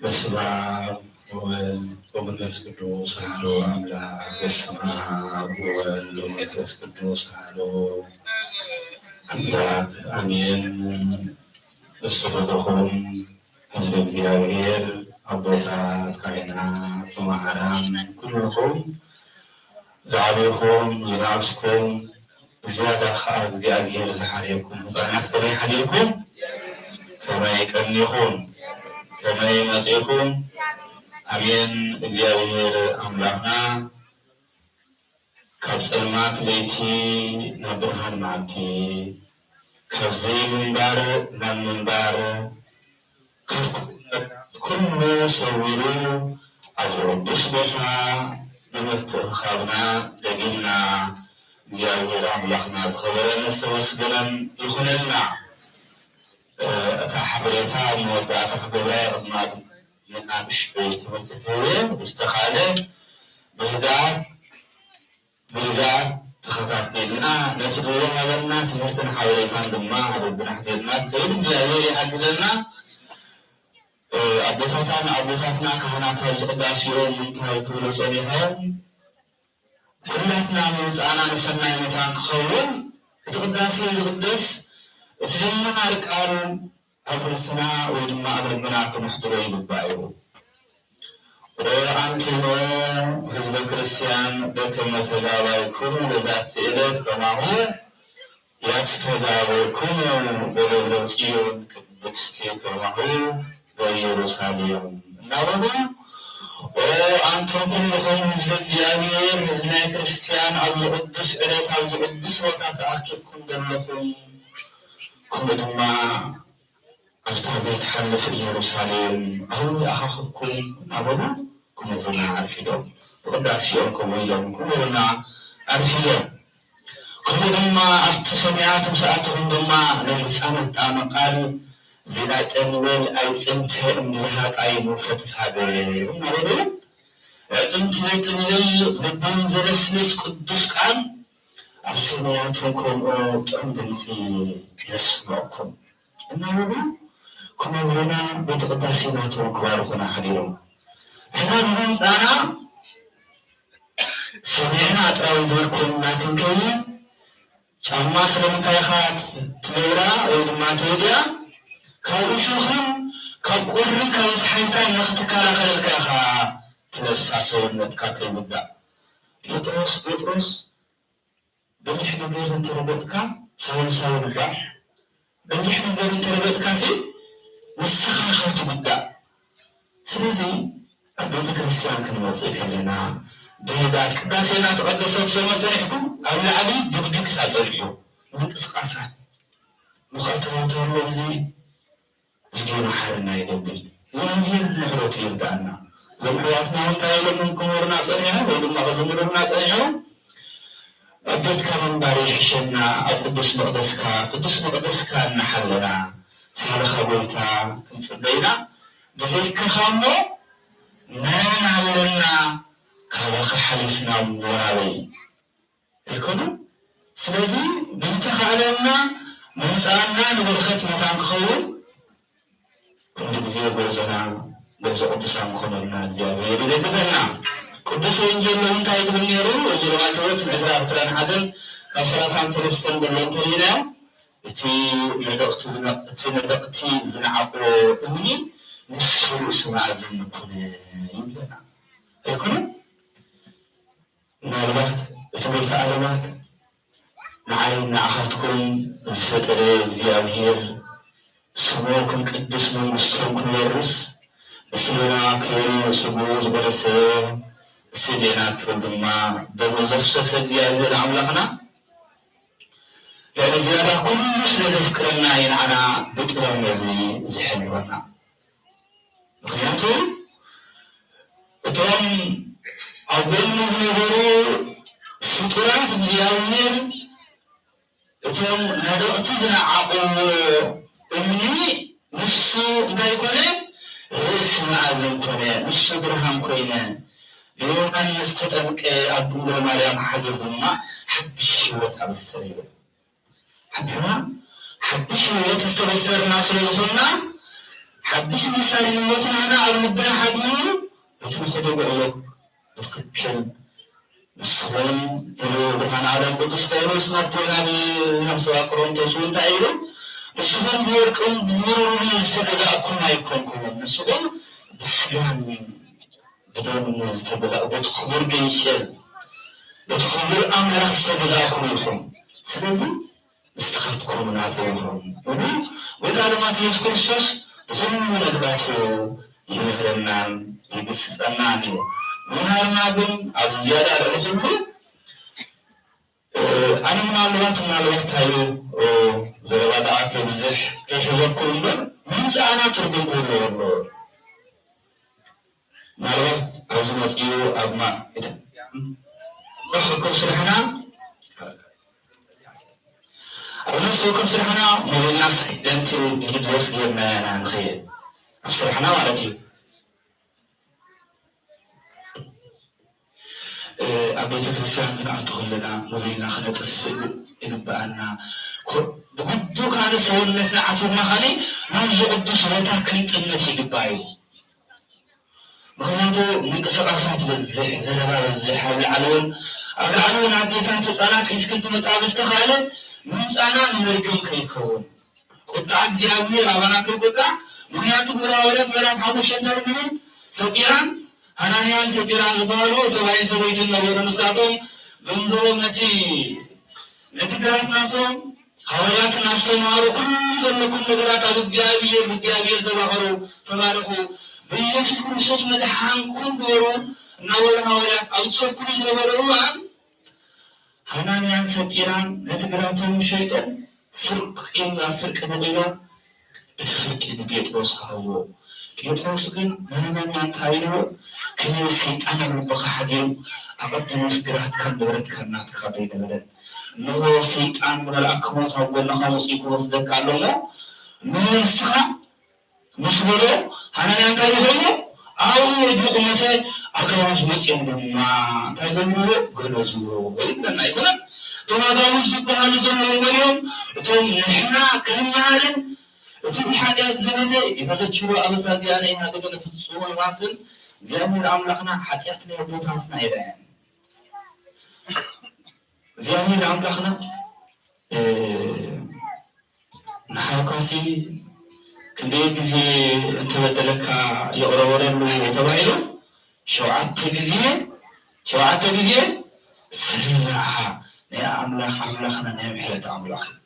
በስመ አብ ወወልድ ወመንፈስ ቅዱስ አሐዱ አምላክ። በስመ አብ ወወልድ ወመንፈስ ቅዱስ አሐዱ አምላክ አሜን። በስመተኹም ህዝበ እግዚአብሔር አቦታት ካህናት ወመሃራን ኩልኩም ዝዓበይኩም ዝናእስኩም ዝያዳ ከዓ እግዚአብሔር ዝሓርየኩም ህፃናት ከመይ ሓዲርኩም ከመይ ቀኒኹም ከመይ መፂእኩም አሜን። እግዚአብሔር አምላክና ካብ ፀልማት ለይቲ ናብ ብርሃን መዓልቲ ካብ ዘይምንባር ናብ ምንባር ኩሉ ሰዊሩ ኣብ ቅዱስ ቦታ ንምትእኻብና ደጊምና እግዚአብሔር አምላክና ዝኸበረን ዝተመስገነን ይኹነልና። እታ ሓበሬታ መወዳእታ ክገብራ ቅድማት ንኣንእሽተይ ትምህርቲ ክህብ ዝተኻእለ ብህዳር ተኸታተልና ነቲ ዝወሃበና ትምህርትን ሓበሬታን ድማ ረብና ሕቴልና ከይድ እግዚአብሔር ይሓግዘና። አቦታትና ካህናት ኣብ ዝቅዳሴኦም እንታይ ክብሉ ፀኒሖም ኩላትና ምምፃእና ንሰናይ መታን ክኸውን እቲ ቅዳሴ ዝቅደስ እቲ ዘመናሪ ቃል ኣብ ርእስና ወይ ድማ ኣብ ልብና ክነሕድሮ ይግባእ እዩ። አንትሙ ህዝበ ክርስቲያን በከመ ተጋባይክሙ በዛቲ ዕለት ከማሁ ያስተጋበይክሙ በደብረ ጽዮን ቅድስት ከማሁ በኢየሩሳሌም እናበሉ አንቱም ኩልኩም ህዝበ እግዚአብሔር ህዝብ ናይ ክርስቲያን ኣብ ዝቅዱስ ዕለት ኣብ ዝቅዱስ ቦታ ተኣኪብኩም ዘለኹም ከምኡ ድማ ኣብታ ዘይትሓልፍ ኢየሩሳሌም ኣብኡ ኣኻኽብኩም እናበሉ ከምኡና ኣርፊዶም ብቅዳሴኦም ከምኡ ኢሎም ከምኡና ኣርፊዶም ከምኡ ድማ ኣብቲ ሰማያት ምስኣትኩም ድማ ናይ ህፃናት ጣዕመ ቃል ዜና ጠንበል ኣይፅምተ እምዝሃቃይ ሙፈትታደ እናበሉ ኣፅምቲ ዘይጥምልል ልብን ዘለስልስ ቅዱስ ቃል ኣብ ሰማያትኩም ከምኡ ጥዑም ድምፂ የስምዐኩም እናበሉ ከምኡ ብለና ቤተ ቅዳሴ ናቶም ክባርኹና ሓዲሮም ሕና ብምምፃእና ሰሚዕና ጥራዊ ዘይኮንና ክንከይ ጫማ ስለምንታይ ኢኻ ትገብራ ወይ ድማ ትወድያ ካብ እሾኽን ካብ ቁርን ካብ ኣስሓይታን ንኽትከላኸለልካ ኢኻ ትለብሳ ሰውነትካ ከይጉዳእ። ጴጥሮስ በሊሕ ነገር እንተረገፅካ ሳውል ይባል በሊሕ ነገር እንተረገፅካ ንስኻ ኢኻ ትጉዳእ። ስለዚ ኣብ ቤተ ክርስቲያን ክንመፅእ ከለና ብህዳት ቅዳሴና ተቐደሰት ሰመርተኒሕኩም ኣብ ላዕሊ ድግድግታ ፀኒሑ ምንቅስቃሳት ምኽእተወተሎ ግዜ ዝጌና ሓረና ይገብር እግዚኣብሔር ንሕረቱ ይርዳእና። እዞም ሕዋትና እንታይ ኢሎም ክመሩና ፀኒሖም ወይ ድማ ከዘምሩና ፀኒሖም ኣብ ቤትካ ምንባር ይሕሸና ኣብ ቅዱስ መቅደስካ እናሓለና ሳልኻ ጎይታ ክንፅበይና ብዘይክኻ እሞ መን ኣለና ካባኻ ሓሊፍና ወራበይ ኣይኮነን። ስለዚ ብዝተኻእለና ምምፃእና ንበረኸት መታን ክኸውን ኩሉ ግዜ ጎርዞና ጎርዞ ቅዱሳን ክኾነልና እግዚአብሔር ይደግፈና። ቅዱስ ወንጌል እንታይ ዝብል ነይሩ? ወንጌል ማቴዎስ ምዕራፍ 21 ካብ 33 ዘሎ እንተሪእናዮ እቲ ነደቕቲ ዝነዓቆ እምኒ ንሱ ርእሱ ማዕዘን ኮነ ይብለና ኣይኮነን። ምናልባት እቲ ቤተ ዓለማት ንዓይን ንዓኻትኩም ዝፈጠረ እግዚአብሔር ስሙ ክንቅድስ መንግስቶም ክንወርስ እስልና ክብሉ ስሙ ዝጎደሰ እስሌና ክብል ድማ ደሞ ዘፍሰሰ እግዚአብሔር ኣምላኽና ያለ ዝያዳ ኩሉ ስለዘፍቅረና ይንዓና ብጥበብ ነዚ ዝሕልወና። ምክንያቱ እቶም ኣብ ጎኑ ዝነበሩ ፍጡራት እግዚአብሔር እቶም ነደቕቲ ዝነዓቕዎ እምኒ ንሱ እንታይ ኮነ? ርእሲ ማዕዘን ኮነ፣ ንሱ ብርሃን ኮይነ። بيوحنس تطبق أبو مريم حدهما حدش هوت أبصريه حدنا حدش هوت استبصر ناس لزفنا حدش مسار الموتنا أنا أربنا حديهم وتمسدوا بعيوب بسكن مسخون إلو بحنا عالم قدس فيروس نبتنا بنفسه أكرون تسون تعيرو مسخون بوركم بورون استبزاءكم ما يكونكم مسخون بسلام بدون استبزاء بتخبر بيشل بتخبر أمر استبزاءكم يخون سلزي استخدكم ناتوهم وإذا لما تيسكم السوس بخم نقباتو يمهرنا يبسس أمانيو مهارنا بن أبو زيادة الرسول أنا من الوقت هايو زربا دعاك بزح كيف يكون بر من سأنا تربين كله والله من الوقت أوزن مسجيو أبما نفسكم سرحنا نفسكم سرحنا مولي الناس دانتو يجد وسجي ما نخيل سرحنا وعلتي أبيت كريستيان كنا أدخلنا مبينا خلطف إنبأنا بقدو كان سوون مثل عفونا خاني ما يقدو سويتا كنت النتي قبايو مخلاتو من قصر أخصات بزح زلبا بزح العلون عبديثان تصانات حيث كنت متعبس تخالي ممسانا نمرقم كيكون قد عاد زيابي رابنا كيكوتا مهياتو مراولات مرام حموشة تلزمين سبيران هنانيان سبيران زبالو سبعين سبعين نبورن ساتهم بندوم نتي قرات ناسهم حوالات ناستهم عارو كل نقرات على بزيابير تباخرو تبارخو بيسو كرسوس مدحان كل دورو نور حوالات أبتصر كل زبالو هنانيان سبيران قراتهم الشيطان فرق إما فرق نبينا اتفرق بيتروس هاو بيتروس كن هنانيان تاينو كنيو سيطان ربخ حديو أقدم سقرات كان دورت كانت كابين بدن نو سيطان من الأكموت هاوغن خاموسيكو وصدك علمو نو نسخة مسبرو هنانيان تاينو أو يدوق مثل أقواس مسيان دما تايقلو غنزو ولكن يكون توما داموس دبها نزلو اليوم توم نحنا كلمارن وفي حاجة الزمزة إذا تشروا أبسازيانا هذا كنا في الصور الواصل زيامير أملاخنا حكياتنا يبوتاتنا إلهان زيامير أملاخنا نحاوكاسي كندي بزي انت بدلك يقرورلو يتبايلو شوعات بزي سريعها نيا أملاخنا نيا محلة أملاخنا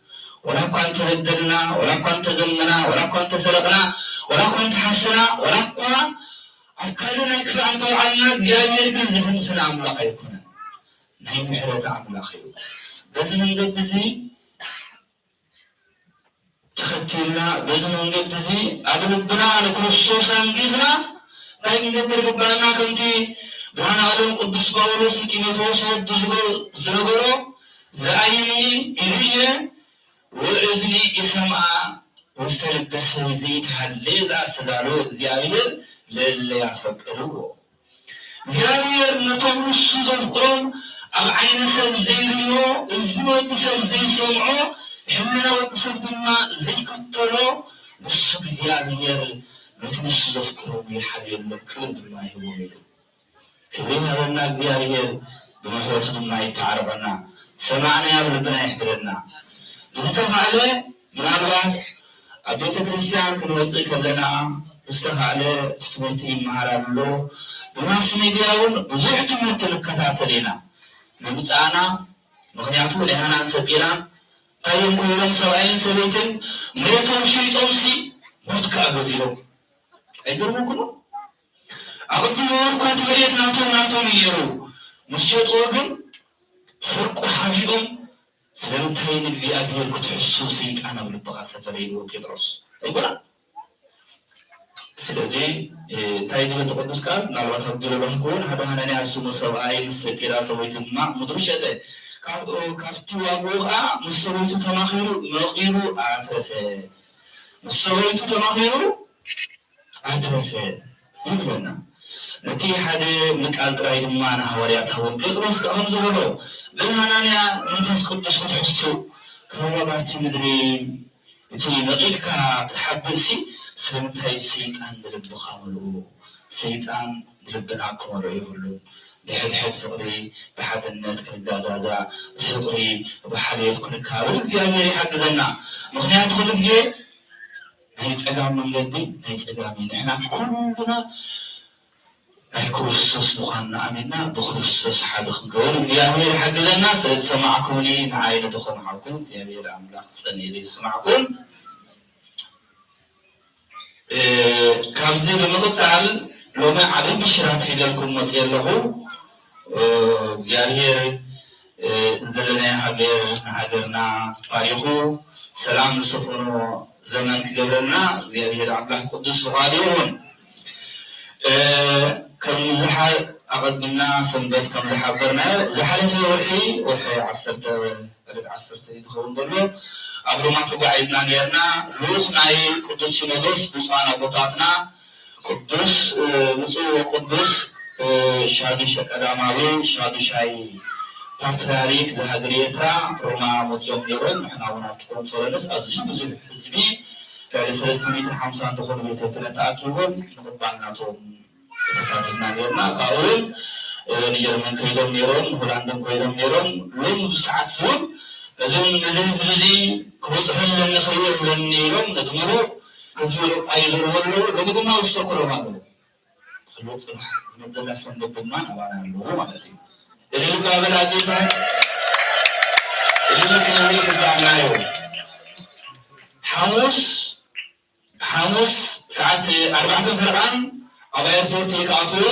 ولا كنت بدلنا ولا كنت زمنا ولا كنت سرقنا ولا كنت حسنا ولا كنت أكلنا كفى أن طوعنا زيادة كن زفن سنا أملاخ يكون نهي محرة أملاخ يكون بس من قد زي تختيلنا بس من قد زي أدلبنا لكرسوس أنجزنا كاين ندبر قبلنا كنتي بوانا علم قدس باولوس كيميتوس ودزغو زرغورو زعيني إليه وإذني اسمع وستلبس زيت هالليزة سدالو زيابير للي يفكروه زيابير نطم السوزة فقرم أب عين سب زيريو الزمد سب زي سمعو حمنا وقصب دما زي كتلو نسب زيابير نطم السوزة فقرم يحبير مبكر دما يوميلو كبرين هبنا زيابير بما هو دما يتعرضنا سمعنا يا بلبنا يحضرنا بتفعله من الله أبيت كريستيان كنوزق لنا استفعله تمرتي مهارلو بما سميدياون بزح تمرت لكتاتلينا نمصانا مخنياتو لهانا سبيران تايم كورم سواين سبيتن مريتم شيطوم سي مرتك أغزيرو أيدرمو كنو أقول بموركوات مريت ناتو ميرو مسيط وغن فرقو حبيبهم سلامتين እግዚአብሔር ክትሕሱ ሰይጣን ኣብ ልብኻ ሰፈረይሉ ጴጥሮስ ኣይኮና ስለዚህ እንታይ ዝብል ቅዱስ ቃል ምናልባት ኣብ ዝረበሕ ክውን ሓደ ሃናንያ ዝስሙ ሰብኣይ ምስ ሰጲራ ሰበይቱ ድማ ምድሩ ሸጠ ካብቲ ዋግኡ ከዓ ምስ ሰበይቱ ተማኺሩ መቂሉ ኣትረፈ ምስ ሰበይቱ ተማኺሩ ኣትረፈ ይብለና نتي حدا مقال طراي دما حواريات هون بطرس كهم زبلو لهانانيا منفس قدس كتحسو كربات مدري تي نقيلكا تحبسي سلمتاي سيطان دلب خاملو سيطان دلبنا كمرو يهلو بحد فقري بحد النت كنجازازا فقري بحليت كنكابل እግዚአብሔር ይحግዘና ምክንያት ሁሉ ጊዜ ናይ ጸጋም መንገዲ ናይ ጸጋም ንሕና ኩሉና ናይ ክርስቶስ ምዃንና ኣሜንና ብክርስቶስ ሓደ ክንከውን እግዚአብሔር ይحግዘና ስለተሰማዕኩምኒ ንዓይነ ተኸማዕኩም እግዚአብሔር ኣምላኽ ጸኒሉ ይስማዕኩም ካብዚ ብምቕፃል ሎሚ ዓብይ ብሽራት ሒዘልኩም መፅእ ኣለኹ እግዚአብሔር ዘለናይ ሃገር ንሃገርና ባሪኹ ሰላም ዝሰፍኖ ዘመን ክገብረና እግዚአብሔር ኣምላኽ ቅዱስ ፍቃዱ ይሁን ከም ኣቐድምና ሰንበት ከም ዝሓበርናዮ ዝሓለፈ ወርሒ 10 ትኸውን ዘሎ ኣብ ሮማ ተጓዒዝና ነርና ልኡኽ ናይ ቅዱስ ሲኖዶስ ብፁዓን ኣቦታትና ቅዱስ ብፁዕ ወቅዱስ ሻዱሻይ ቀዳማዊ ሻዱሻይ ፓትርያርክ ዘሃገረ ኤርትራ ሮማ መፅኦም ነይሮም ንሕና እውን ኣብቲ ኮንፈረንስ ኣዝዩ ብዙሕ ህዝቢ ልዕሊ 350 ዝኾኑ ቤተ ክህነት ተኣኪቦም ንቅባል ናቶም ተሳቲፍና ነርና ካብኡ ንጀርመን ከይዶም ነይሮም ንሆላንድን ከይዶም ነይሮም ሎሚ ብሰዓት እውን እዞም ነዚ ህዝቢ እዚ ክበፅሑለን ክሪእዮለን ኢሎም ነቲ ምሩቕ ህዝቢ ኤውሮጳ ይዘርበሉ ሎሚ ድማ ውሽተኮሎም ኣለዉ ህሉቕ ፅባሕ ዝመዘላ ሰንበት ድማ ናባና ኣለዎ ማለት እዩ اللي قابل عديدها اللي كنا نقابلناه حموس ساعات 4 فرقان أبايرتو تيقاتو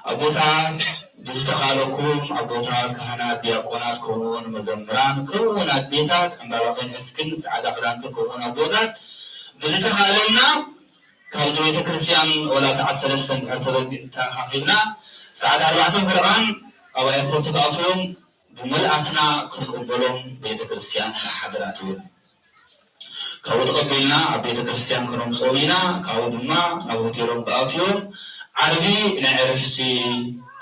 أبوتا بزتخالكم أبوتا كهنا بيقونات كون مزمران كون أدبيتات أمبارقين اسكن سعادة خلانك كون أبوتات بزتخالنا كابزو يتكرسيان ولا ساعات 3 تحقيقنا ساعات 4 فرقان أو أيضا تقاطعهم بملأتنا كنقبلهم بيت كريستيان حضراتهم كاو تقبلنا بيت كريستيان كنوم صومينا كاو دما نبوتيرهم بقاطعهم عربي نعرف سي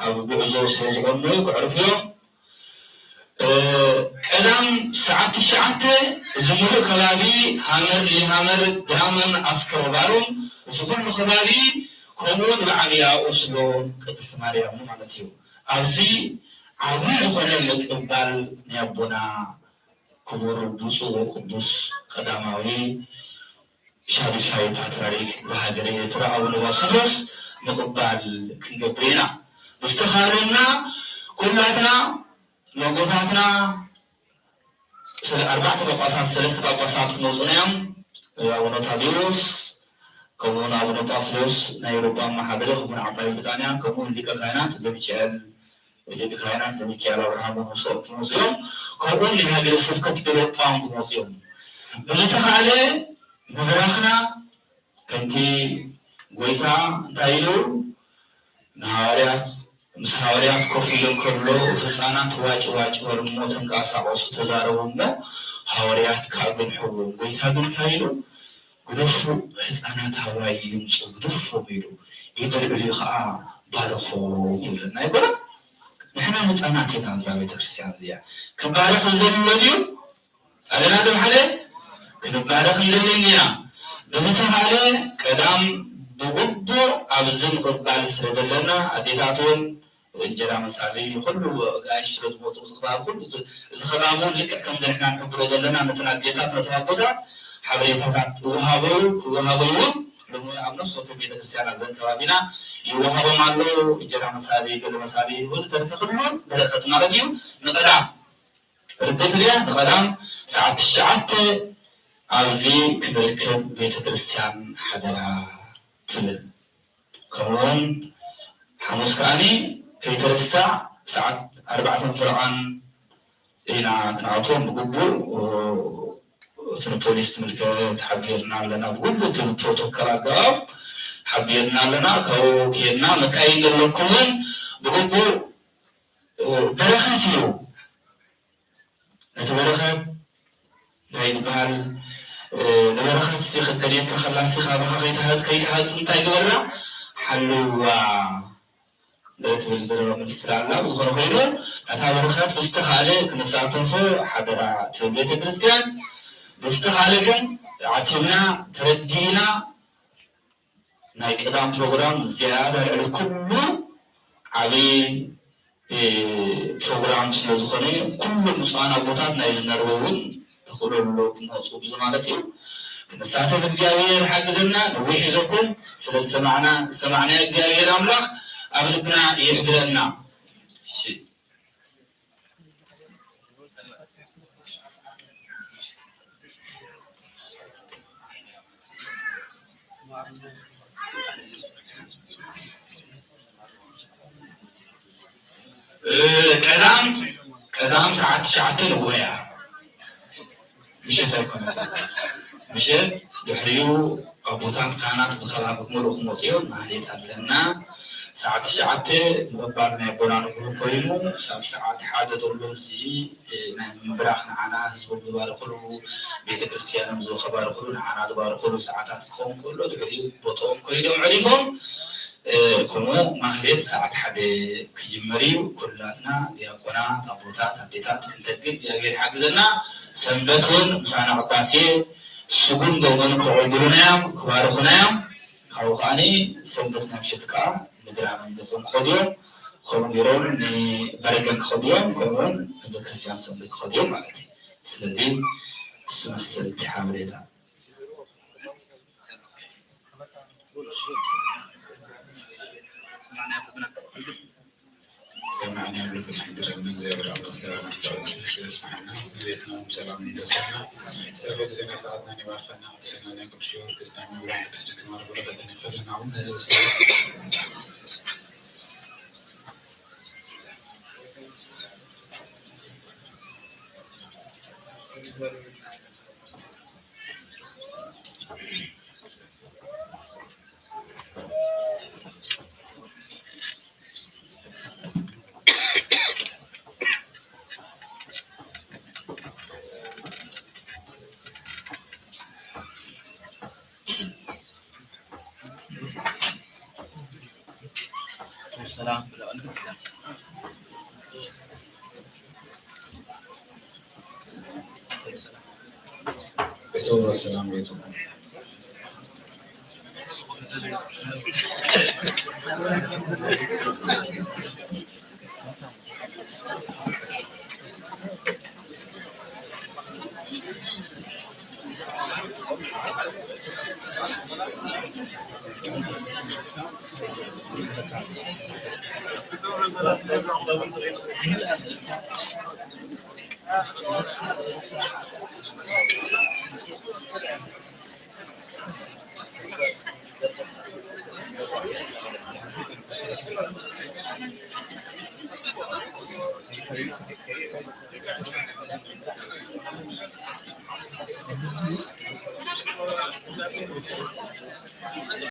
أو بعزو سيزغنو كعرفهم قدام ساعات زمرو كلابي هامر درامن أسكر بارم وسفر خلابي كمون بعليا أسلو قدس مريم مالتيو أبزي عبي زخنا مقبال نيابونا كبور بوصو وقدس قداماوي شادوشاي باتراريك زهاجري يترعون واسدوس مقبال كنقبرينا مستخالنا كلاتنا لوغوتاتنا 4 بقاسات 3 بقاسات كنوزنيام أبونا تاديوس كمون أبونا باسلوس نيروبا محابره من عباي بريطانيا كمون ليكا كاينات زميكيال اللي كاينات زميكيال أبراهام ونصوب موزيوم كمون لهاجر سفكة أوروبا موزيوم بلتخالي مبراخنا كنتي ويتا تايلو نهاريات كوفيلو كرلو فسانات واج ورموتن قاسا عصو تزارهم هاوريات كابن حوم ويتا قن تايلو قدفو حسانات هواي يمسو قدفو بيلو يدرب لي خاء بالخو يقولنا يقول نحنا حساناتنا زاوية كريستيان زيا كبارخ الزين الوديو ألنا دم حالي كنبارخ الليلنا بفتح عليه كدام بغضو أبزن قبال سردلنا أديتاتون انجرا مسالي كله قايش رد موضوع زخباب كل زخبامون لك كم ذنحنا نحب ردلنا مثلا أديتاتنا تهبودا حبريتات وهابيون لما عملنا صوت بيت كريستيان زين كلامنا يوهاب مالو انجرا مسالي كل مسالي وذكرت كلهم برختنا رجيم نقدام ردت ليه نقدام ساعة الشعات أوزي كنركب بيت كريستيان حضرا تلل كون حموس كاني كي ترسع ساعة 4 فرقان هنا كنعطوهم بقبول وتنبوليس تملكة تحبيرنا لنا بقبول تنبروتوكرا قراب حبيرنا لنا كو كينا مكاين لكمون بقبول برخاتيو نتبرخات دايد بحال نبرخات سيخ الدريب كخلاص سيخ أبخا كي تهز انتاي قبرنا حلوة لتبل زروا من السلالة وزخون خيرون أتابرخات بستخالي كنساتوفو حضرا تبليت كريستيان بستخالي كن عتبنا تردينا نايك إدام بروغرام زيادة على كله عبي بروغرام سلوزخوني كل مصانا بوتات نايز نروون تخلوا له كنهصوب زمالتي كنساتوف እግዚአብሔር حقزنا نويح زكم سمعنا እግዚአብሔር أملاخ أبلبنا يهدرنا شيء قدام ساعات شعتين ويا مشيت هيكون مشيت دحريو أبوتان كانت تخلابك ملوخ موسيو ما هيت لنا ساعات شعتين مقبلنا يبونان كويمو ساعات حاجة دولو زي مبراخنا عنا سبب بارخلو بيت كريستيان مزو خبار خلو عنا بارخلو ساعات كوم كله دحريو بوتوم كويدوم عليهم كمو مهلت ساعات حد كجمريو كلاتنا دياقونا تابوتات هديتات كنتقل زياغير حقزنا سنبتون مسانا عباسي سجون دومن كعودلونايام كبارخونايام كاروخاني سنبتنا بشتكا ندرامن بسون خديوم كمو يرون ني برقن خديوم كمون بكريستيان سنبك خديوم مالتي سلزين سمسل تحاوريتا سمعنا بكم الحمد لله من زيادة الله سلام السلام سمعنا بيتنا وسلام لسنا سبب زنا ساعتنا نباركنا سنة لكم شهور كسنا مبرون كسنة مربوطة تنفرنا ونزل سلام بيتوا السلام بيتوا